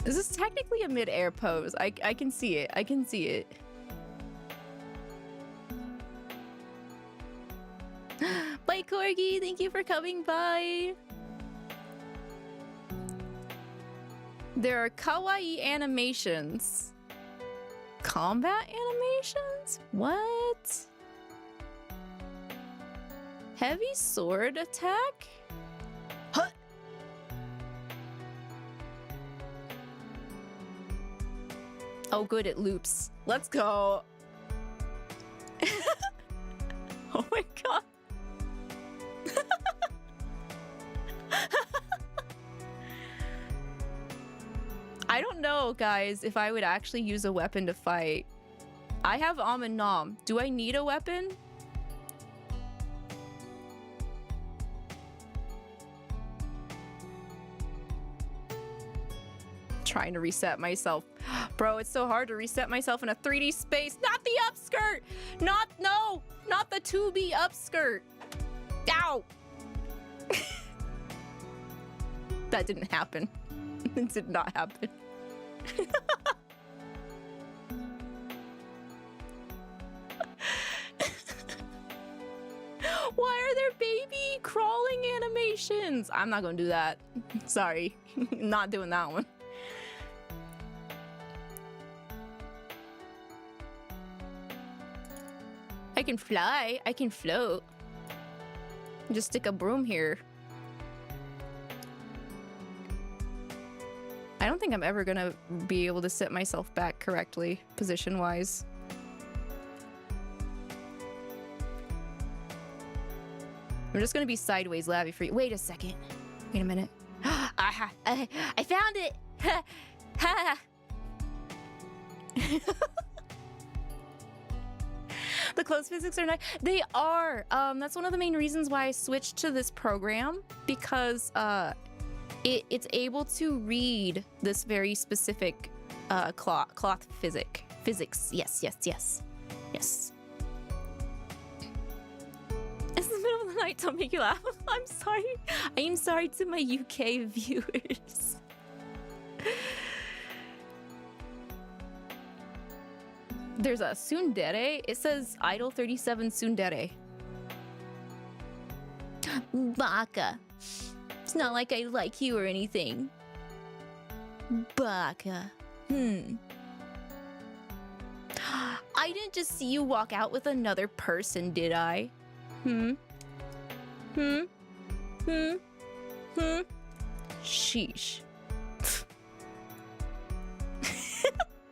Speaker 1: This is technically a mid-air pose. I can see it. I can see it. Bye, Corgi. Thank you for coming by. There are kawaii animations. Combat animations? What? Heavy sword attack? Huh? Oh, good, it loops. Let's go. Oh my god. I don't know, guys, if I would actually use a weapon to fight. I have Am Nom. Do I need a weapon? Trying to reset myself. Bro, it's so hard to reset myself in a 3D space. Not the upskirt! Not the 2B upskirt. Ow! That didn't happen. It did not happen. Why are there baby crawling animations? I'm not gonna do that. Sorry. Not doing that one. I can fly. I can float. Just stick a broom here. I don't think I'm ever gonna be able to sit myself back correctly, position-wise. I'm just gonna be sideways Lavi for you. Wait a second. Wait a minute. I found it. The clothes physics are nice. They are. That's one of the main reasons why I switched to this program, because it's able to read this very specific cloth physics. Yes. It's the middle of the night. Don't make you laugh. I'm sorry. I am sorry to my UK viewers. There's a tsundere. It says idle 37 tsundere. Baka. It's not like I like you or anything. Baka. I didn't just see you walk out with another person, did I? Sheesh.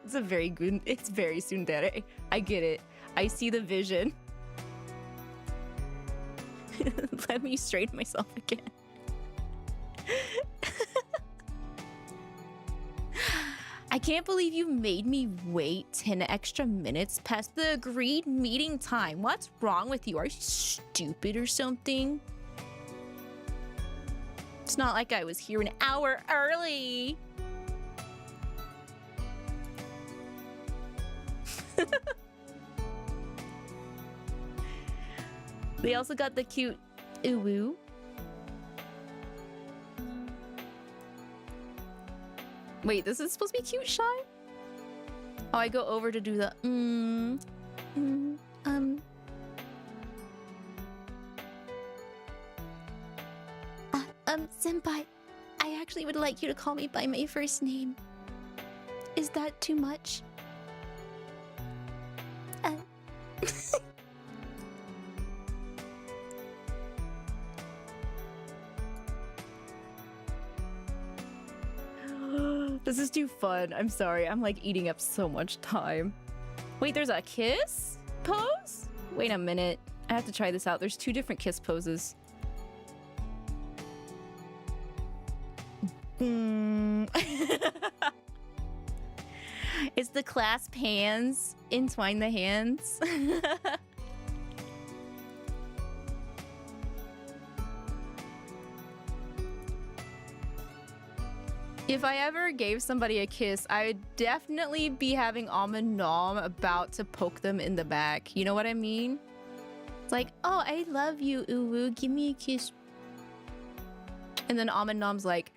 Speaker 1: It's very tsundere. I get it. I see the vision. Let me straighten myself again. I can't believe you made me wait 10 extra minutes past the agreed meeting time. What's wrong with you? Are you stupid or something? It's not like I was here an hour early. They also got the cute uwu. Wait, this is supposed to be cute shy? Oh, I go over to do the senpai, I actually would like you to call me by my first name. Is that too much? This is too fun. I'm sorry. I'm like eating up so much time. Wait, there's a kiss pose? Wait a minute. I have to try this out. There's 2 different kiss poses. It's the clasp hands, entwine the hands. If I ever gave somebody a kiss, I would definitely be having almond nom about to poke them in the back. You know what I mean? It's like, oh, I love you, uwu. Give me a kiss. And then almond nom's like,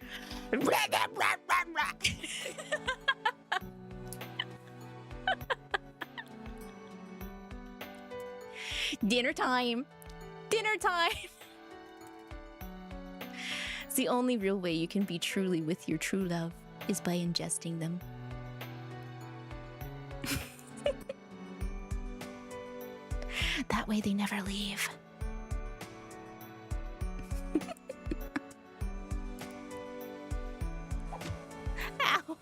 Speaker 1: dinner time. Dinner time. It's the only real way you can be truly with your true love is by ingesting them. That way they never leave. Ow.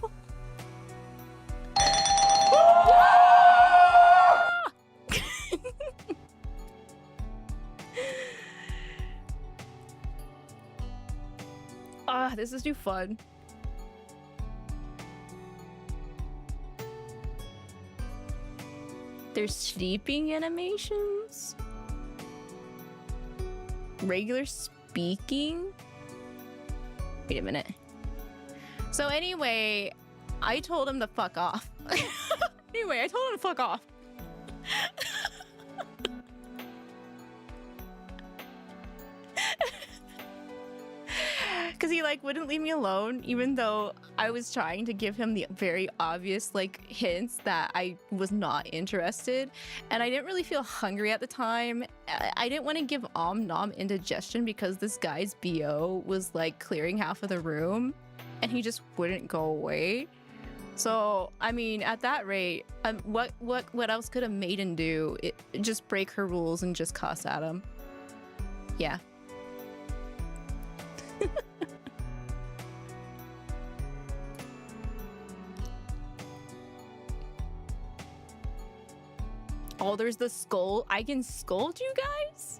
Speaker 1: This is too fun. There's sleeping animations. Regular speaking. Wait a minute. So anyway, I told him to fuck off. Anyway, I told him to fuck off. Because he like wouldn't leave me alone, even though I was trying to give him the very obvious like hints that I was not interested, and I didn't really feel hungry at the time. I didn't want to give nom indigestion because this guy's BO was like clearing half of the room and he just wouldn't go away. So I mean, at that rate, what else could a maiden do? Just break her rules and just cuss at him. Yeah. Oh, there's the skull. I can scold you guys?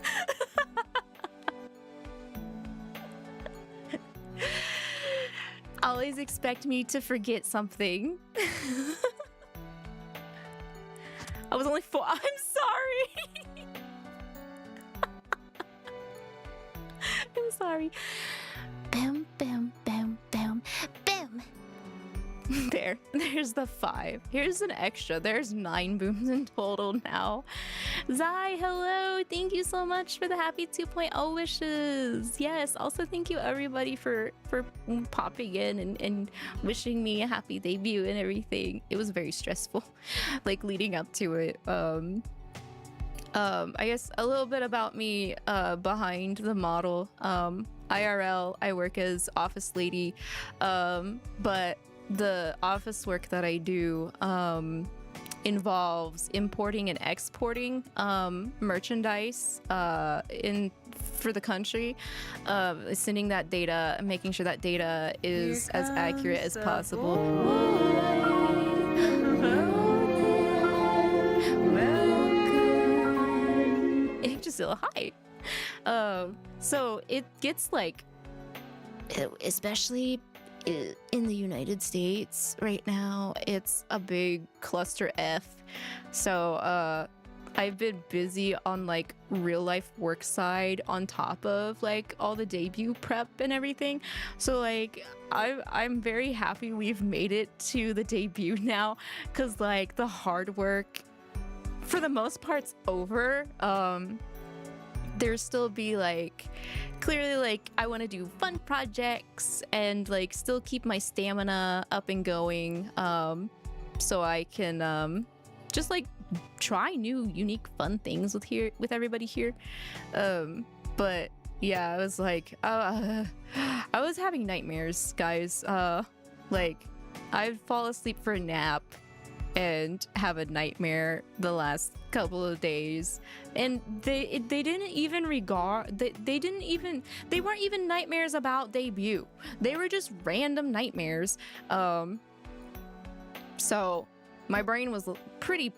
Speaker 1: always expect me to forget something. I was only 4. I'm sorry. I'm sorry. Bam, bam, bam, bam, bam. There's the 5. Here's an extra. There's 9 booms in total now. Zai, hello. Thank you so much for the happy 2.0 wishes. Yes. Also, thank you everybody for popping in and wishing me a happy debut and everything. It was very stressful, like leading up to it. I guess a little bit about me behind the model. IRL, I work as office lady, but the office work that I do involves importing and exporting merchandise for the country, sending that data, making sure that data is as accurate as possible. Yggdrasil, hi. So it gets like, especially in the United States right now, it's a big cluster F. So I've been busy on like real life work side on top of like all the debut prep and everything. So like I'm very happy we've made it to the debut now, because like the hard work for the most part's over. There's still be like, clearly like I want to do fun projects and like still keep my stamina up and going, so I can just like try new unique fun things with everybody here. But yeah, I was like I was having nightmares, guys. Like I'd fall asleep for a nap and have a nightmare the last couple of days, and they didn't even they weren't even nightmares about debut. They were just random nightmares. So my brain was pretty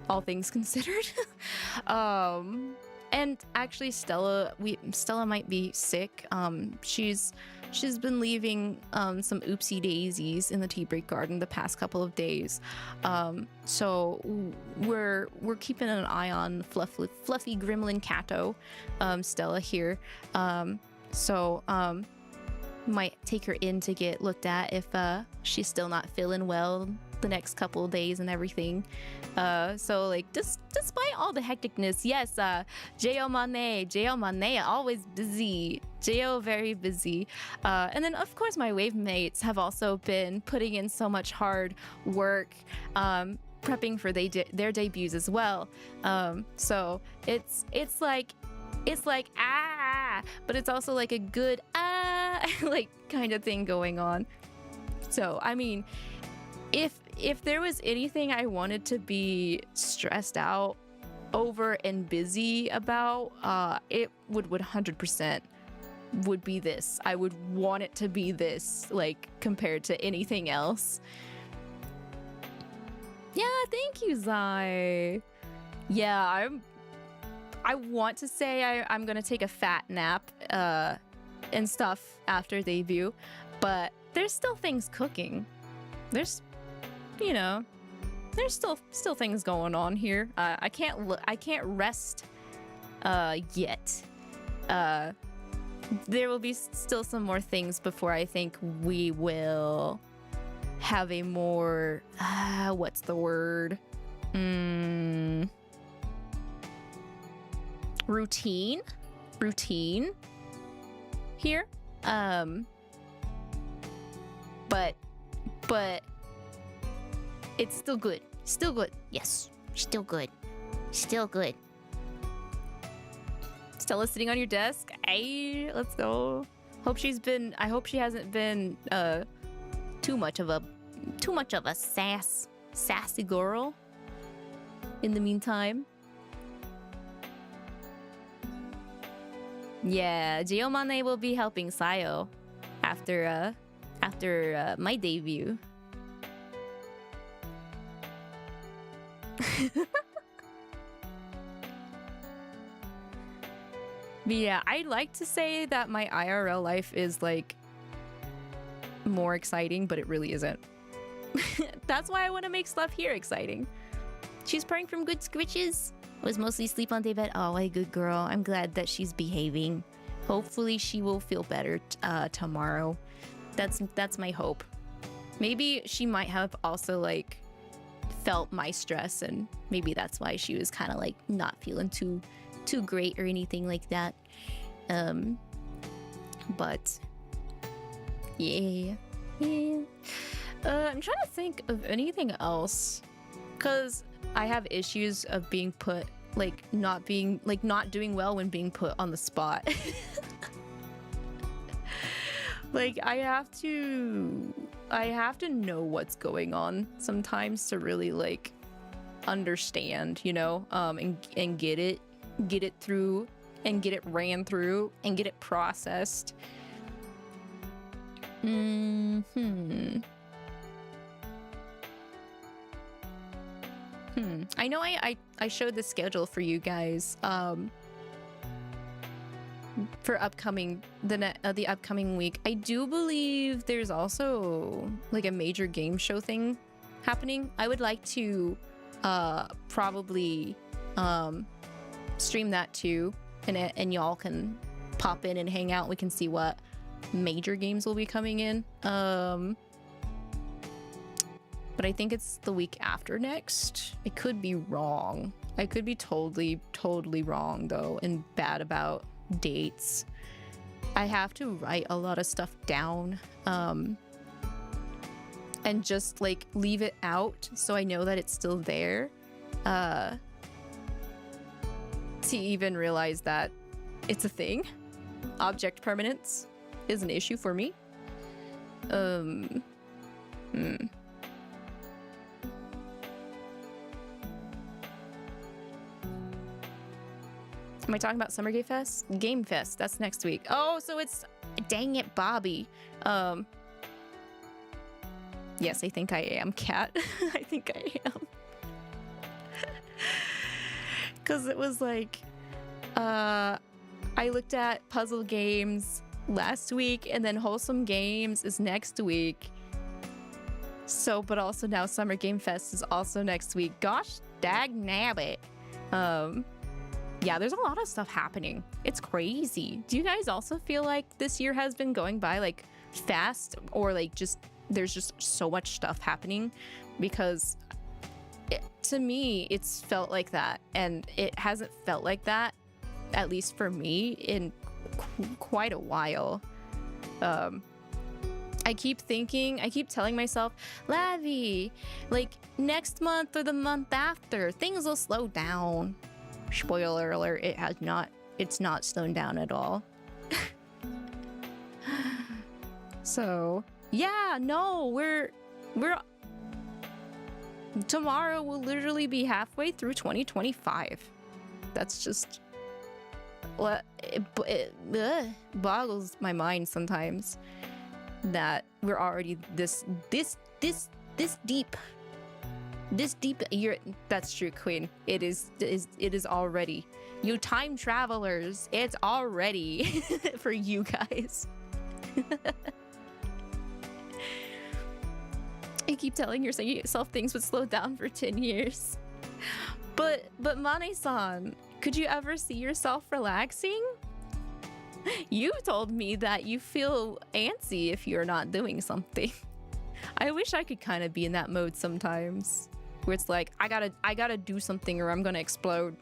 Speaker 1: all things considered. And actually Stella might be sick. She's been leaving some oopsie daisies in the tea break garden the past couple of days. So we're keeping an eye on fluffy gremlin Cato, Stella here. So might take her in to get looked at if she's still not feeling well the next couple of days and everything. So like despite all the hecticness, yes, Jo Mane, always busy. Jo very busy. And then of course my wave mates have also been putting in so much hard work, prepping for their debuts as well. So it's like but it's also like a good like kind of thing going on. So I mean, if there was anything I wanted to be stressed out over and busy about, it would 100% would be this. I would want it to be this, like, compared to anything else. Yeah, thank you, Zai. Yeah, I want to say I'm gonna take a fat nap and stuff after debut, but there's still things cooking. There's still things going on here. I can't rest yet. There will be still some more things before I think we will have a more what's the word? Routine here. But it's still good. Still good. Yes. Still good. Still good. Stella's sitting on your desk. Hey, let's go. I hope she hasn't been too much of a sassy girl in the meantime. Yeah, Giomane will be helping Sayo after my debut. yeah, I'd like to say that my IRL life is like more exciting, but it really isn't. That's why I want to make stuff here exciting. She's praying from good squitches. Was mostly sleep on day bed. Oh, a good girl. I'm glad that she's behaving. Hopefully she will feel better tomorrow. That's my hope. Maybe she might have also like felt my stress, and maybe that's why she was kind of like not feeling too great or anything like that. But yeah. I'm trying to think of anything else, because I have issues of being put like not doing well when being put on the spot. Like I have to know what's going on sometimes to really like understand, you know, and get it through and get it ran through and get it processed. I know I showed the schedule for you guys for the upcoming week. I do believe there's also like a major game show thing happening. I would like to probably stream that too, and y'all can pop in and hang out. We can see what major games will be coming in. But I think it's the week after next. I could be wrong. I could be totally wrong though, and bad about dates. I have to write a lot of stuff down and just like leave it out so I know that it's still there, to even realize that it's a thing. Object permanence is an issue for me. Am I talking about Summer Game Fest? Game Fest, that's next week. Oh, so it's, dang it, Bobby. Yes, I think I am, Cat. I think I am. Because it was like, I looked at puzzle games last week, and then wholesome games is next week. So, but also now Summer Game Fest is also next week. Gosh, dag nabbit. Yeah, there's a lot of stuff happening. It's crazy. Do you guys also feel like this year has been going by like fast, or like just there's just so much stuff happening? Because to me, it's felt like that, and it hasn't felt like that, at least for me, in quite a while. I keep telling myself, Lavi, like next month or the month after, things will slow down. Spoiler alert, it's not slowing down at all. So yeah, no, we're tomorrow will literally be halfway through 2025. That's just what it boggles my mind sometimes that we're already this deep. That's true, Queen. It is already. You time travelers, it's already for you guys. You keep telling yourself things would slow down for 10 years. But Mane-san, could you ever see yourself relaxing? You told me that you feel antsy if you're not doing something. I wish I could kind of be in that mode sometimes, where it's like I gotta do something or I'm gonna explode.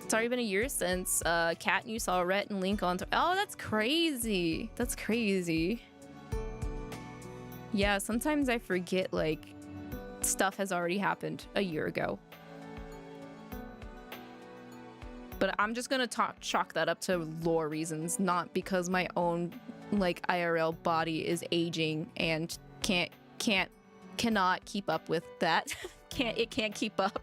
Speaker 1: It's already been a year since Cat and you saw Rhett and Link on. Oh, that's crazy. That's crazy. Yeah, sometimes I forget like stuff has already happened a year ago. But I'm just gonna chalk that up to lore reasons, not because my own like IRL body is aging and cannot keep up with that. It can't keep up.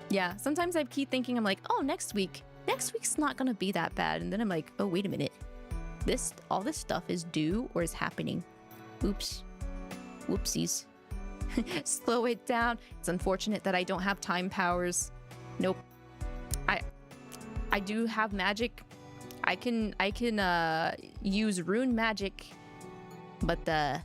Speaker 1: Yeah, sometimes I keep thinking, I'm like, oh, next week's not gonna be that bad, and then I'm like, oh, wait a minute, all this stuff is due or is happening. Oops. Whoopsies. Slow it down. It's unfortunate that I don't have time powers. Nope. I do have magic. I can use rune magic, but that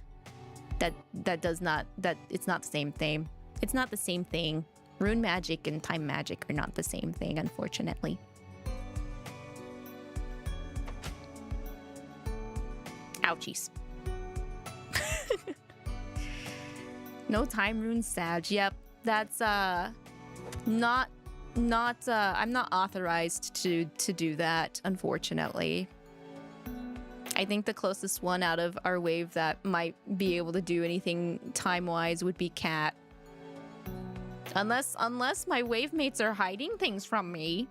Speaker 1: does not, it's not the same thing. It's not the same thing. Rune magic and time magic are not the same thing, unfortunately. Ouchies. No time rune sag. Yep, that's not I'm not authorized to do that, unfortunately. I think the closest one out of our wave that might be able to do anything time-wise would be Cat. Unless my wave mates are hiding things from me.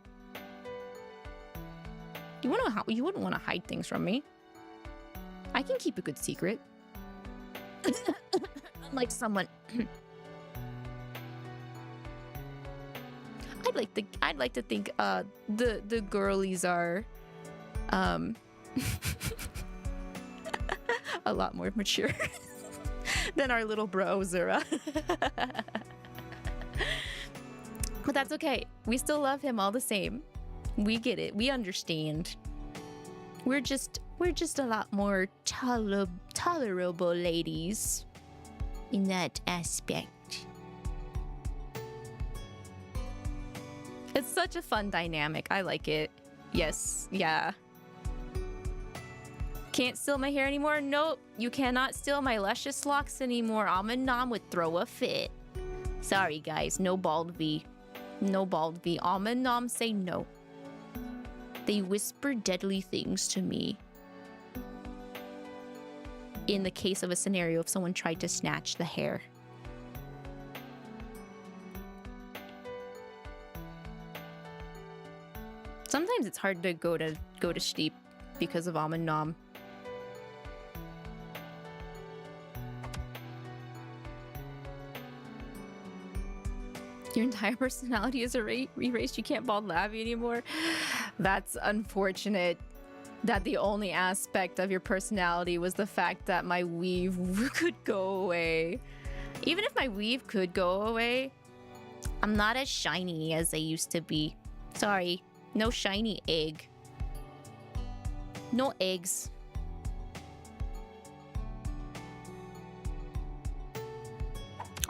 Speaker 1: You wouldn't want to hide things from me. I can keep a good secret. Unlike someone. I'd like to think the girlies are a lot more mature than our little bros are. But that's okay. We still love him all the same. We get it. We understand. We're just a lot more tolerable ladies in that aspect. It's such a fun dynamic. I like it. Yes. Yeah. Can't steal my hair anymore? Nope. You cannot steal my luscious locks anymore. Almond Nom would throw a fit. Sorry, guys. No bald V. No bald V. Almond Nom say no. They whisper deadly things to me. In the case of a scenario if someone tried to snatch the hair. Sometimes it's hard to go to sleep because of Almond Nom. Your entire personality is erased. You can't bald Lavi anymore. That's unfortunate. That the only aspect of your personality was the fact that my weave could go away. Even if my weave could go away, I'm not as shiny as I used to be. Sorry, no shiny egg. No eggs.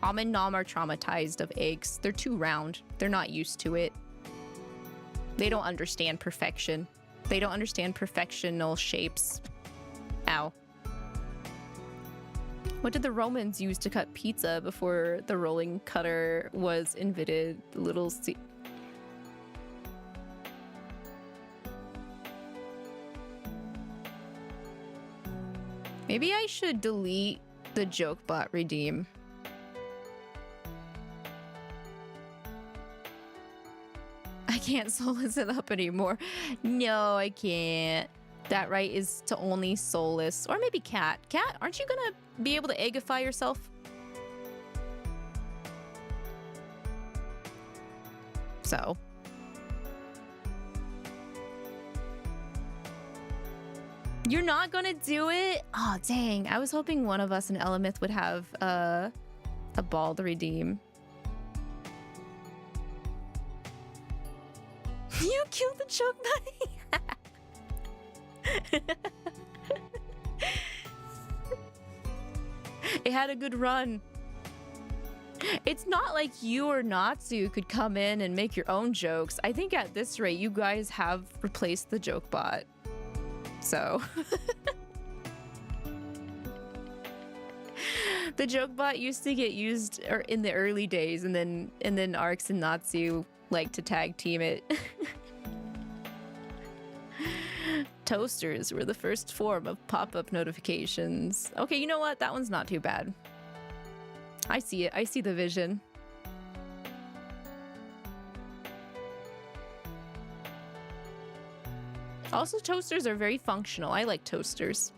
Speaker 1: Almond Nom are traumatized of eggs. They're too round. They're not used to it. They don't understand perfection. They don't understand perfectional shapes. Ow. What did the Romans use to cut pizza before the rolling cutter was invented? Little Maybe I should delete the jokebot redeem. I can't soulless it up anymore. No, I can't. That right is to only soulless. Or maybe Cat. Cat, aren't you gonna be able to eggify yourself? So. You're not gonna do it? Oh, dang. I was hoping one of us in Elemith would have a ball to redeem. You killed the choke bunny. It had a good run. It's not like you or Natsu could come in and make your own jokes. I think at this rate, you guys have replaced the joke bot. So the joke bot used to get used in the early days, and then Arcs and Natsu like to tag team it. Toasters were the first form of pop-up notifications. Okay, you know what? That one's not too bad. I see it. I see the vision. Also, toasters are very functional. I like toasters.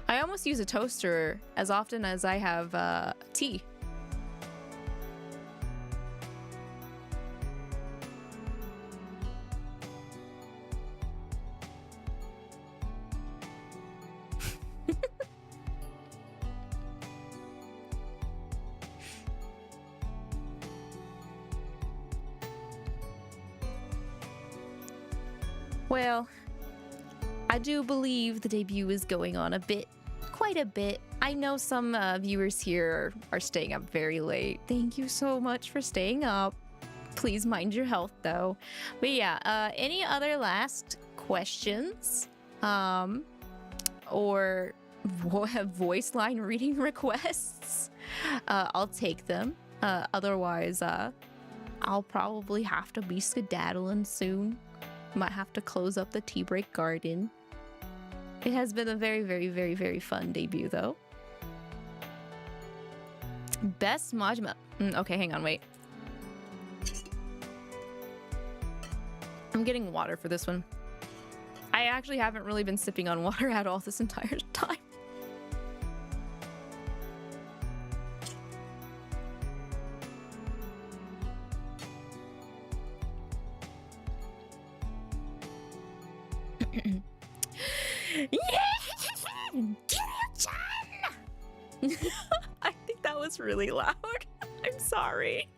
Speaker 1: I almost use a toaster as often as I have tea. Well, I do believe the debut is going on a bit, quite a bit. I know some viewers here are staying up very late. Thank you so much for staying up. Please mind your health though. But yeah, any other last questions? Or voice line reading requests? I'll take them. Otherwise, I'll probably have to be skedaddling soon. Might have to close up the tea break garden. It has been a very, very, very, very fun debut, though. Best Majima. Okay, hang on, wait. I'm getting water for this one. I actually haven't really been sipping on water at all this entire time. I think that was really loud. I'm sorry.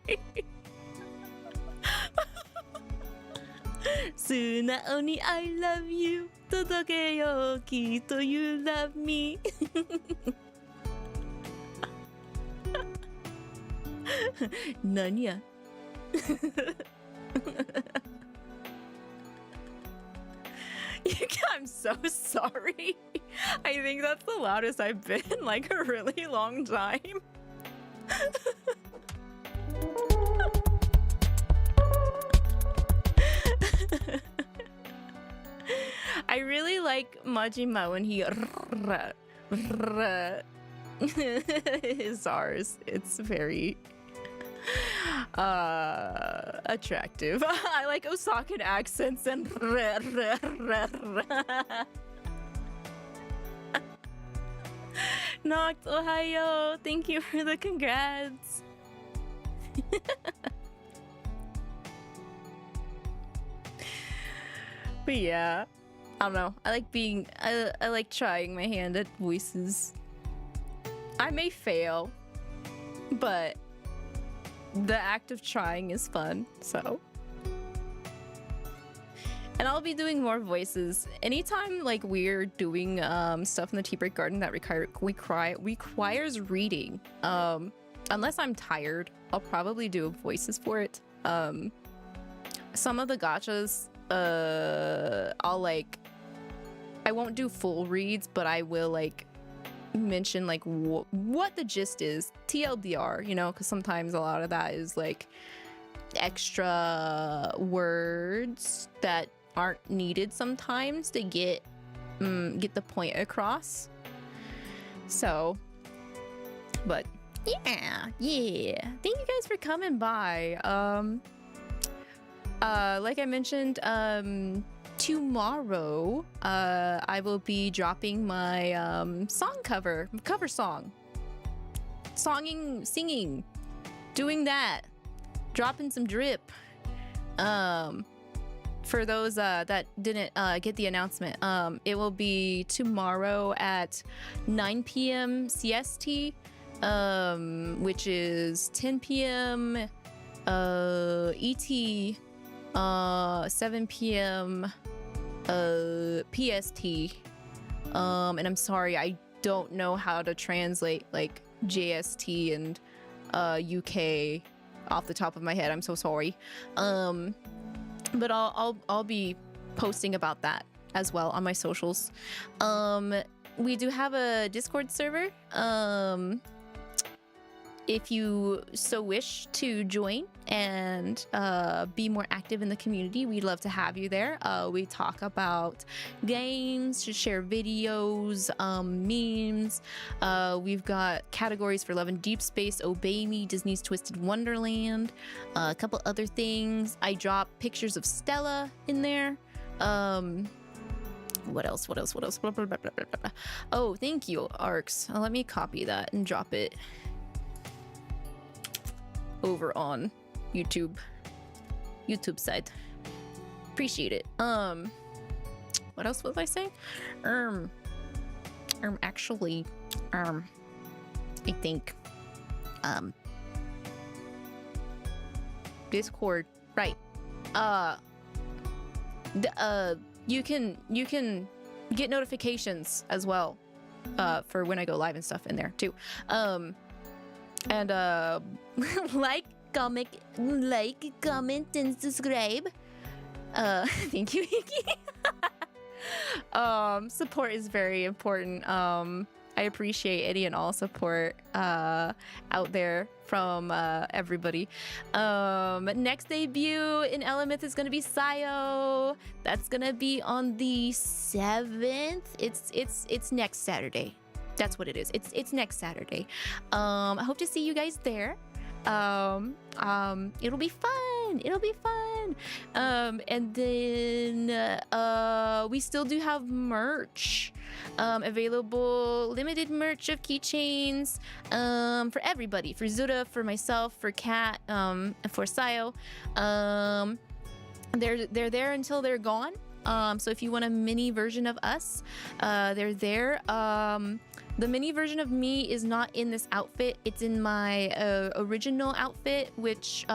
Speaker 1: Suna oni I love you. Todokeyo kito you love me. Nanya. I'm so sorry. I think that's the loudest I've been in like a really long time. I really like Majima when he his R's. It's very attractive. I like Osakan accents and Noct, Ohio, thank you for the congrats. But yeah, I don't know. I like being, I like trying my hand at voices. I may fail, but the act of trying is fun, so. And I'll be doing more voices. Anytime like we're doing stuff in the tea break garden that requires reading, unless I'm tired, I'll probably do voices for it. Some of the gachas, I won't do full reads, but I will like mention like what the gist is, TLDR, you know, because sometimes a lot of that is like extra words that aren't needed sometimes to get the point across. So, but yeah, thank you guys for coming by. Like I mentioned, tomorrow I will be dropping my cover song, singing, doing that, dropping some drip. For those that didn't get the announcement, it will be tomorrow at 9 p.m. CST, which is 10 p.m. ET, 7 p.m. PST. And I'm sorry, I don't know how to translate like JST and UK off the top of my head. I'm so sorry. But I'll be posting about that as well on my socials. We do have a Discord server. If you so wish to join and be more active in the community, we'd love to have you there. We talk about games, share videos, memes. We've got categories for Love and Deep Space, Obey Me, Disney's Twisted Wonderland, a couple other things. I drop pictures of Stella in there. What else? Blah, blah, blah, blah, blah. Oh, thank you, Arcs. Let me copy that and drop it over on YouTube side. Appreciate it. What else was I saying? Actually, I think Discord, right? you can get notifications as well for when I go live and stuff in there too. And like, comment, and subscribe. Thank you, Hiki. Support is very important. I appreciate any and all support out there from everybody. Next debut in Elements is gonna be Sayo. That's gonna be on the 7th. It's next Saturday. That's what it is. It's next Saturday. I hope to see you guys there. It'll be fun. And then we still do have merch available, limited merch of keychains for everybody, for Zuda, for myself, for Kat, for Sayo. They're there until they're gone. So if you want a mini version of us, they're there. The mini version of me is not in this outfit. It's in my original outfit, which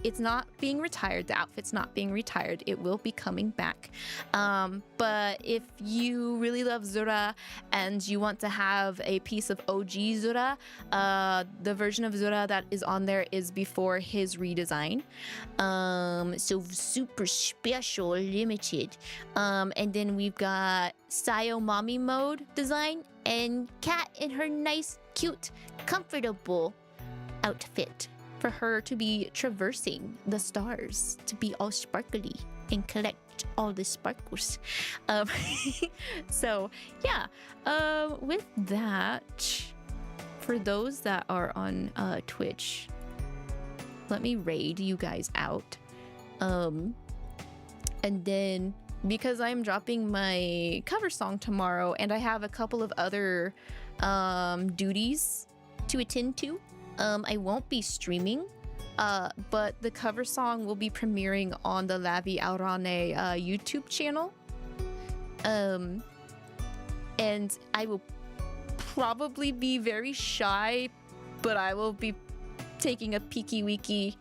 Speaker 1: it's not being retired. The outfit's not being retired. It will be coming back. But if you really love Zura and you want to have a piece of OG Zura, the version of Zura that is on there is before his redesign. So super special, limited. And then we've got Sayo Mommy Mode design and Kat in her nice, cute, comfortable outfit for her to be traversing the stars, to be all sparkly and collect all the sparkles. So yeah, with that, for those that are on Twitch, let me raid you guys out. And then, because I'm dropping my cover song tomorrow and I have a couple of other duties to attend to, I won't be streaming, but the cover song will be premiering on the Lavi Alraune YouTube channel. And I will probably be very shy, but I will be taking a peeky weeky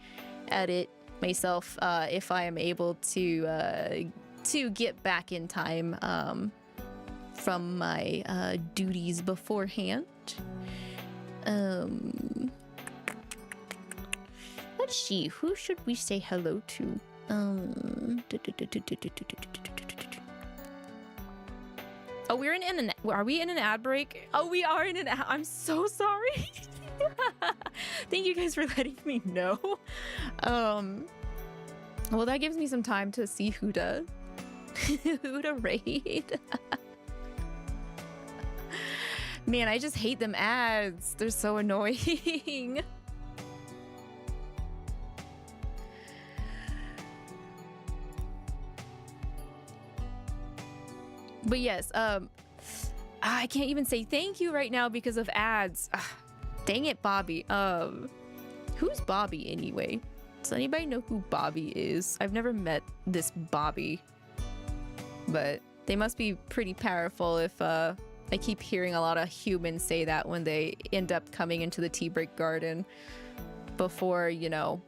Speaker 1: at it myself if I am able to get back in time from my duties beforehand. Let's see, who should we say hello to? Oh, we're in are we in an ad break? Oh, we are in an ad. I'm so sorry. Thank you guys for letting me know. Well, that gives me some time to see who to raid. Man, I just hate them ads. They're so annoying. But yes, I can't even say thank you right now because of ads. Dang it, Bobby. Who's Bobby anyway? Does anybody know who Bobby is? I've never met this Bobby, but they must be pretty powerful if I keep hearing a lot of humans say that when they end up coming into the tea break garden before, you know,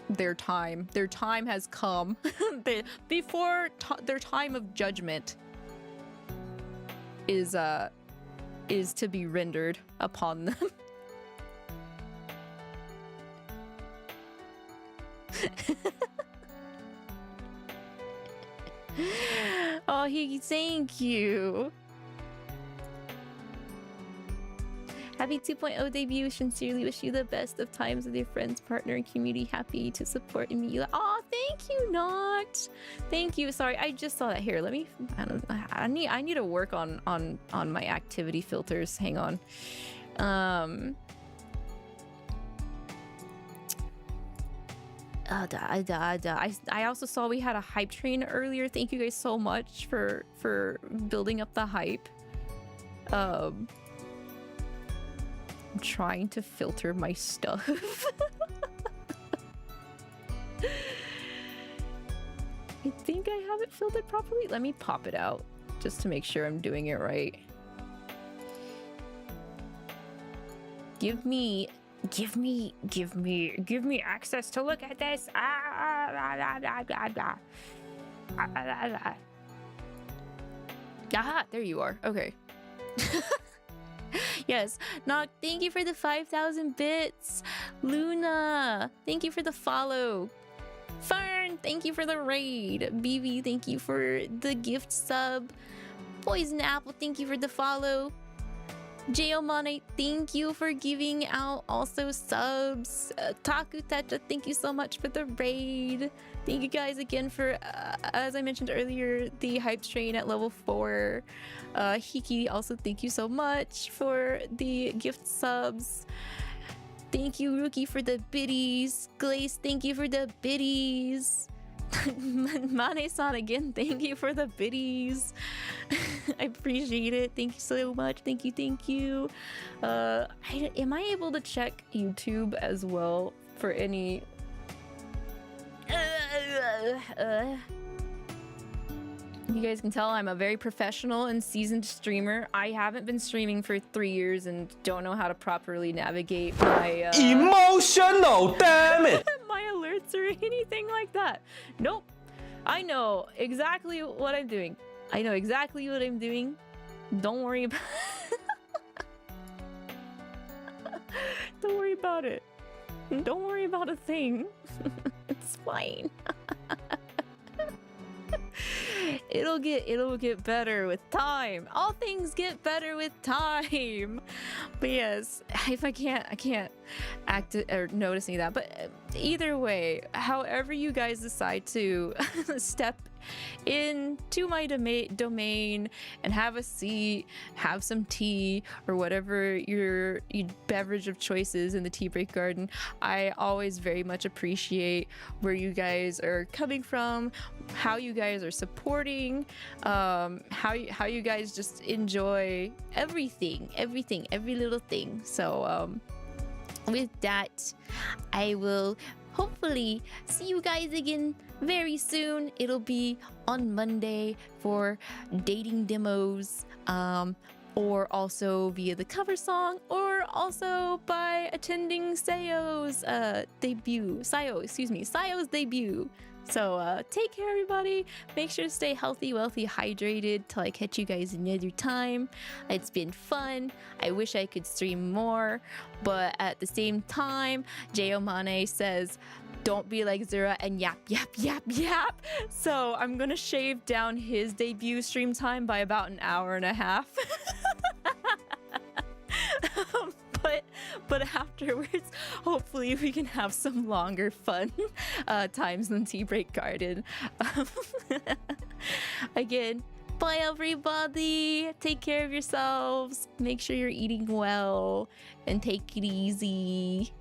Speaker 1: their time has come. Before their time of judgment is to be rendered upon them. Oh, thank you. Happy 2.0 debut. Sincerely wish you the best of times with your friends, partner, and community. Happy to support me. Oh, thank you, Not. Thank you. Sorry, I just saw that here. Let me. I need to work on my activity filters. Hang on. I also saw we had a hype train earlier. Thank you guys so much for building up the hype. I'm trying to filter my stuff. I think I have it filtered properly. Let me pop it out just to make sure I'm doing it right. Give me access to look at this. Aha, there you are. Okay. Yes, Knock, thank you for the 5,000 bits. Luna, thank you for the follow. Fern, thank you for the raid. BB, thank you for the gift sub. Poison Apple, thank you for the follow. Jayomane, thank you for giving out also subs. Taku Tetra, thank you so much for the raid. Thank you guys again for, as I mentioned earlier, the hype train at level 4. Hiki, also thank you so much for the gift subs. Thank you, Rookie, for the biddies. Glaze, thank you for the biddies. Mane-san again, thank you for the biddies. I appreciate it. Thank you so much. Thank you, thank you. Am I able to check YouTube as well for any... You guys can tell I'm a very professional and seasoned streamer. I haven't been streaming for 3 years and don't know how to properly navigate my
Speaker 4: Emotional, damn it!
Speaker 1: my alerts or anything like that. Nope. I know exactly what I'm doing. I know exactly what I'm doing. Don't worry about Don't worry about it. Don't worry about a thing. It's fine. It'll get better with time. All things get better with time. But yes, if I can't act or notice any of that. But either way, however you guys decide to step into my domain and have a seat, have some tea, or whatever your beverage of choice is in the tea break garden, I always very much appreciate where you guys are coming from, how you guys are supporting, how you guys just enjoy everything, every little thing. So with that, I will hopefully see you guys again very soon. It'll be on Monday for dating demos, or also via the cover song, or also by attending Sayo's debut. So take care, everybody. Make sure to stay healthy, wealthy, hydrated till I catch you guys another time. It's been fun. I wish I could stream more, but at the same time, Jayomane says, don't be like Zura and yap. So I'm gonna shave down his debut stream time by about an hour and a half. But afterwards, hopefully we can have some longer fun times in Tea Break Garden. Again, bye everybody. Take care of yourselves. Make sure you're eating well and take it easy.